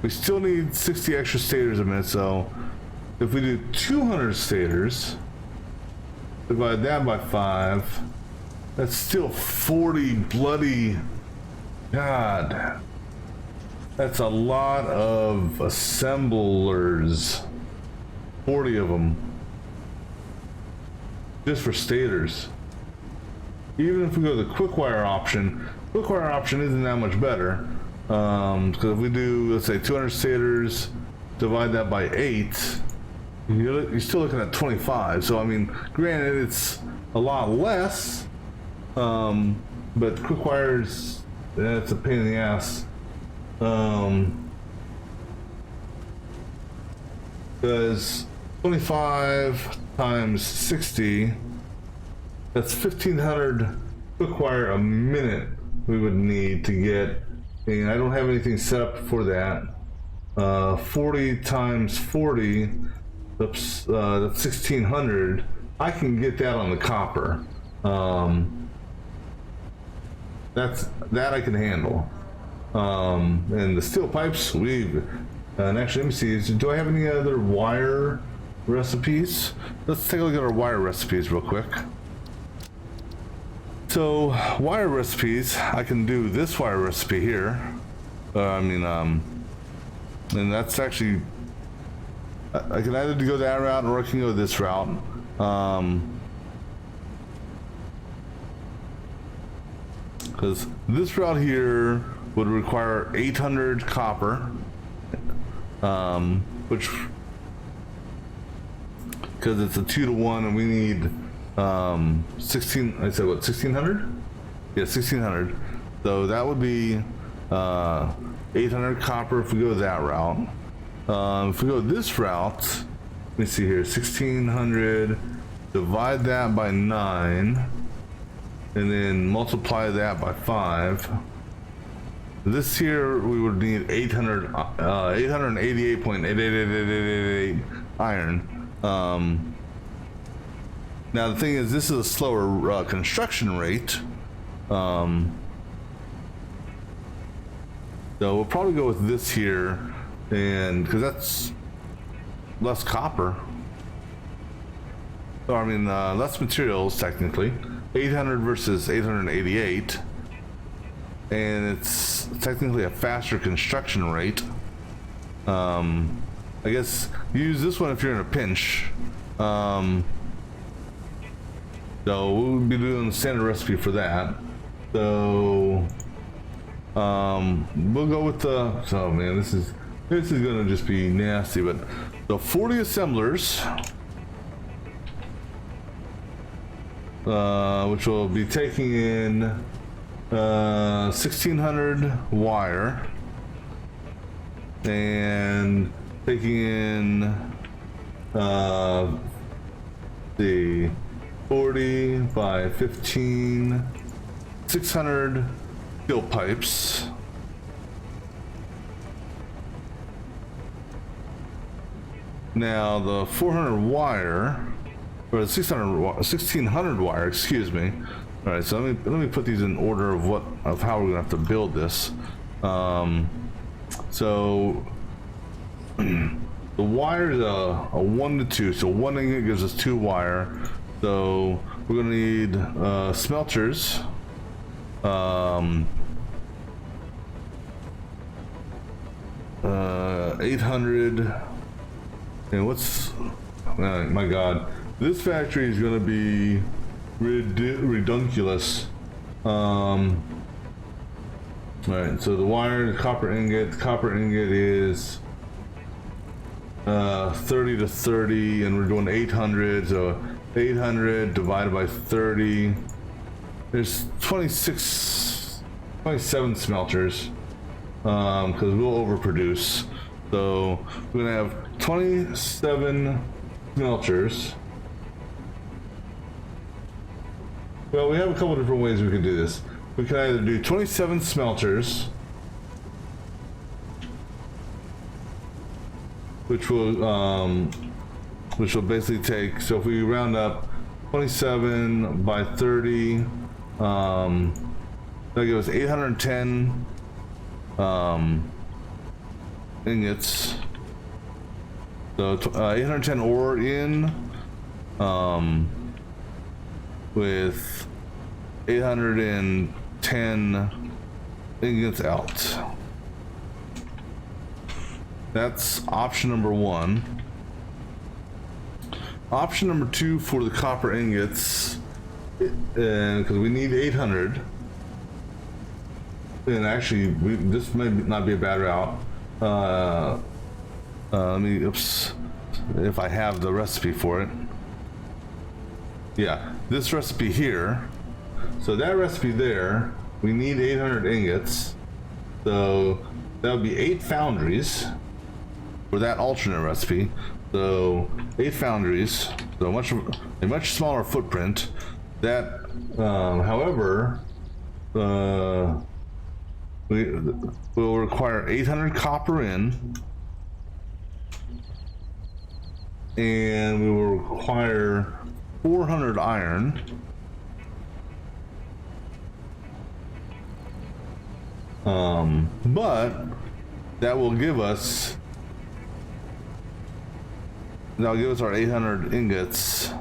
we still need 60 extra stators a minute. So if we do 200 stators, divide that by 5, that's still 40 bloody, God, that's a lot of assemblers. 40 of them just for stators. Even if we go to the quick wire option isn't that much better, because if we do, let's say 200 stators, divide that by 8, you're still looking at 25. So I mean, granted, it's a lot less, but quick wires, it's a pain in the ass. Because 25 times 60, that's 1,500 quick wire a minute we would need to get, and I don't have anything set up for that. 40 times 40, that's 1,600. I can get that on the copper. That I can handle. And the steel pipes, and actually, let me see, do I have any other wire recipes? Let's take a look at our wire recipes real quick. So, wire recipes, I can do this wire recipe here. And that's actually, I can either go that route or I can go this route. Because this route here would require 800 copper, which, because it's a 2-to-1 and we need 16, I said what, 1,600? Yeah, 1,600. So that would be 800 copper if we go that route. If we go this route, let me see here, 1,600, divide that by 9, and then multiply that by 5. This here we would need 888.88888 iron. Now the thing is, this is a slower construction rate. So we'll probably go with this here, and because that's less copper. So I mean, less materials technically. 800 versus 888, and it's technically a faster construction rate. I guess use this one if you're in a pinch. So we'll be doing the standard recipe for that. So we'll go with the, oh man, this is gonna just be nasty, but the 40 assemblers, which will be taking in 1,600 wire and taking in the 40 by 15, 600 steel pipes. Now the 400 wire, or the 1,600 wire, excuse me. All right, so let me put these in order of how we're gonna have to build this. So the wire is a 1 to 2, so 1 ingot gives us 2 wire. So we're gonna need smelters. 800, and what's, my God. This factory is going to be redunculous. All right, so the wire, the copper ingot is 30 to 30, and we're doing 800. So 800 divided by 30. There's 27 smelters, because we'll overproduce. So we're gonna have 27 smelters. Well, we have a couple different ways we can do this. We can either do 27 smelters, which will basically take, so if we round up 27 by 30, that gives us 810, ingots. So 810 ore in, with 810 ingots out. That's option number one. Option number two for the copper ingots, because we need 800. And actually, this may not be a bad route. Let me, oops, if I have the recipe for it. Yeah, this recipe here. So that recipe there, we need 800 ingots. So that would be 8 foundries for that alternate recipe. So 8 foundries, so a much smaller footprint. That, however, we will require 800 copper in, and we will require 400 iron. But that'll give us our 800 ingots.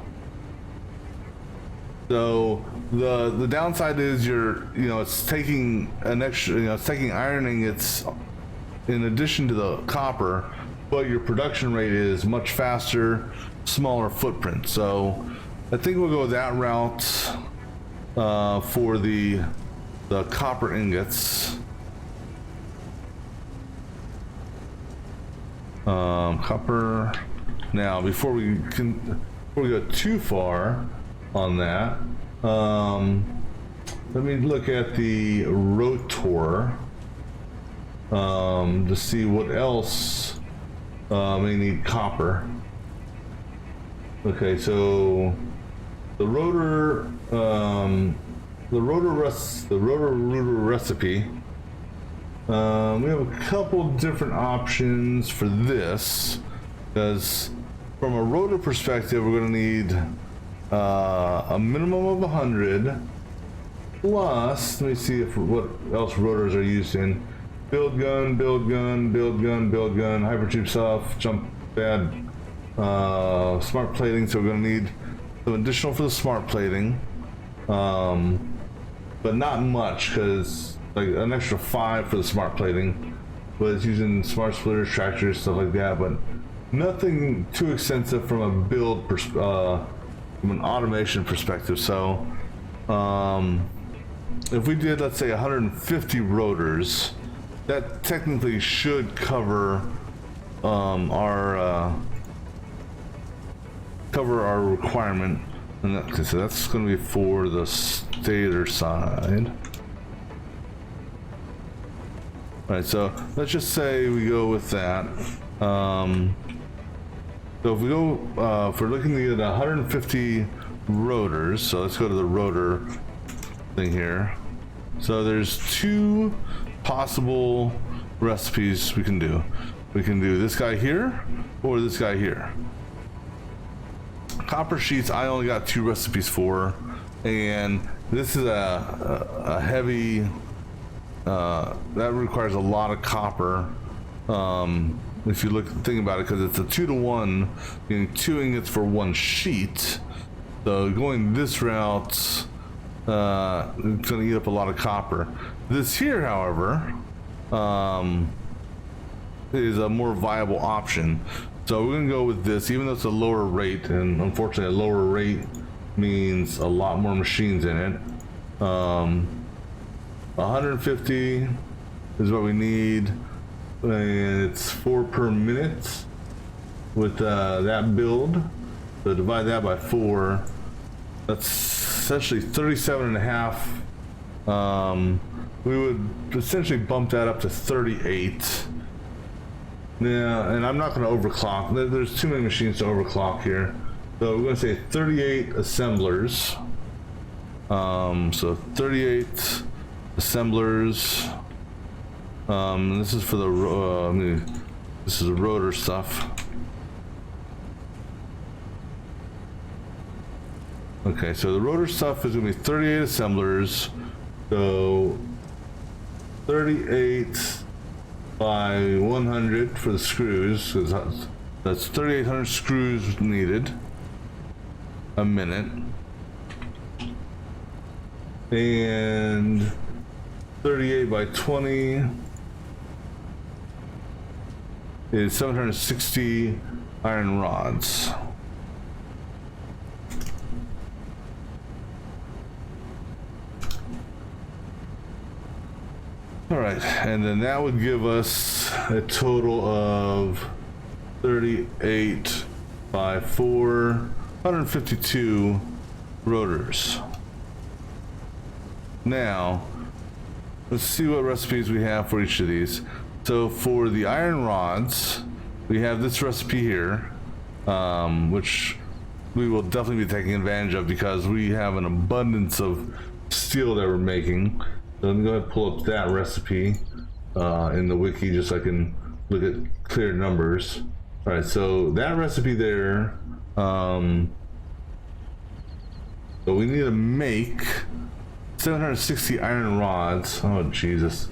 So the downside is it's taking an extra, it's taking iron ingots in addition to the copper, but your production rate is much faster, smaller footprint. So I think we'll go with that route for the copper ingots. Copper. Now, before we go too far on that, let me look at the rotor to see what else may need copper. Okay, so the rotor recipe. We have a couple different options for this, because from a rotor perspective, we're going to need a minimum of 100 plus. Let me see what else rotors are used in. Build gun, hypertube soft, jump pad, smart plating. So we're going to need some additional for the smart plating, but not much, because like an extra 5 for the smart plating, but it's using smart splitters, tractors, stuff like that, but nothing too extensive from a build from an automation perspective. So if we did, let's say 150 rotors, that technically should cover our requirement. And okay, so that's going to be for the stator side. All right, so let's just say we go with that. So if we go, if we're looking to get 150 rotors, so let's go to the rotor thing here. So there's 2 possible recipes we can do. We can do this guy here or this guy here. Copper sheets, I only got 2 recipes for, and this is a heavy. That requires a lot of copper. If you think about it, because it's a 2-to-1, getting 2 ingots for 1 sheet. So going this route, it's going to eat up a lot of copper. This here, however, is a more viable option. So we're going to go with this, even though it's a lower rate, and unfortunately a lower rate means a lot more machines in it. 150 is what we need, and it's 4 per minute with that build. So divide that by 4, that's essentially 37.5. We would essentially bump that up to 38. Yeah, and I'm not going to overclock. There's too many machines to overclock here. So we're going to say 38 assemblers. So 38 assemblers. This is for the this is the rotor stuff. Okay, so the rotor stuff is going to be 38 assemblers. So 38 by 100 for the screws, because that's 3,800 screws needed a minute, and 38 by 20 is 760 iron rods. All right, and then that would give us a total of 38 by 4, 152 rotors. Now, let's see what recipes we have for each of these. So for the iron rods, we have this recipe here, which we will definitely be taking advantage of because we have an abundance of steel that we're making. So let me go ahead and pull up that recipe in the wiki just so I can look at clear numbers. All right, so that recipe there, so we need to make 760 iron rods. Oh, Jesus.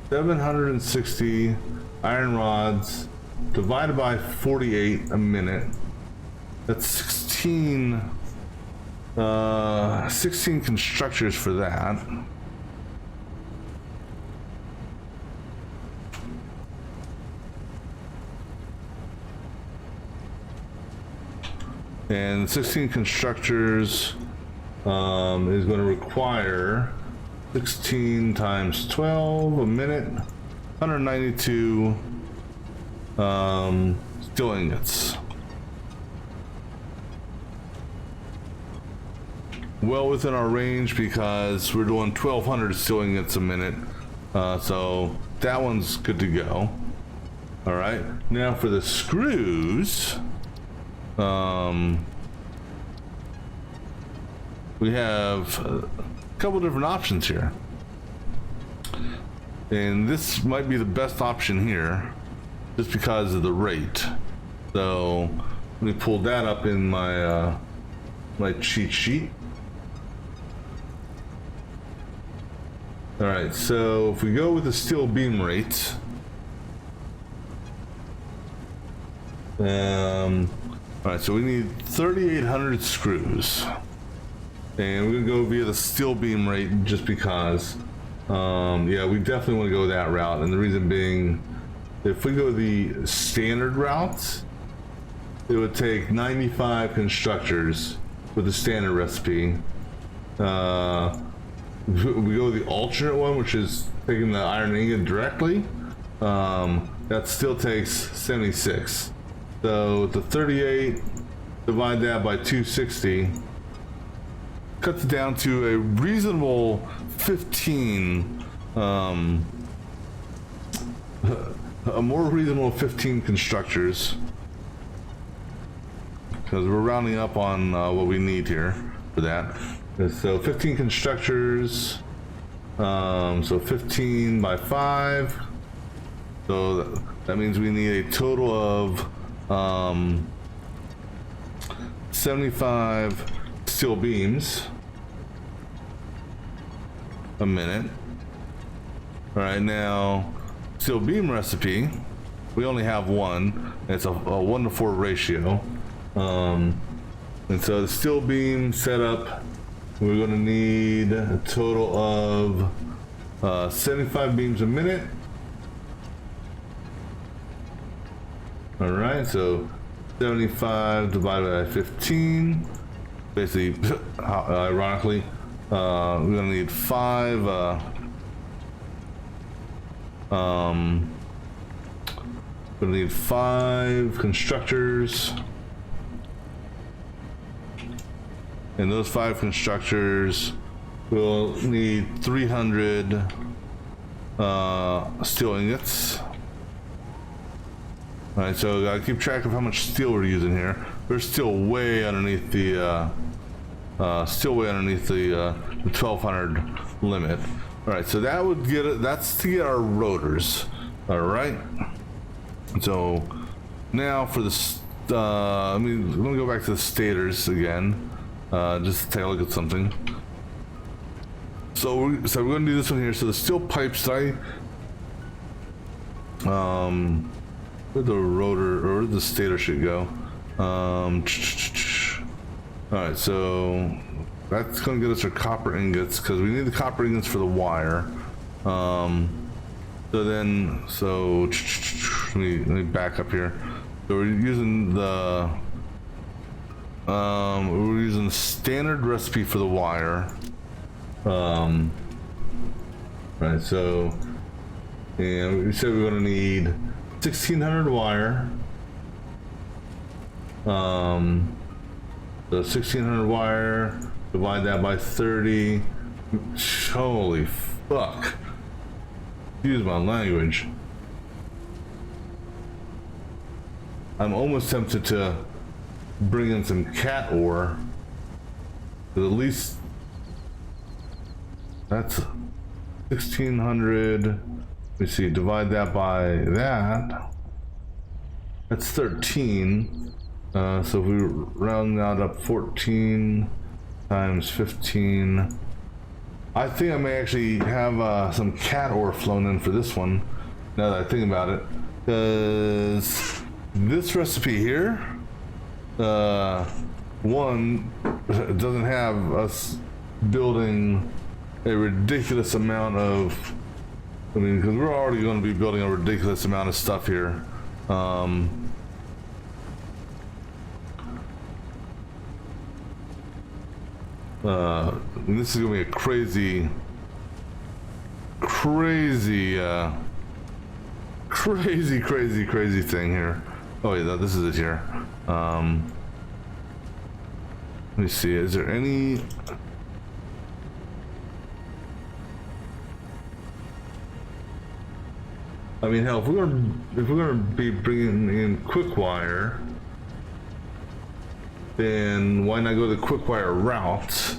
760 iron rods divided by 48 a minute. That's 16 constructors for that. And 16 constructors is going to require 16 times 12 a minute, 192 steel ingots. Well within our range because we're doing 1,200 steel ingots a minute, so that one's good to go. All right, now for the screws. We have a couple different options here, and this might be the best option here just because of the rate. So let me pull that up in my my cheat sheet. All right, so if we go with the steel beam rate, all right, so we need 3,800 screws, and we're gonna go via the steel beam rate just because, yeah, we definitely want to go that route. And the reason being, if we go the standard route, it would take 95 constructors with the standard recipe. We go the alternate one, which is taking the iron ingot directly. That still takes 76. So the 38, divide that by 260, cuts it down to a reasonable 15, a more reasonable 15 constructors, because we're rounding up on what we need here for that. And so 15 constructors, so 15 by 5, so that means we need a total of 75 steel beams a minute. All right, now steel beam recipe, we only have one. It's a 1-to-4 ratio, and so the steel beam setup, we're going to need a total of 75 beams a minute. All right, so 75 divided by 15, basically, ironically, we're gonna need 5, we're gonna need 5 constructors, and those 5 constructors will need 300 steel ingots. All right, so gotta keep track of how much steel we're using here. We're still way underneath the 1,200 limit. All right, so that would get it. That's to get our rotors. All right. So now for the, let me go back to the stators again, just to take a look at something. So we're gonna do this one here. So the steel pipes that Where'd the rotor or where'd the stator should go? All right, so that's gonna get us our copper ingots because we need the copper ingots for the wire. Let me back up here. So we're using the standard recipe for the wire. Right, so and we said we're gonna need 1600 wire. So 1600 wire, divide that by 30. Holy fuck. Excuse my language. I'm almost tempted to bring in some cat ore. But at least that's 1600. Let me see, divide that by that. That's 13. So if we round that up, 14 times 15. I think I may actually have some cat ore flown in for this one, now that I think about it. Because this recipe here, one, doesn't have us building a ridiculous amount of, I mean, because we're already going to be building a ridiculous amount of stuff here. And this is gonna be a crazy thing here. Oh yeah, this is it here. Let me see. Is there any? I mean, hell, if we're gonna be bringing in quick wire, then why not go the quick wire route?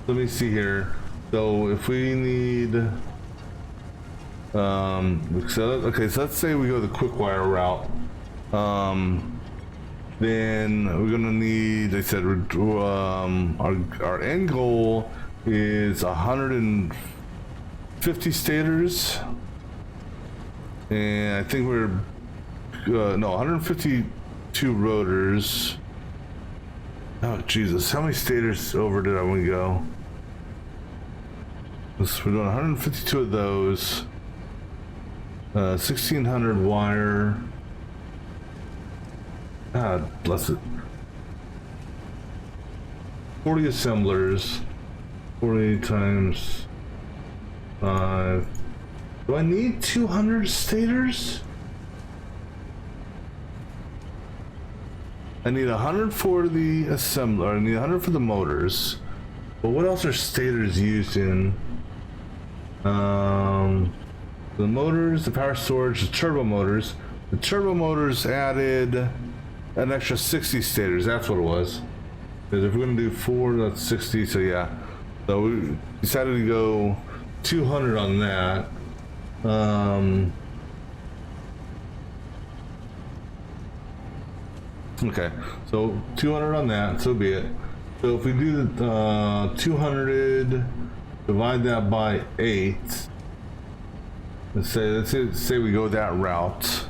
Let me see here. So if we need, okay, so let's say we go the quick wire route. Then we're gonna need, they said, our end goal is 150 stators, and I think we're no, 152 rotors. Oh Jesus, how many stators over did I want to go? We're doing 152 of those. 1600 wire. God bless it. 40 assemblers. 40 times 5. Do I need 200 stators? I need 100 for the assembler. I need 100 for the motors. But what else are stators used in? The motors, the power storage, the turbo motors. The turbo motors added an extra 60 stators. That's what it was. Because if we're gonna do 4, that's 60. So yeah. So we decided to go 200 on that. Okay, so 200 on that, so be it. So if we do the 200, divide that by 8. Let's say we go that route.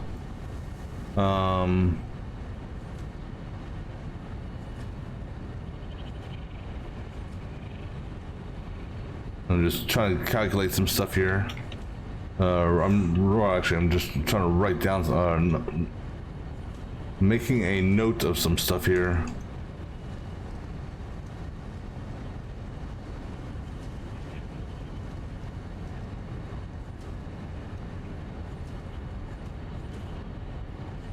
I'm just trying to calculate some stuff here. I'm just trying to write down, making a note of some stuff here.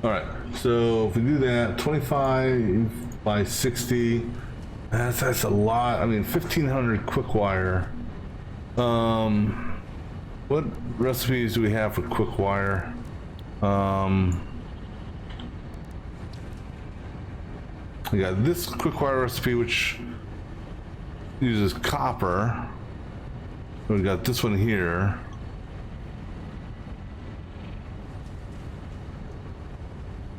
All right, so if we do that, 25 by 60, that's a lot. I mean, 1500 quick wire. What recipes do we have for quick wire? We got this quick wire recipe, which uses copper. We got this one here.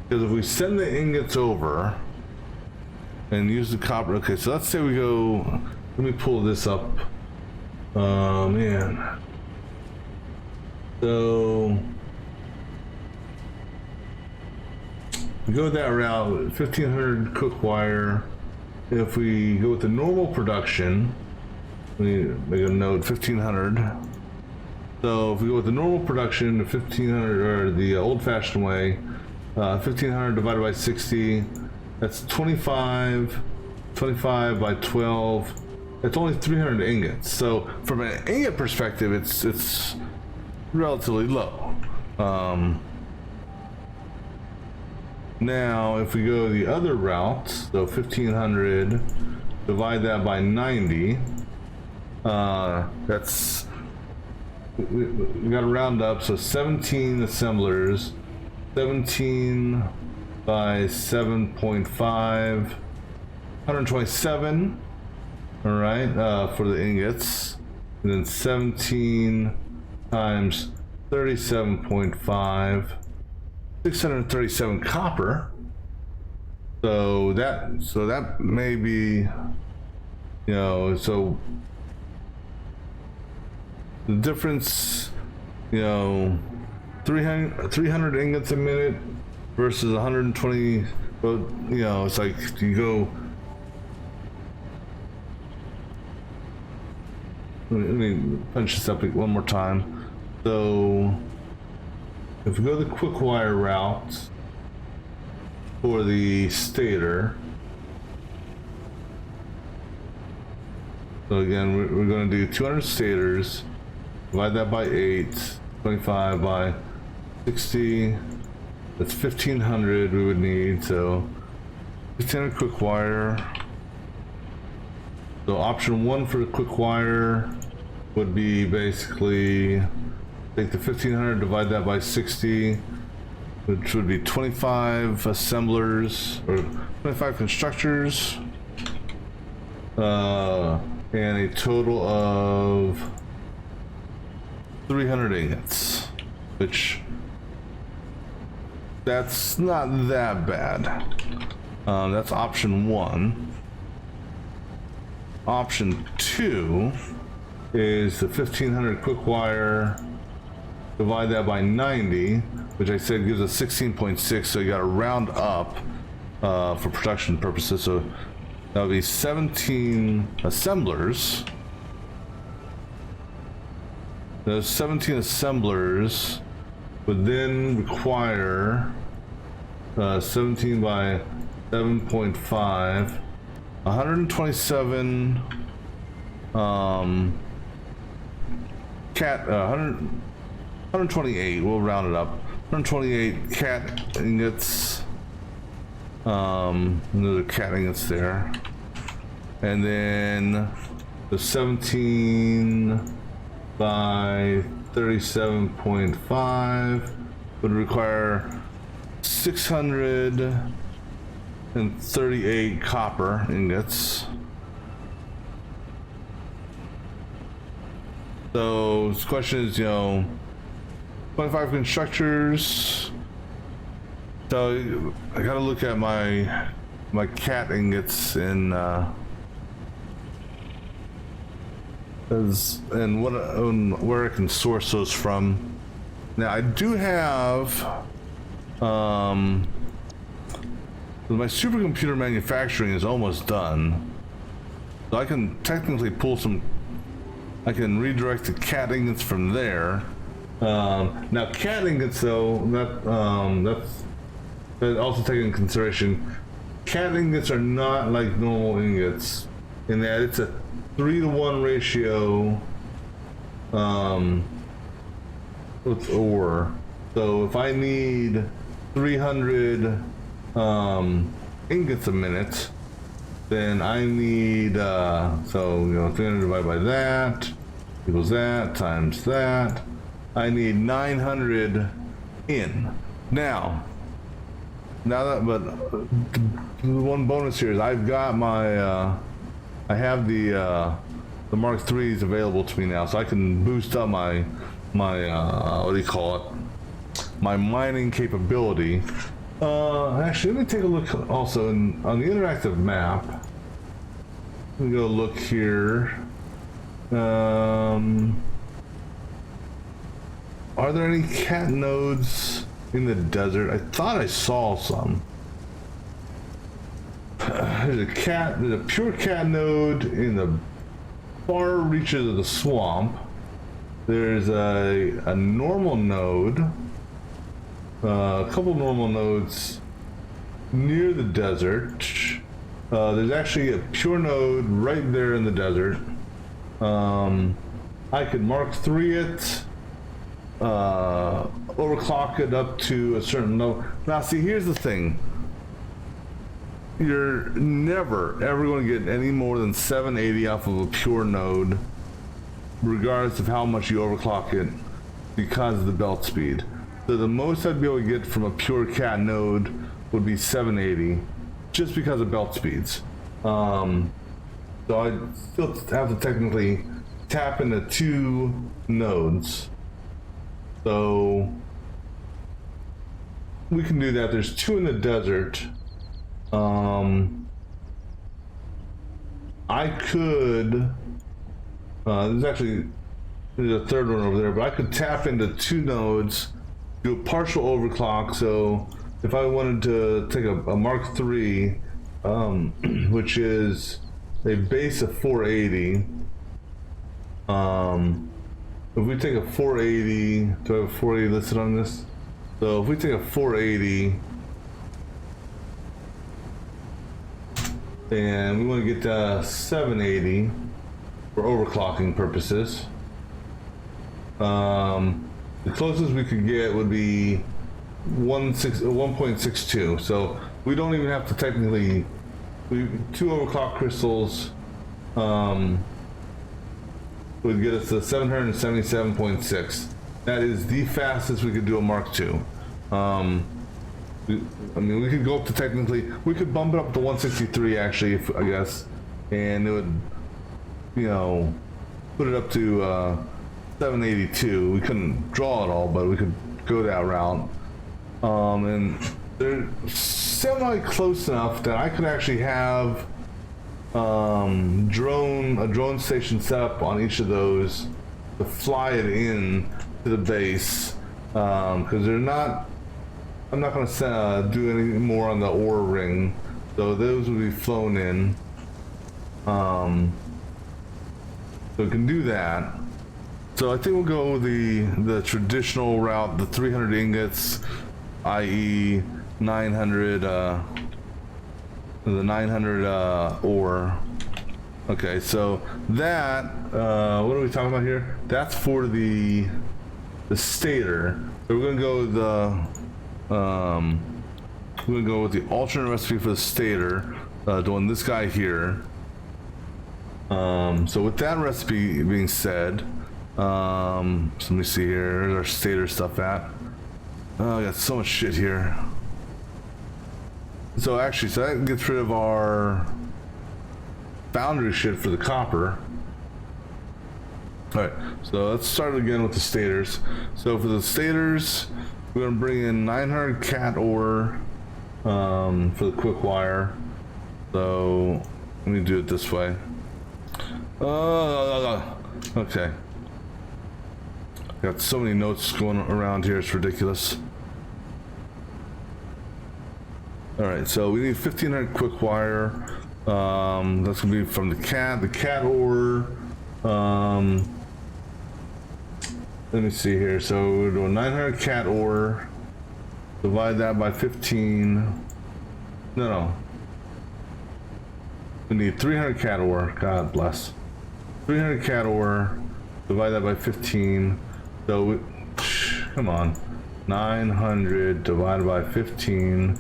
Because if we send the ingots over and use the copper, okay, so let's say we go, let me pull this up. Man. So we go that route, 1500 cook wire. If we go with the normal production, we make a note 1500. So if we go with the normal production, the 1500 or the old-fashioned way, 1500 divided by 60, that's 25 by 12. It's only 300 ingots. So from an ingot perspective, it's relatively low. Now, if we go the other route, so 1500, divide that by 90, that's, we got to round up, so 17 assemblers, 17 by 7.5, 127, all right, for the ingots, and then 17 times 37.5, 637 copper. So that may be, you know, so the difference, you know, 300 ingots a minute versus 120. Well, you know, it's like you go. Let me punch this up one more time. So if we go the quick wire route for the stator, so again we're going to do 200 stators, divide that by 8, 25 by 60, that's 1500 we would need. So 1500 quick wire. So option 1 for the quick wire would be basically take the 1500, divide that by 60, which would be 25 assemblers or 25 constructors, and a total of 300 ingots, which that's not that bad. That's option 1. Option 2 is the 1500 quick wire, divide that by 90, which I said gives us 16.6, so you got to round up for production purposes. So that would be 17 assemblers. Those 17 assemblers would then require 17 by 7.5, 127 128, we'll round it up, 128 cat ingots, another cat ingots there, and then the 17 by 37.5 would require 638 copper ingots. So the question is, you know, 25 constructors. So I gotta look at my cat ingots and where I can source those from. Now I do have my supercomputer manufacturing is almost done, so I can technically pull some. I can redirect the cat ingots from there. Now cat ingots though, that's also taken into consideration. Cat ingots are not like normal ingots in that it's a 3-to-1 ratio with ore. So if I need 300 ingots a minute, then I need so you know 300 divided by that equals that times that. I need 900 in. Now that, but the one bonus here is I've got my I have the Mark IIIs available to me now, so I can boost up my what do you call it, my mining capability. Actually, let me take a look also on the interactive map. Let me go look here. Are there any cat nodes in the desert? I thought I saw some. there's a pure cat node in the far reaches of the swamp. There's a normal node, a couple normal nodes near the desert. There's actually a pure node right there in the desert. I could Mark 3 it, overclock it up to a certain node. Now see, here's the thing. You're never ever going to get any more than 780 off of a pure node, regardless of how much you overclock it, because of the belt speed. So the most I'd be able to get from a pure cat node would be 780, just because of belt speeds. So I'd still have to technically tap into 2 nodes. So we can do that. There's 2 in the desert. I could, there's a 3rd one over there, but I could tap into 2 nodes, do a partial overclock. So if I wanted to take a Mark 3, which is a base of 480, if we take a 480, do I have a 480 listed on this? So if we take a 480, and we want to get to 780 for overclocking purposes. The closest we could get would be 1.62. So we don't even have to technically. 2 overclock crystals would get us to 777.6. That is the fastest we could do a Mark II. I mean, we could go up to we could bump it up to 163 actually, I guess, and it would, put it up to 782. We couldn't draw it all, but we could go that route. And they're semi close enough that I could actually have a drone station set up on each of those to fly it in to the base, because they're not. I'm not going to do any more on the ore ring, so those will be flown in. So we can do that. So I think we'll go the traditional route, the 300 ingots, i.e. 900, the 900 ore. Okay, so that, what are we talking about here? That's for the stator. So we're gonna go with the alternate recipe for the stator, doing this guy here. So with that recipe being said, so let me see here. There's our stator stuff at. Oh, I got so much shit here. So that gets rid of our foundry shit for the copper. Alright, so let's start again with the stators. So for the stators, we're going to bring in 900 cat ore for the quick wire. So let me do it this way. Okay. Got so many notes going around here, it's ridiculous. Alright, so we need 1500 quick wire. That's gonna be from the cat ore. Let me see here. So we're doing 900 cat ore. Divide that by 15. No. We need 300 cat ore. God bless. 300 cat ore. Divide that by 15. So come on. 900 divided by 15.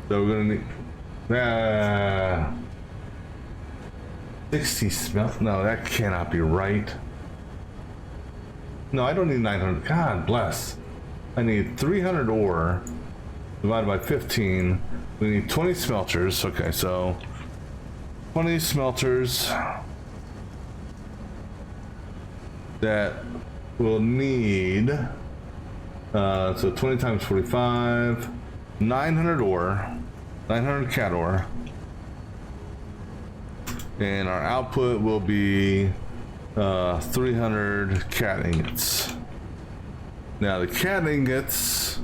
So we're gonna need 60 smelt. No, that cannot be right. No, I don't need 900. God bless. I need 300 ore divided by 15. We need 20 smelters. Okay, so 20 smelters that will need so 20 times 45, 900 ore, 900 cat ore, and our output will be 300 cat ingots. Now the cat ingots,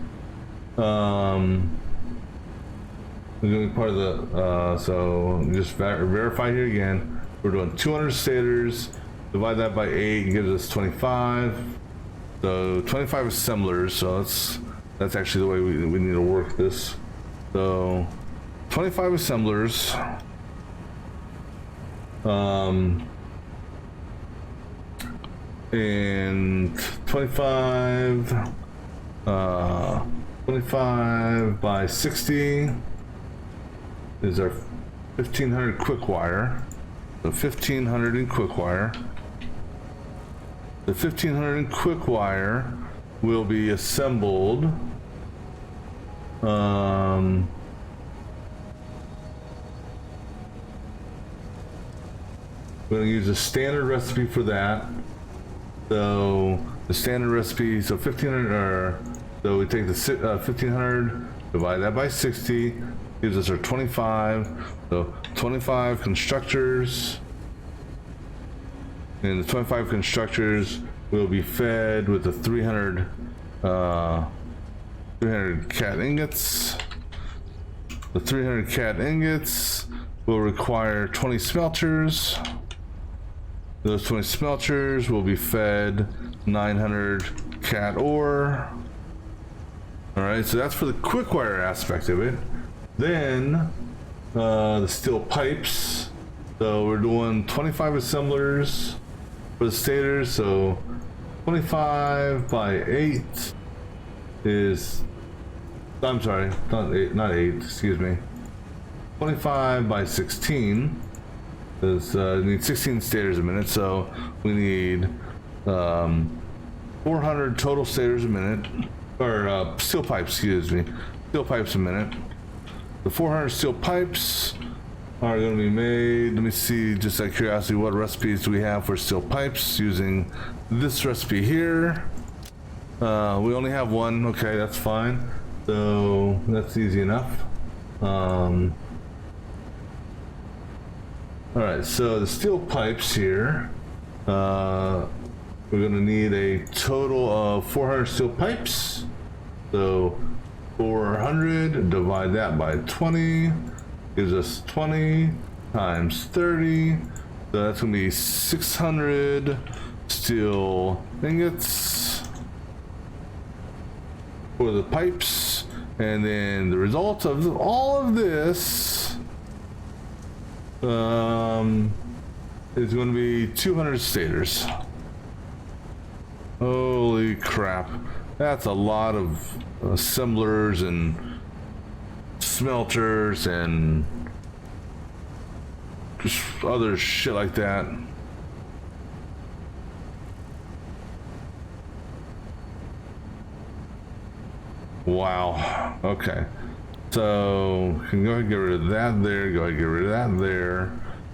we're doing part of the, so just verify here again. We're doing 200 stators, divide that by 8, gives us 25. So 25 assemblers, so that's actually the way we need to work this. So 25 assemblers. And 25 by 60 is our 1500 quick wire. So 1500 in quick wire. The 1500 in quick wire will be assembled we're going to use a standard recipe for that. So the standard recipe, so 1500, so we take the 1500, divide that by 60, gives us our 25. So 25 constructors, and the 25 constructors will be fed with the 300 cat ingots. The 300 cat ingots will require 20 smelters. Those 20 smelters will be fed 900 cat ore. Alright, so that's for the quick wire aspect of it. Then the steel pipes. So we're doing 25 assemblers for the stators. So 25 by 8 is, I'm sorry, not 8, excuse me. 25 by 16. Because we need 16 stators a minute, so we need 400 total stators a minute, or steel pipes, excuse me, steel pipes a minute. The 400 steel pipes are going to be made, let me see, just out of curiosity, what recipes do we have for steel pipes using this recipe here? We only have one, okay, that's fine, so that's easy enough. Alright, so the steel pipes here, we're going to need a total of 400 steel pipes. So 400, divide that by 20, gives us 20 times 30. So that's going to be 600 steel ingots for the pipes. And then the result of all of this is going to be 200 stators. Holy crap, that's a lot of assemblers and smelters and just other shit like that. Wow, okay. So, we can go ahead and get rid of that there, go ahead and get rid of that there.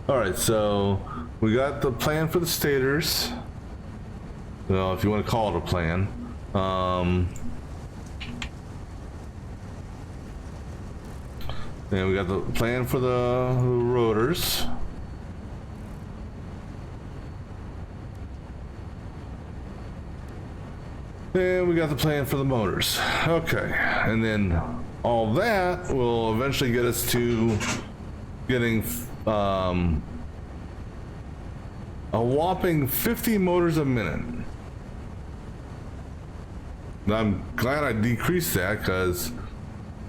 Alright, so we got the plan for the stators. Well, if you want to call it a plan. And we got the plan for the rotors. And we got the plan for the motors. Okay, and then all that will eventually get us to getting a whopping 50 motors a minute. And I'm glad I decreased that, because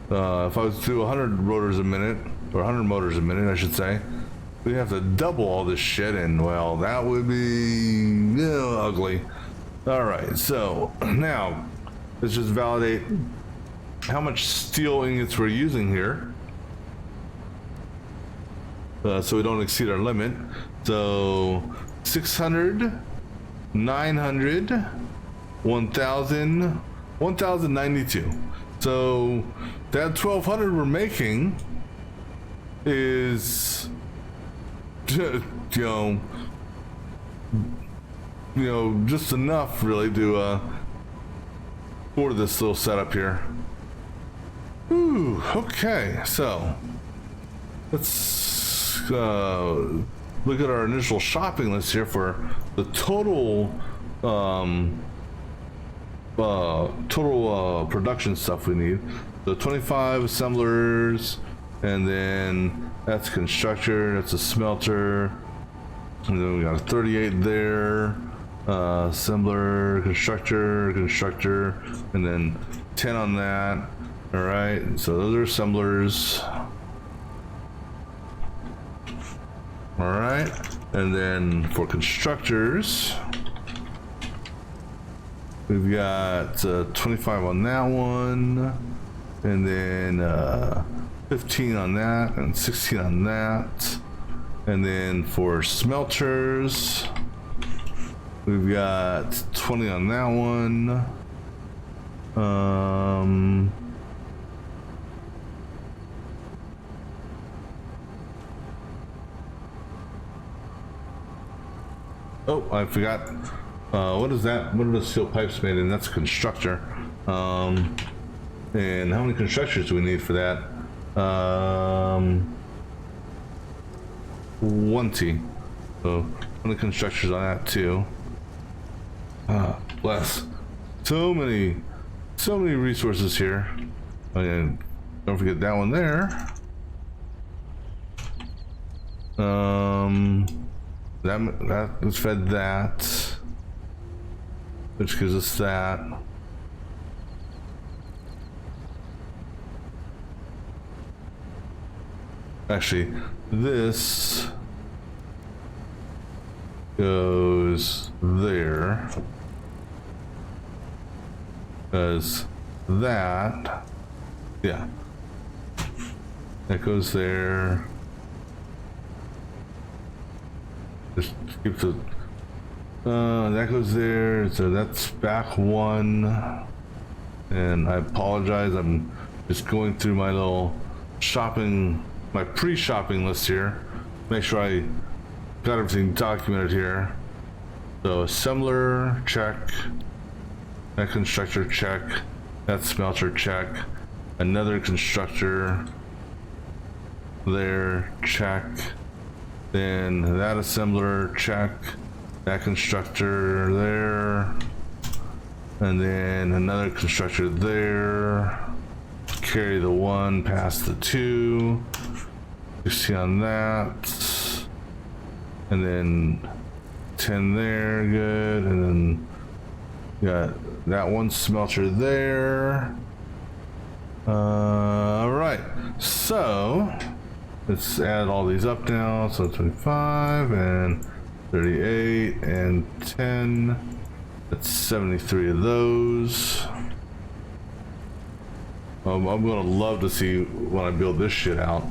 if I was to do 100 rotors a minute, or 100 motors a minute, I should say, we'd have to double all this shit, and well, that would be ugly. Alright, so now let's just validate how much steel ingots we're using here, so we don't exceed our limit. So 600, 900, 1000, 1092. So that 1200 we're making is you know, just enough really to for this little setup here. Ooh, okay, so let's look at our initial shopping list here for the total production stuff we need. So 25 assemblers and then that's a constructor, that's a smelter, and then we got a 38 there, assembler, constructor, and then 10 on that. All right, so those are assemblers. All right, and then for constructors, we've got 25 on that one, and then 15 on that, and 16 on that. And then for smelters, we've got 20 on that one. Oh, I forgot. What is that? What are the steel pipes made in? That's a constructor. And how many constructors do we need for that? 20. So 20 constructors on that too. Bless. So many resources here. And don't forget that one there. That was fed that, which gives us that. Actually, this goes there, because that, yeah, that goes there. Just keep the that goes there, so that's back one. And I apologize, I'm just going through my little shopping, my pre-shopping list here, make sure I got everything documented here. So assembler, check. That constructor, check. That smelter, check. Another constructor there, check. Then that assembler, check. That constructor there. And then another constructor there. Carry the 1 past the 2. 16 on that. And then 10 there, good. And then got that one smelter there. All right, so let's add all these up now. So 25 and 38 and 10. That's 73 of those. I'm gonna love to see when I build this shit out.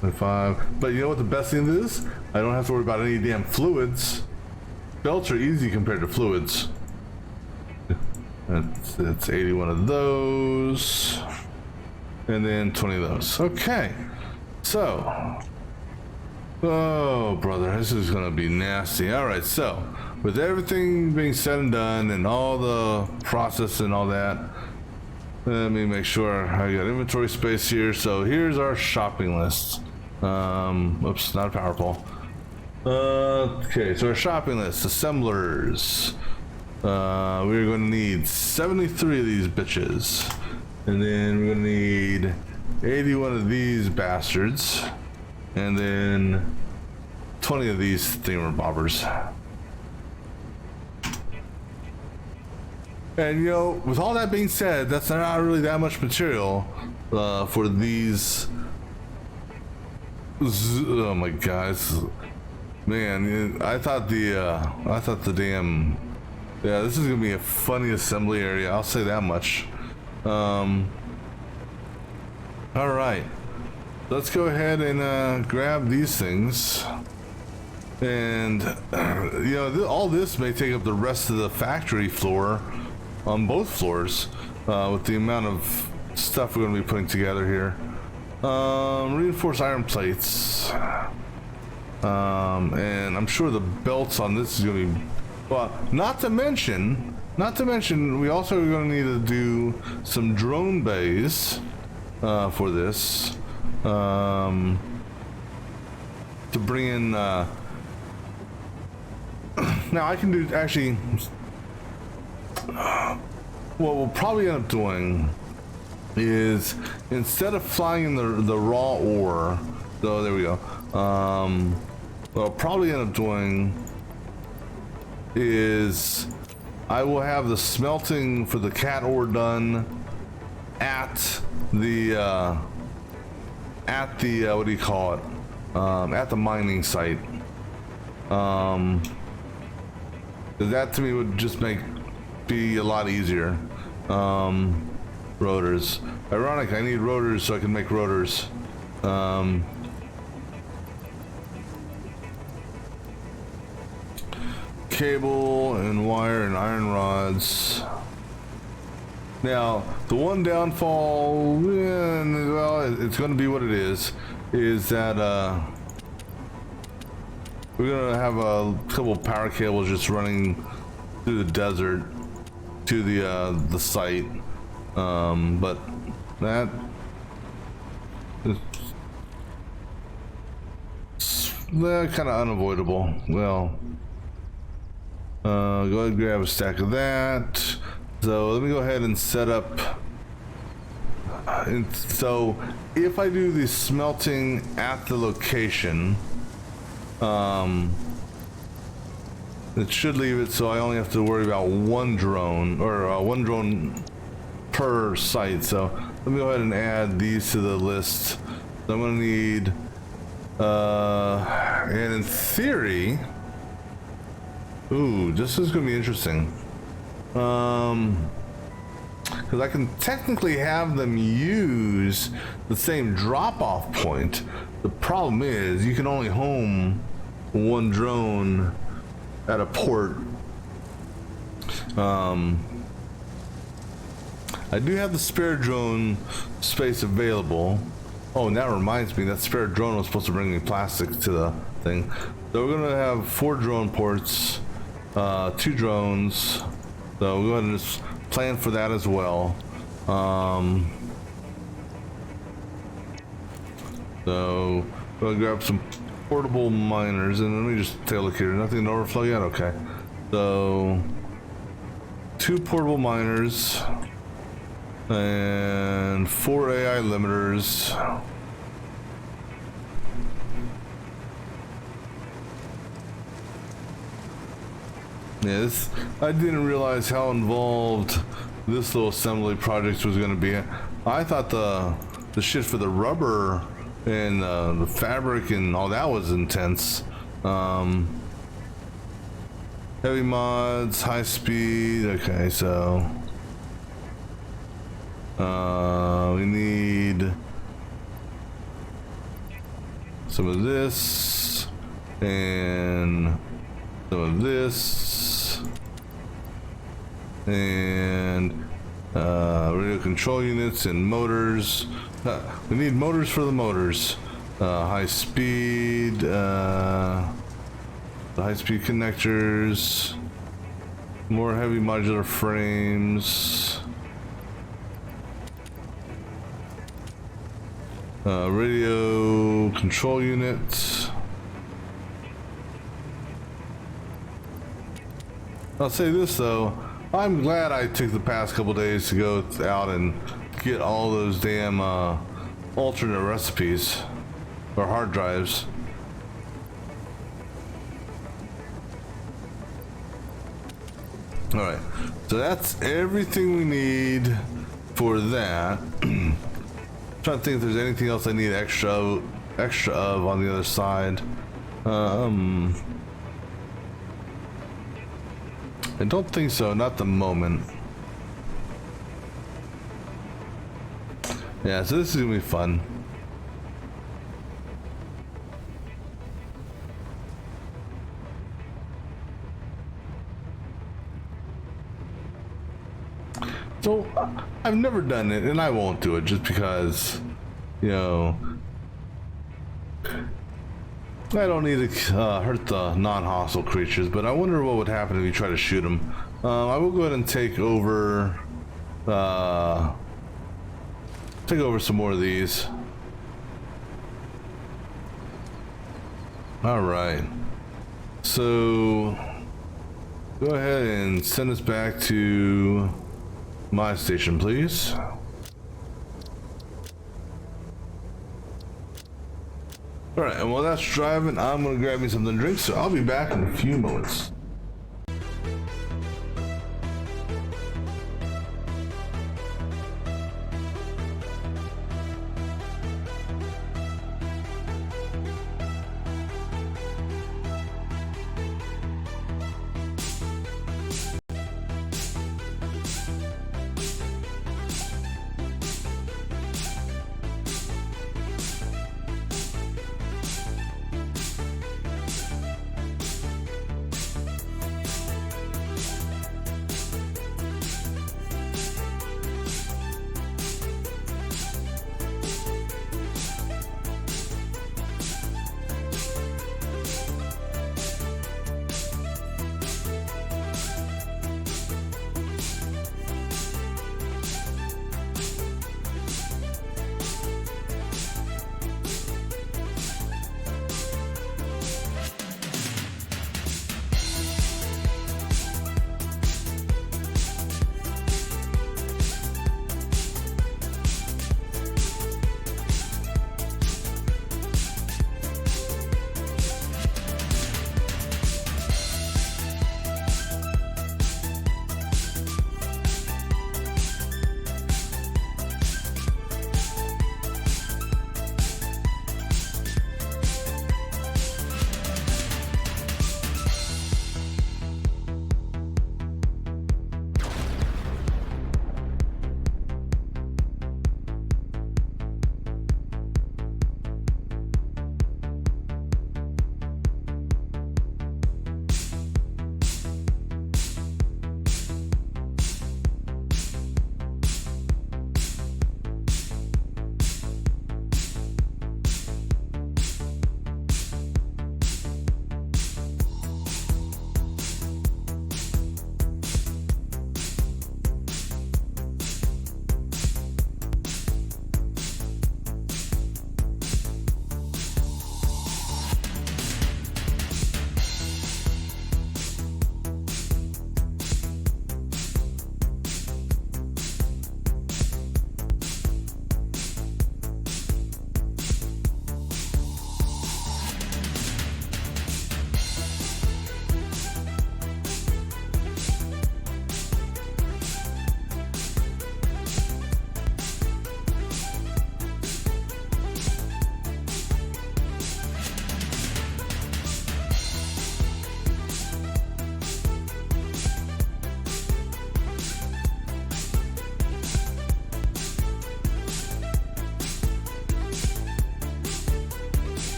25. But you know what the best thing is? I don't have to worry about any damn fluids. Belts are easy compared to fluids. That's 81 of those. And then 20 of those. Okay. So. Oh, brother, this is gonna be nasty. All right, so with everything being said and done and all the process and all that, let me make sure I got inventory space here. So here's our shopping list. Oops, not a power pole. Okay, so our shopping list, assemblers. We're going to need 73 of these bitches. And then we're going to need 81 of these bastards. And then 20 of these thingamabobbers. And you know, with all that being said, that's not really that much material for these. Oh my god, man! I thought the damn, yeah, this is gonna be a funny assembly area. I'll say that much. All right, let's go ahead and grab these things. And you know, all this may take up the rest of the factory floor. On both floors, with the amount of stuff we're going to be putting together here. Reinforced iron plates. And I'm sure the belts on this is going to be... Well, not to mention, we also are going to need to do some drone bays for this. To bring in... Now, I can do... Actually... What we'll probably end up doing is instead of flying the raw ore, so there we go. What I'll probably end up doing is I will have the smelting for the cat ore done at the what do you call it? At the mining site. That to me would just be a lot easier. Rotors. Ironic, I need rotors so I can make rotors. Cable and wire and iron rods. Now, the one downfall, well, it's going to be what it is that we're going to have a couple power cables just running through the desert to the site. But that is kind of unavoidable. Well, go ahead and grab a stack of that. So let me go ahead and set up. And so if I do the smelting at the location, it should leave it so I only have to worry about one drone, or one drone per site. So let me go ahead and add these to the list. So I'm going to need, and in theory, ooh, this is going to be interesting. Because I can technically have them use the same drop-off point. The problem is you can only home one drone at a port. I do have the spare drone space available. Oh, and that reminds me, that spare drone was supposed to bring me plastic to the thing. So we're gonna have 4 drone ports, 2 drones. So we'll go ahead and just plan for that as well. So we'll grab some portable miners, and let me just take a look here. Nothing to overflow yet? Okay. So 2 portable miners and 4 AI limiters. Yeah, I didn't realize how involved this little assembly project was going to be. I thought the shit for the rubber and the fabric and all that was intense. Heavy mods, high speed. Okay, so we need some of this and some of this. And radio control units and motors. We need motors for the motors. High speed, the high speed connectors, more heavy modular frames, radio control units. I'll say this though, I'm glad I took the past couple days to go out and get all those damn alternate recipes or hard drives. Alright, so that's everything we need for that. Trying to think if there's anything else I need extra of on the other side. I don't think so, not the moment. Yeah, so this is gonna be fun. So, I've never done it, and I won't do it just because, you know, I don't need to hurt the non-hostile creatures, but I wonder what would happen if you try to shoot them. I will go ahead and take over some more of these. All right. So go ahead and send us back to my station, please. All right, and while that's driving, I'm gonna grab me something to drink. So I'll be back in a few moments.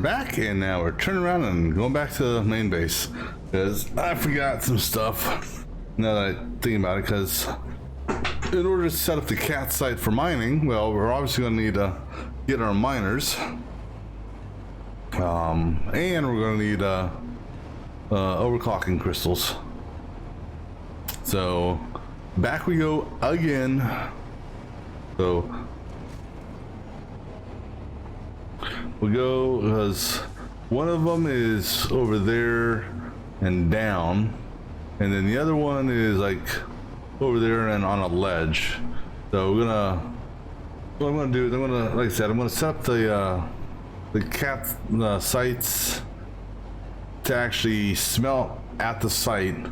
back, and now we're turning around and going back to the main base because I forgot some stuff. Now that I think about it, because in order to set up the cat site for mining, well, we're obviously going to need to get our miners, and we're going to need overclocking crystals. So back we go again. So we go because one of them is over there and down, and then the other one is like over there and on a ledge. So we're gonna, what I'm gonna do is I'm gonna, like I said, I'm gonna set up the cat sites to actually smelt at the site.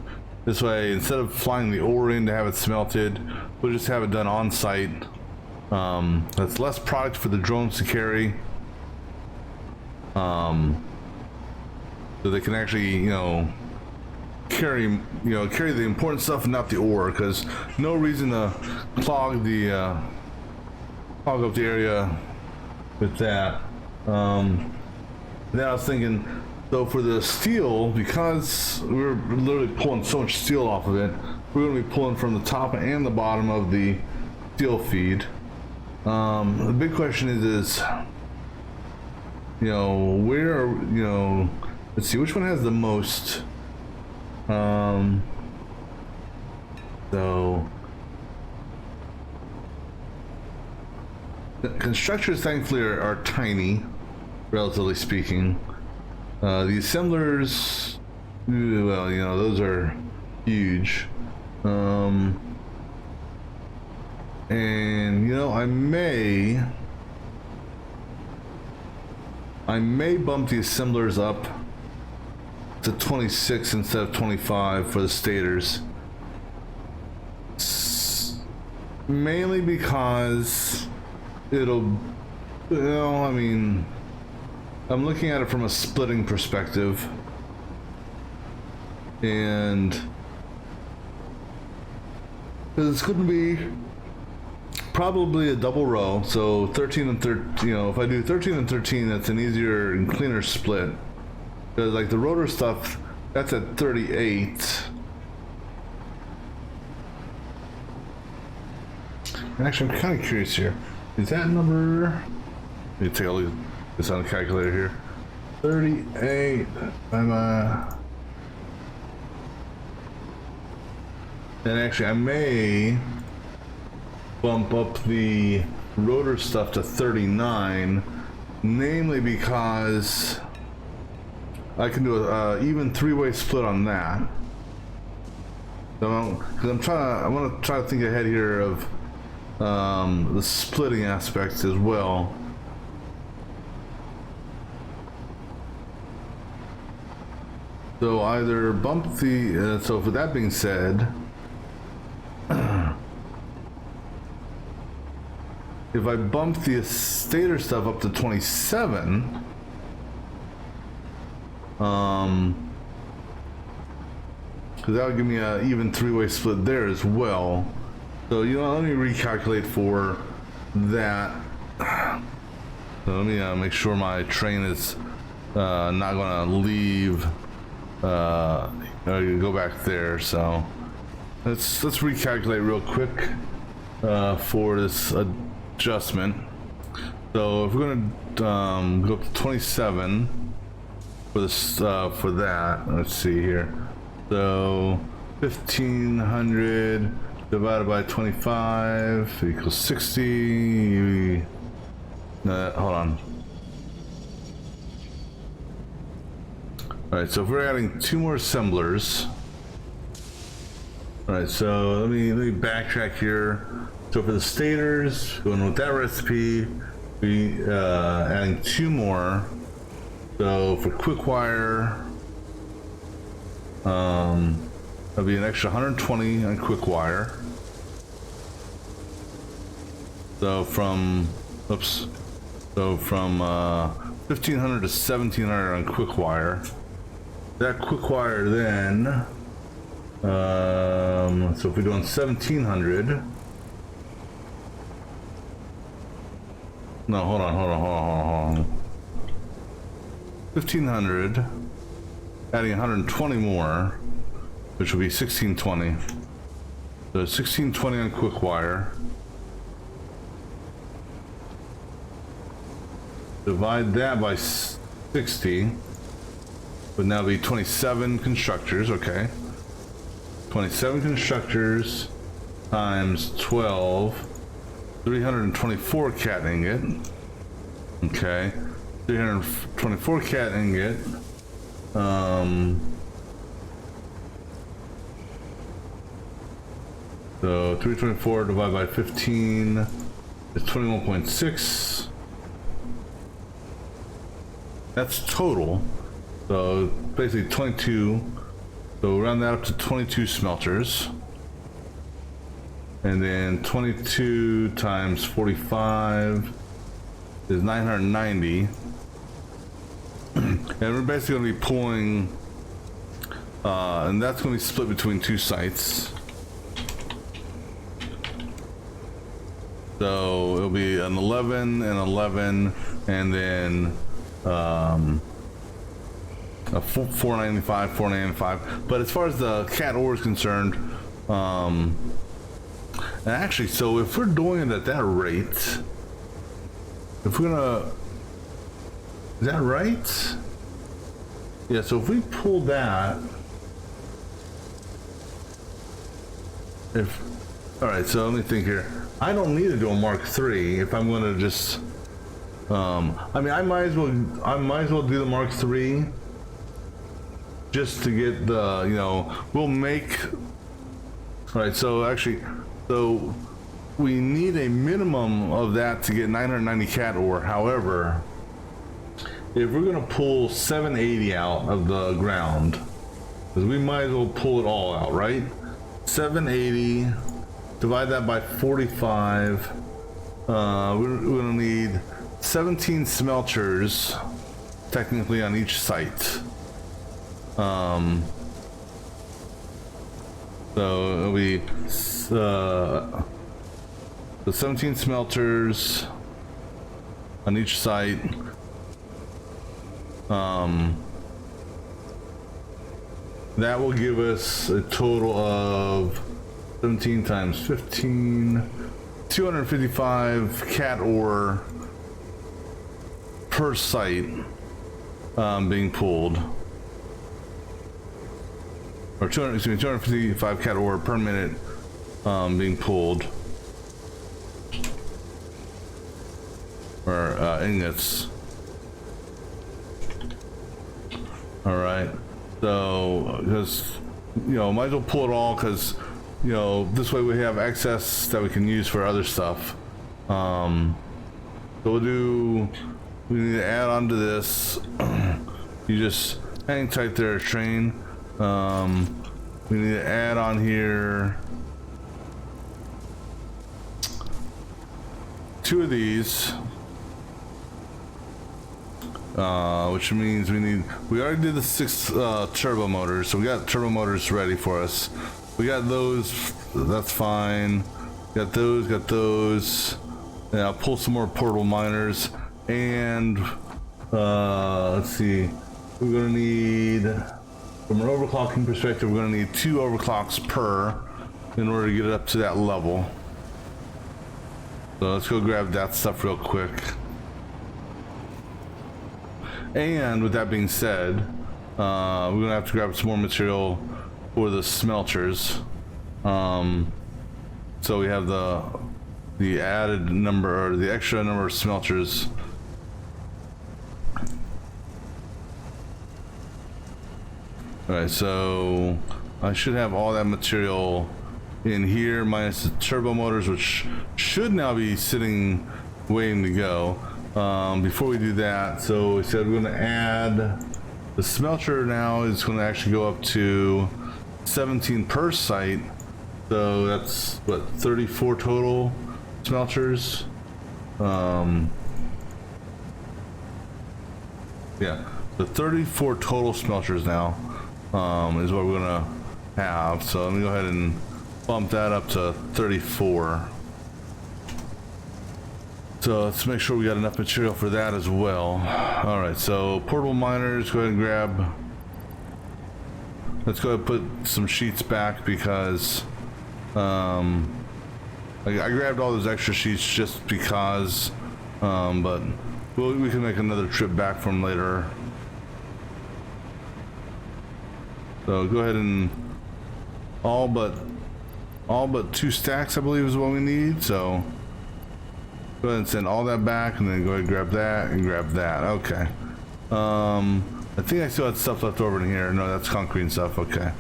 This way, instead of flying the ore in to have it smelted, we'll just have it done on site. That's less product for the drones to carry. So they can actually, carry the important stuff and not the ore, because no reason to clog up the area with that. Then I was thinking, so for the steel, because we're literally pulling so much steel off of it, we're going to be pulling from the top and the bottom of the steel feed. The big question is where are, let's see, which one has the most? So the constructors thankfully are tiny, relatively speaking. The assemblers, well, those are huge. And I may bump the assemblers up to 26 instead of 25 for the stators. Mainly because I'm looking at it from a splitting perspective, and it's going to be probably a double row, so 13 and 13. If I do 13 and 13, that's an easier and cleaner split, because like the rotor stuff, that's at 38. And actually, I'm kind of curious here. Is that number? Let me take a look at this on the calculator here. 38. And actually, I may bump up the rotor stuff to 39, namely because I can do a even three-way split on that. So, because I want to try to think ahead here of the splitting aspects as well. So either bump the so with that being said, if I bump the stator stuff up to 27, because that would give me an even three-way split there as well. So let me recalculate for that. So let me make sure my train is not going to leave. Go back there. So let's recalculate real quick for this adjustment. So if we're going to go up to 27 for this for that, let's see here. So 1500 divided by 25 equals 60. Hold on. All right, so if we're adding two more assemblers. All right, so let me backtrack here. So for the stators, going with that recipe, we adding two more. So for quick wire, that'll be an extra 120 on quick wire. So from 1500 to 1700 on quick wire. That quick wire then, so if we're doing 1700, no, hold on. 1500, adding 120 more, which will be 1620. So 1620 on quick wire. Divide that by 60, would now be 27 constructors, okay. 27 constructors times 12, 324 cat ingot, okay. 324 cat ingot, so 324 divided by 15 is 21.6. That's total. So basically 22. So round that up to 22 smelters. And then 22 times 45 is 990. And we're basically going to be pulling, and that's going to be split between two sites. So it'll be an 11 and 11, and then a 495, 495. But as far as the cat ore is concerned, and actually, so if we're doing it at that rate, if we're gonna, is that right? Yeah, so if we pull that, all right, so let me think here. I don't need to do a Mark III if I'm gonna just, I mean, I might as well do the Mark III just to get the, you know, we'll make, all right, so actually, so we need a minimum of that to get 990 cat ore. However, if we're gonna pull 780 out of the ground, because we might as well pull it all out, right? 780, divide that by 45. We're gonna need 17 smelters, technically on each site. So it'll be the 17 smelters on each site. That will give us a total of 17 times 15, 255 cat ore per site being pulled. Or 255 cat ore per minute being pulled. Or ingots. All right. So, because, you know, might as well pull it all, because, you know, this way we have excess that we can use for other stuff. So we need to add on to this. You just hang tight there, train. We need to add on here 2 of these, which means we already did the 6 turbo motors, so we got turbo motors ready for us. We got those, that's fine. Got those. And I'll pull some more portable miners, and let's see, we're gonna need, from an overclocking perspective, we're gonna need 2 overclocks per in order to get it up to that level. So let's go grab that stuff real quick. And with that being said, we're gonna have to grab some more material for the smelters. So we have the added number, or the extra number of smelters. Alright, so I should have all that material in here, minus the turbo motors, which should now be sitting, waiting to go. Before we do that, so we said we're going to add, the smelter now is going to actually go up to 17 per site. So that's, what, 34 total smelters? Yeah, the 34 total smelters now. Is what we're gonna have. So let me go ahead and bump that up to 34. So let's make sure we got enough material for that as well. All right, so portable miners, go ahead and grab. Let's go ahead and put some sheets back because I grabbed all those extra sheets just because, but we can make another trip back from later. So go ahead and all but 2 stacks, I believe, is what we need. So go ahead and send all that back, and then go ahead and grab that and grab that. Okay. I think I still had stuff left over in here. No, that's concrete and stuff. Okay.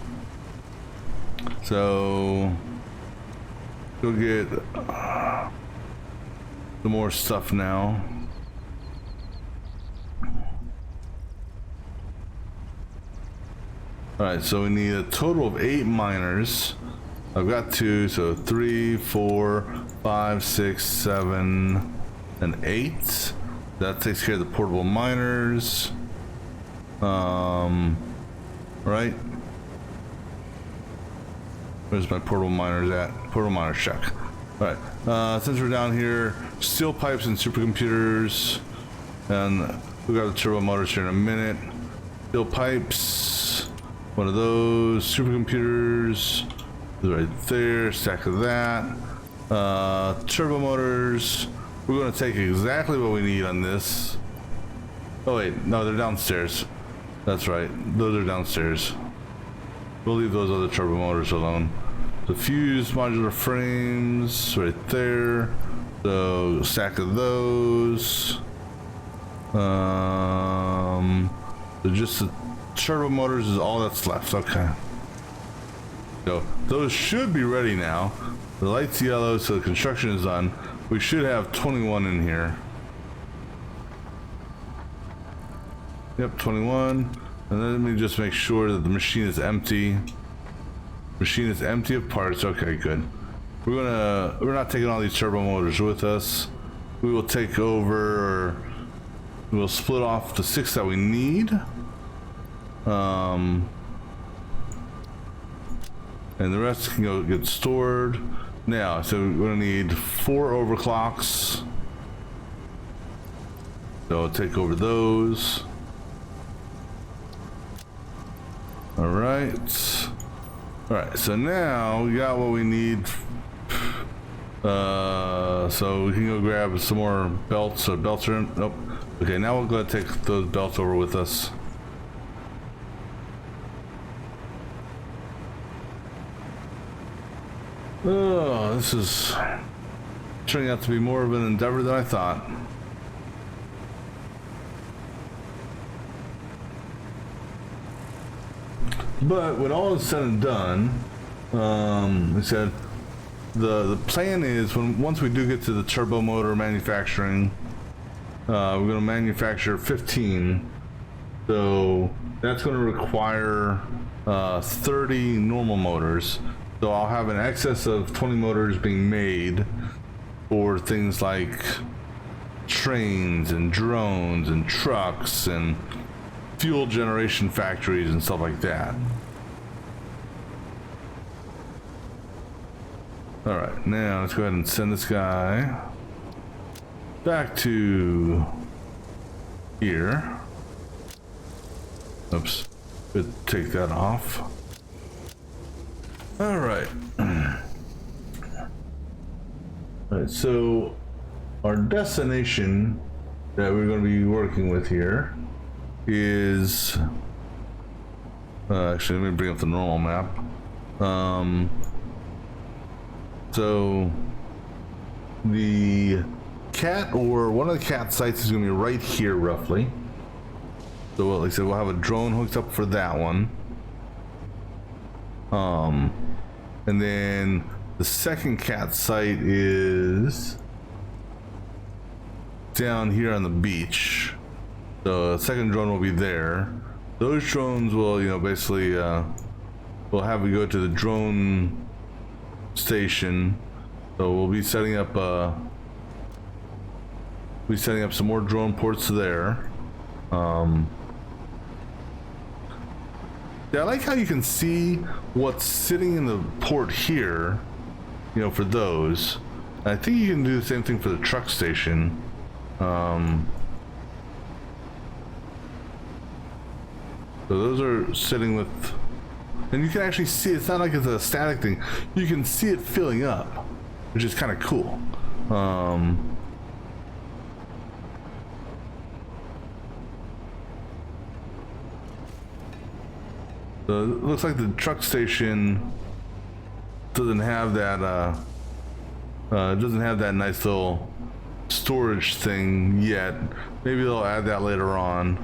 So go get some more stuff now. All right, so we need a total of 8 miners. I've got 2, so 3, 4, 5, 6, 7, and 8. That takes care of the portable miners. Right. Where's my portable miners at? Portable miners check. All right. Since we're down here, steel pipes and supercomputers, and we got the turbo motors here in a minute. Steel pipes, one of those. Supercomputers, right there. Stack of that. Turbo motors. We're going to take exactly what we need on this. Oh wait, no, they're downstairs. That's right, those are downstairs. We'll leave those other turbo motors alone. The fused modular frames right there. So stack of those. So just the turbo motors is all that's left. Okay. So those should be ready now. The light's yellow, so the construction is done. We should have 21 in here. Yep, 21. And then let me just make sure that the machine is empty. Machine is empty of parts. Okay, good. We're not taking all these turbo motors with us. We will take over. We'll split off the 6 that we need. And the rest can go get stored. Now, so we're gonna need 4 overclocks. So I'll take over those. All right, so now we got what we need. So we can go grab some more belts. So belts are in. Nope. Okay, now we'll go ahead and take those belts over with us. Oh, this is turning out to be more of an endeavor than I thought. But when all is said and done, like I said, the plan is once we do get to the turbo motor manufacturing, we're going to manufacture 15. So that's going to require 30 normal motors. So I'll have an excess of 20 motors being made for things like trains and drones and trucks and fuel generation factories and stuff like that. All right, now let's go ahead and send this guy back to here. Oops, could take that off. All right. All right, so our destination that we're going to be working with here is actually, let me bring up the normal map. So the cat, or one of the cat sites, is going to be right here roughly. So like I said, we'll have a drone hooked up for that one. And then the second cat site is down here on the beach. So the second drone will be there. Those drones will, you know, basically we'll have we go to the drone station. So we'll be setting up some more drone ports there. Yeah, I like how you can see what's sitting in the port here, you know, for those. I think you can do the same thing for the truck station. So those are sitting with, and you can actually see, it's not like it's a static thing. You can see it filling up, which is kind of cool. So it looks like the truck station doesn't have that, doesn't have that nice little storage thing yet. Maybe they'll add that later on.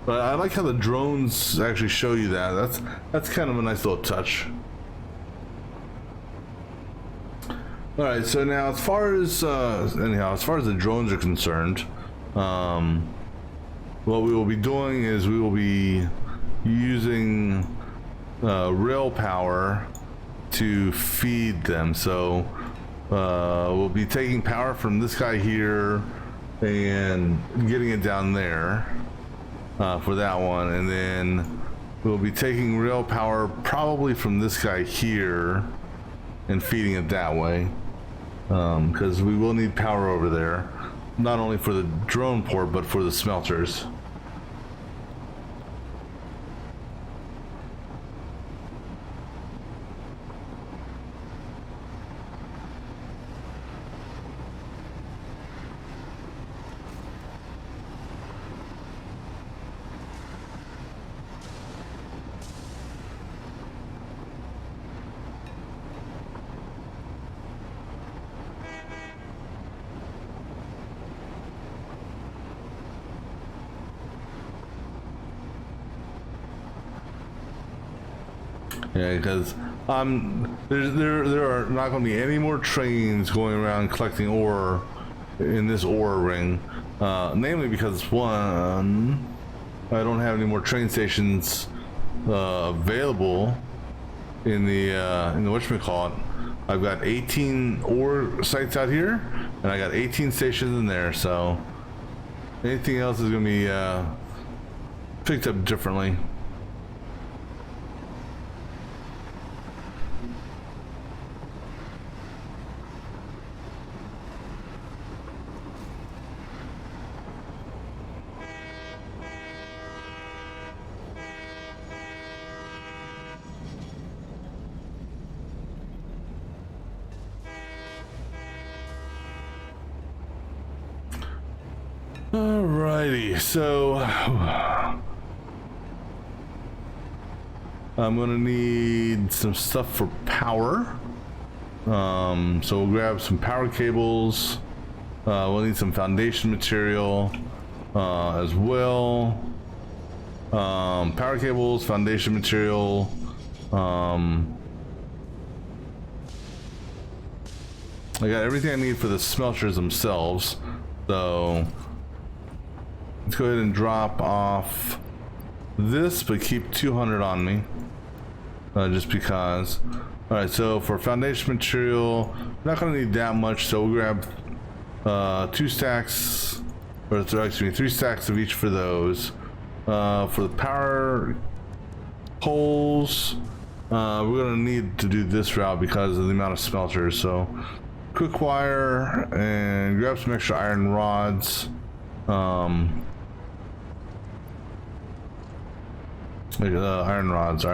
But I like how the drones actually show you that. That's kind of a nice little touch. All right, so now as far as as far as the drones are concerned, what we will be doing is we will be using rail power to feed them. So we'll be taking power from this guy here and getting it down there for that one, and then we'll be taking rail power probably from this guy here and feeding it that way, because we will need power over there, not only for the drone port but for the smelters. Yeah, because there are not going to be any more trains going around collecting ore in this ore ring, namely because one, I don't have any more train stations available in the whatchamacallit. I've got 18 ore sites out here, and I got 18 stations in there. So anything else is going to be picked up differently. Alrighty, so I'm gonna need some stuff for power. So we'll grab some power cables. We'll need some foundation material as well. Power cables, foundation material. I got everything I need for the smelters themselves. So let's go ahead and drop off this, but keep 200 on me, just because. All right, so for foundation material, we're not going to need that much, so we'll grab 2 stacks, or excuse me, 3 stacks of each for those. For the power poles, we're going to need to do this route because of the amount of smelters. So quick wire and grab some extra iron rods. Iron rods.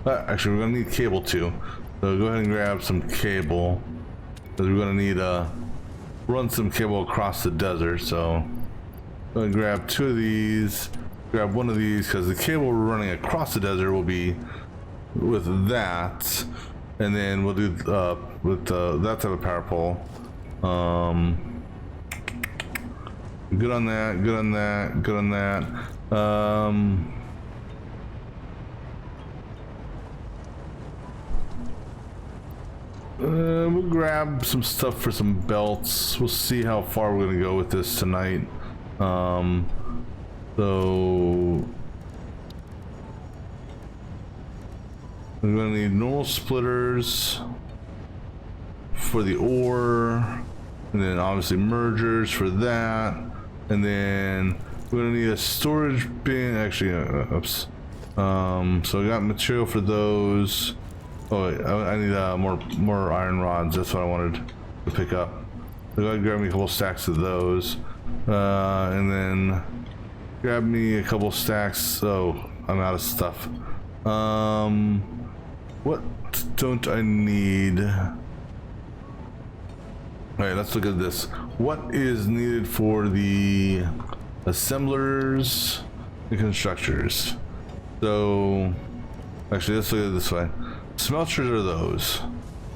Actually, we're gonna need cable too. So go ahead and grab some cable, because we're gonna need run some cable across the desert. So I'm gonna grab 2 of these, grab 1 of these, because the cable we're running across the desert will be with that, and then we'll do with that type of power pole. Good on that. Good on that. Good on that. We'll grab some stuff for some belts. We'll see how far we're gonna go with this tonight. So we're gonna need normal splitters for the ore, and then obviously mergers for that, and then we're gonna need a storage bin. Actually, oops. So I got material for those. Oh wait, I need more iron rods. That's what I wanted to pick up. So go grab me a couple stacks of those, and then grab me a couple stacks. Oh, I'm out of stuff. What don't I need? All right, let's look at this. What is needed for the assemblers and constructors? So, actually, let's look at it this way. Smelters are those.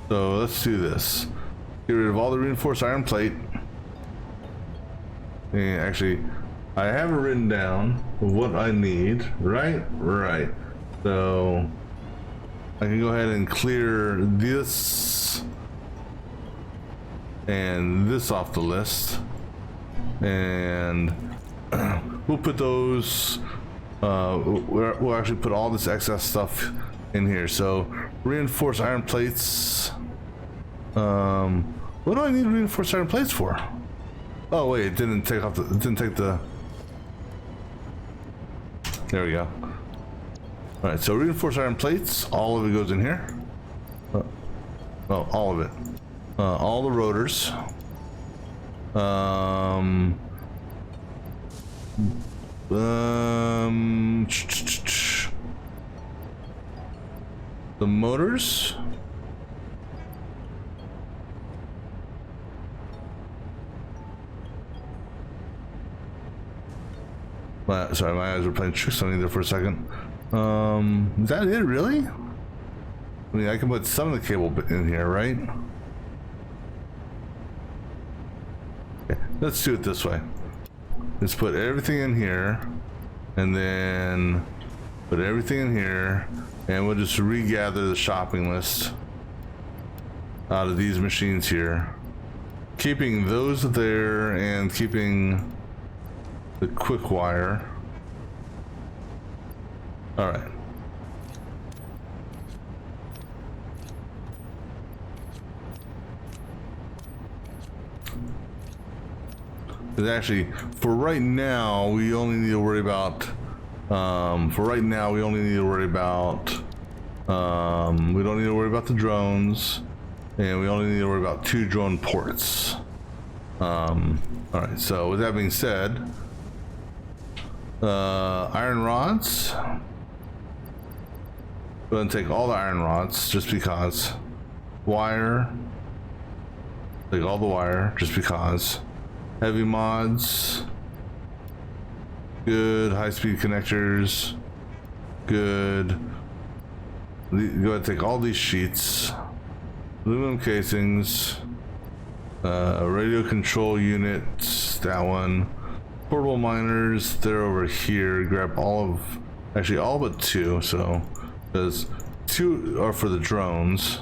So let's do this. Get rid of all the reinforced iron plate. And actually, I have it written down what I need. Right. So I can go ahead and clear this and this off the list, and we'll put those. We'll actually put all this excess stuff in here. So reinforced iron plates. What do I need reinforced iron plates for? Oh wait, it didn't take off the. It didn't take the. There we go. All right, so reinforced iron plates. All of it goes in here. Oh, all of it. All the rotors. The motors. Sorry, my eyes were playing tricks on me there for a second. Is that it, really? I mean, I can put some of the cable in here, right? Okay, let's do it this way. Let's put everything in here, and then put everything in here, and we'll just regather the shopping list out of these machines here, keeping those there and keeping the quick wire. All right. But actually, for right now, we only need to worry about. We don't need to worry about the drones, and we only need to worry about 2 drone ports. All right. So with that being said, iron rods. Go ahead and take all the iron rods just because. Wire. Take all the wire just because. Heavy mods. Good. High-speed connectors. Good. Go ahead and take all these sheets. Aluminum casings. Radio control units. That one. Portable miners. They're over here. Grab all but 2. So, because 2 are for the drones.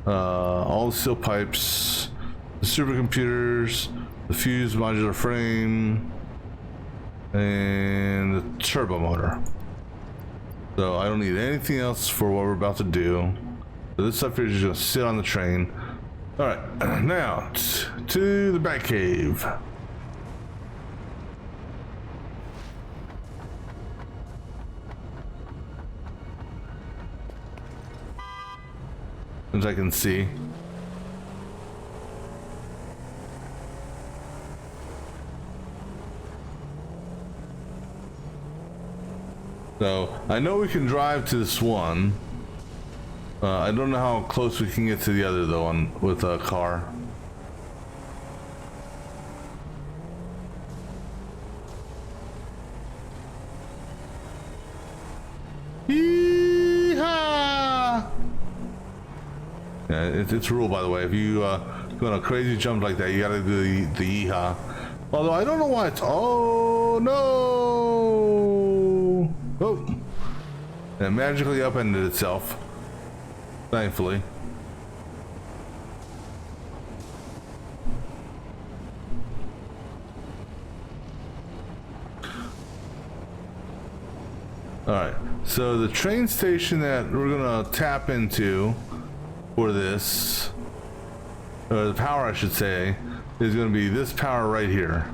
All the steel pipes. The supercomputers. The fused modular frame, and the turbo motor. So I don't need anything else for what we're about to do. So this stuff here is just gonna sit on the train. All right, now to the Batcave. As I can see. So I know we can drive to this one. I don't know how close we can get to the other though with a car. Yee-haw! Yeah, it's a rule, by the way. If you go on a crazy jump like that, you gotta do the yee-haw. Although I don't know why it's. Oh no! Oh, and it magically upended itself. Thankfully. Alright, so the train station that we're gonna tap into for this, or the power I should say, is gonna be this power right here.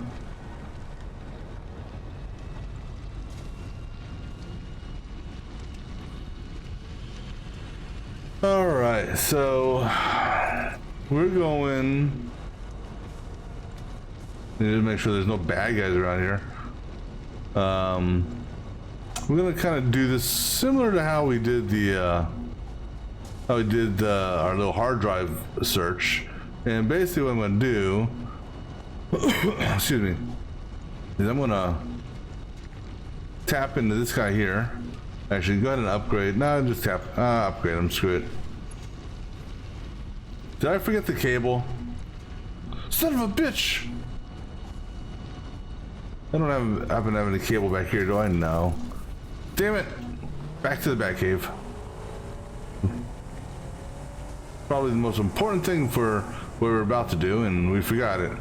All right, so we're going. Need to make sure there's no bad guys around here. We're gonna kind of do this similar to how we did the our little hard drive search. And basically, what I'm gonna do, excuse me, is I'm gonna tap into this guy here. Actually, go ahead and upgrade. No, just tap. Upgrade him. Screw it. Did I forget the cable? Son of a bitch! I don't happen to have any cable back here, do I? No. Damn it! Back to the Batcave. Probably the most important thing for what we're about to do, and we forgot it.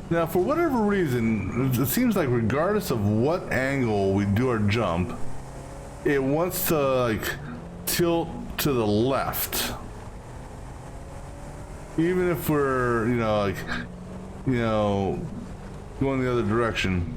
Now, for whatever reason, it seems like regardless of what angle we do our jump, it wants to like tilt to the left. Even if we're, going the other direction.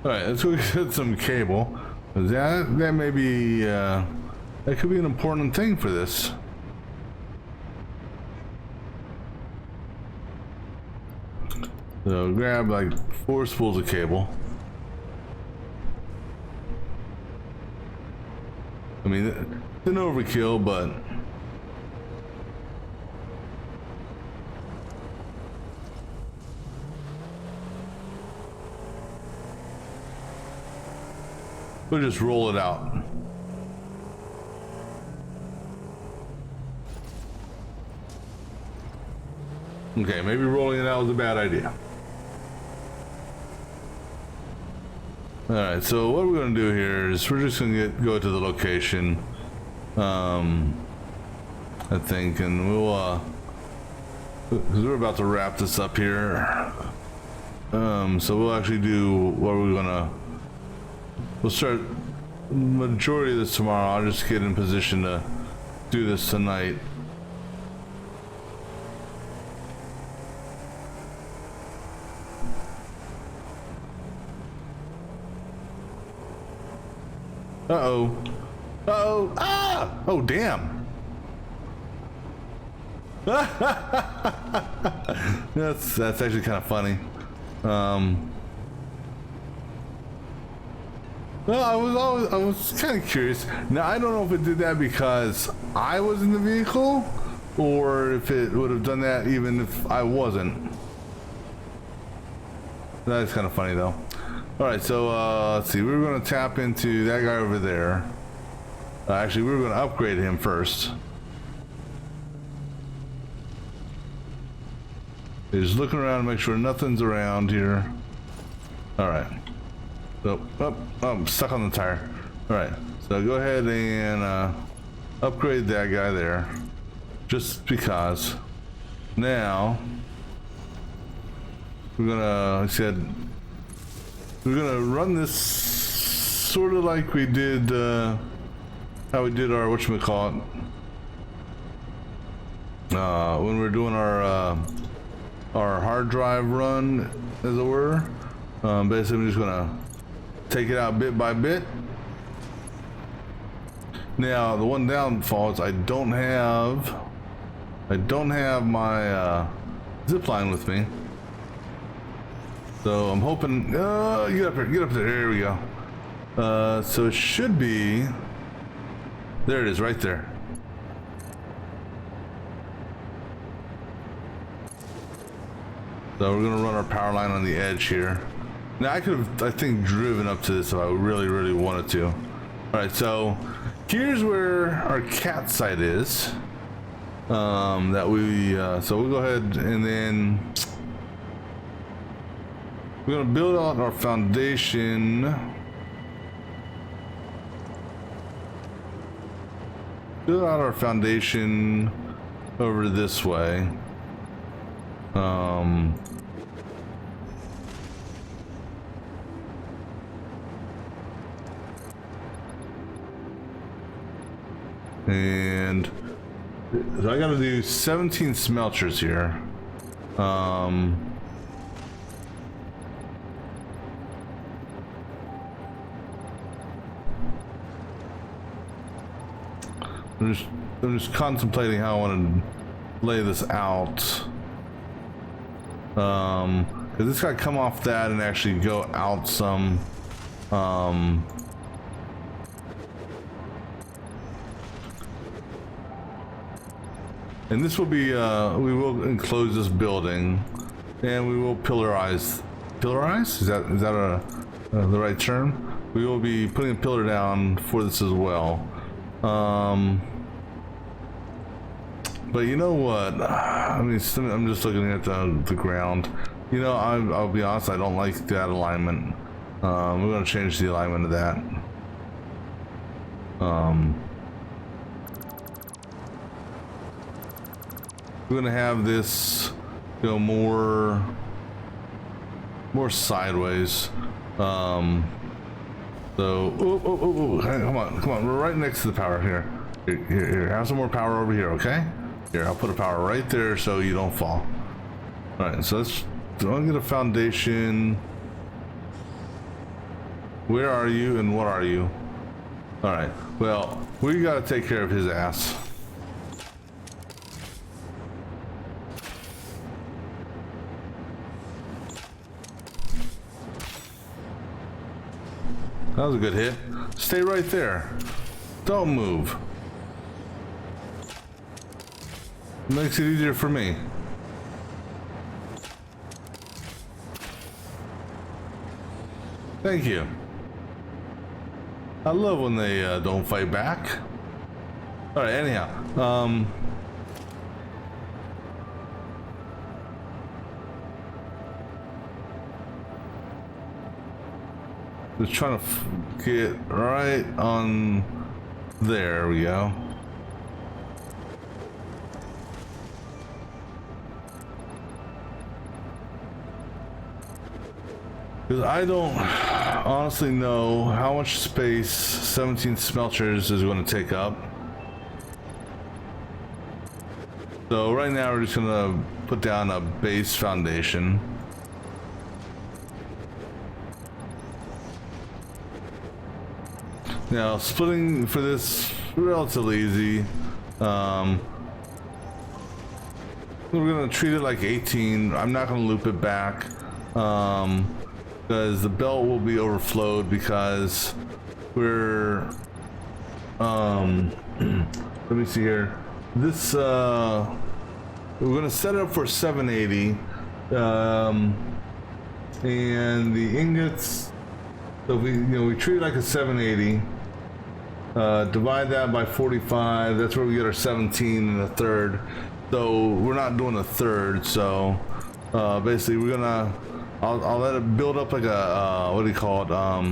All right, let's go get some cable. That may be that could be an important thing for this. So grab like 4 spools of cable. I mean, it's an overkill, but we'll just roll it out. Okay, maybe rolling it out was a bad idea. All right, so what we're going to do here is we're just going to go to the location, I think, and we'll, because we're about to wrap this up here. So we'll actually do what we're going to. We'll start the majority of this tomorrow. I'll just get in position to do this tonight. Uh-oh. Uh-oh. Ah! Oh, damn. That's actually kind of funny. Well, I was kind of curious. Now, I don't know if it did that because I was in the vehicle or if it would have done that even if I wasn't. That's kind of funny though. All right, so let's see. We were going to tap into that guy over there. Actually, we were going to upgrade him first. Just looking around to make sure nothing's around here. All right. So, oh, I'm stuck on the tire. All right, so go ahead and upgrade that guy there, just because. Now, we're gonna, like I said, we're gonna run this sort of like we did, how we did our whatchamacallit, when we were doing our hard drive run, as it were. Basically, we're just gonna take it out bit by bit. Now, the one downfall is I don't have my zip line with me. So I'm hoping, get up here, get up there, there we go. So it should be, there it is, right there. So we're gonna run our power line on the edge here. Now I could have, I think, driven up to this if I really, really wanted to. All right, so here's where our cat site is. that we so we'll go ahead and then we're gonna build out our foundation. Build out our foundation over this way. And so I gotta do 17 smelters here. I'm just contemplating how I want to lay this out. Because it's got to come off that and actually go out some. And this will be, we will enclose this building, and we will pillarize. Pillarize? Is that the right term? We will be putting a pillar down for this as well. But you know what? I mean, I'm just looking at the ground. You know, I'll be honest, I don't like that alignment. We're going to change the alignment of that. We're going to have this go more sideways. So, come on, we're right next to the power here. Here, have some more power over here, okay? Here, I'll put a power right there so you don't fall. All right, so let's get a foundation. Where are you and what are you? All right, well, we got to take care of his ass. That was a good hit. Stay right there. Don't move. Makes it easier for me. Thank you. I love when they don't fight back. All right, anyhow. Just trying to get right on. There we go. Because I don't honestly know how much space 17 smelters is going to take up. So right now we're just going to put down a base foundation. Now splitting for this relatively easy. We're going to treat it like 18. I'm not going to loop it back. Because the belt will be overflowed because we're let me see here. This we're gonna set it up for 780 and the ingots, so we treat it like a 780, divide that by 45, that's where we get our 17 and a third. So we're not doing a third, so basically we're gonna I'll let it build up like a, what do you call it? I'll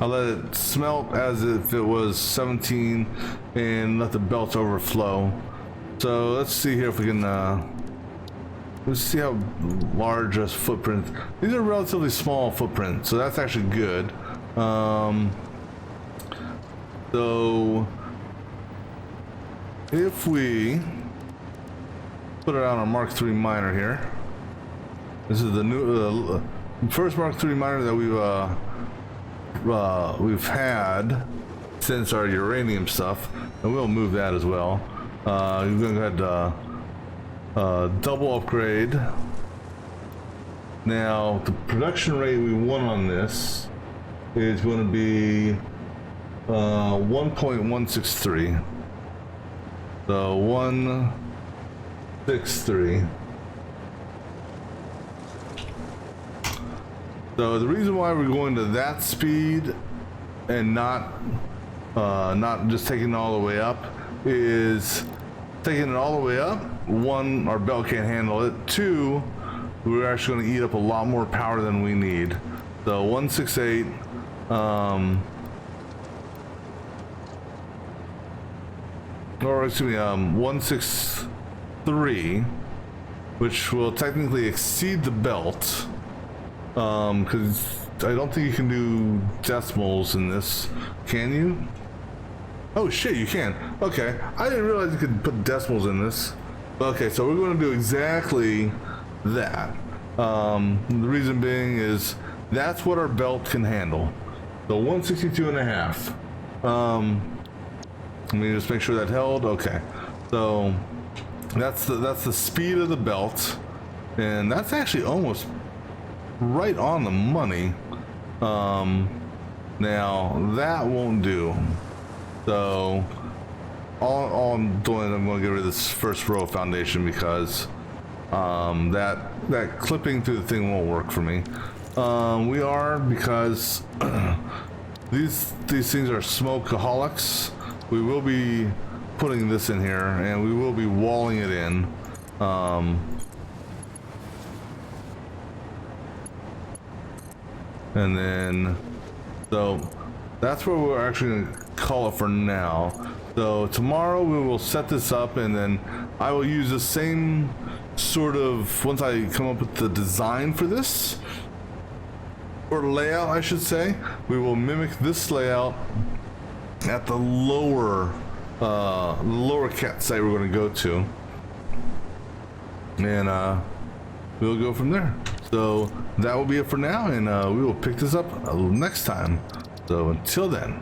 let it smelt as if it was 17 and let the belts overflow. So let's see here if we can, let's see how large this footprint. These are relatively small footprints, so that's actually good. So if we put it on our Mark III miner here. This is the new first Mark III miner that we've had since our uranium stuff, and we'll move that as well. We're going to go ahead double upgrade. Now the production rate we want on this is going to be 1.163. So 163. So the reason why we're going to that speed and not just taking it all the way up is taking it all the way up, one, our belt can't handle it. Two, we're actually going to eat up a lot more power than we need. So 168, or excuse me, 163, which will technically exceed the belt, because I don't think you can do decimals in this. Can you? Oh shit, you can. Okay, I didn't realize you could put decimals in this. Okay, so we're going to do exactly that. The reason being is that's what our belt can handle. So 162 and a half. Let me just make sure that held. Okay, so that's the speed of the belt, and that's actually almost right on the money. Now that won't do. So all I'm doing, I'm going to get rid of this first row of foundation because that clipping through the thing won't work for me. We are, because these things are smokeaholics. We will be putting this in here, and we will be walling it in. And then, so that's where we're actually going to call it for now. So tomorrow we will set this up, and then I will use the same sort of, once I come up with the design for this, or layout I should say, we will mimic this layout at the lower cat site we're going to go to, and we'll go from there. So that will be it for now, and we will pick this up next time. So until then.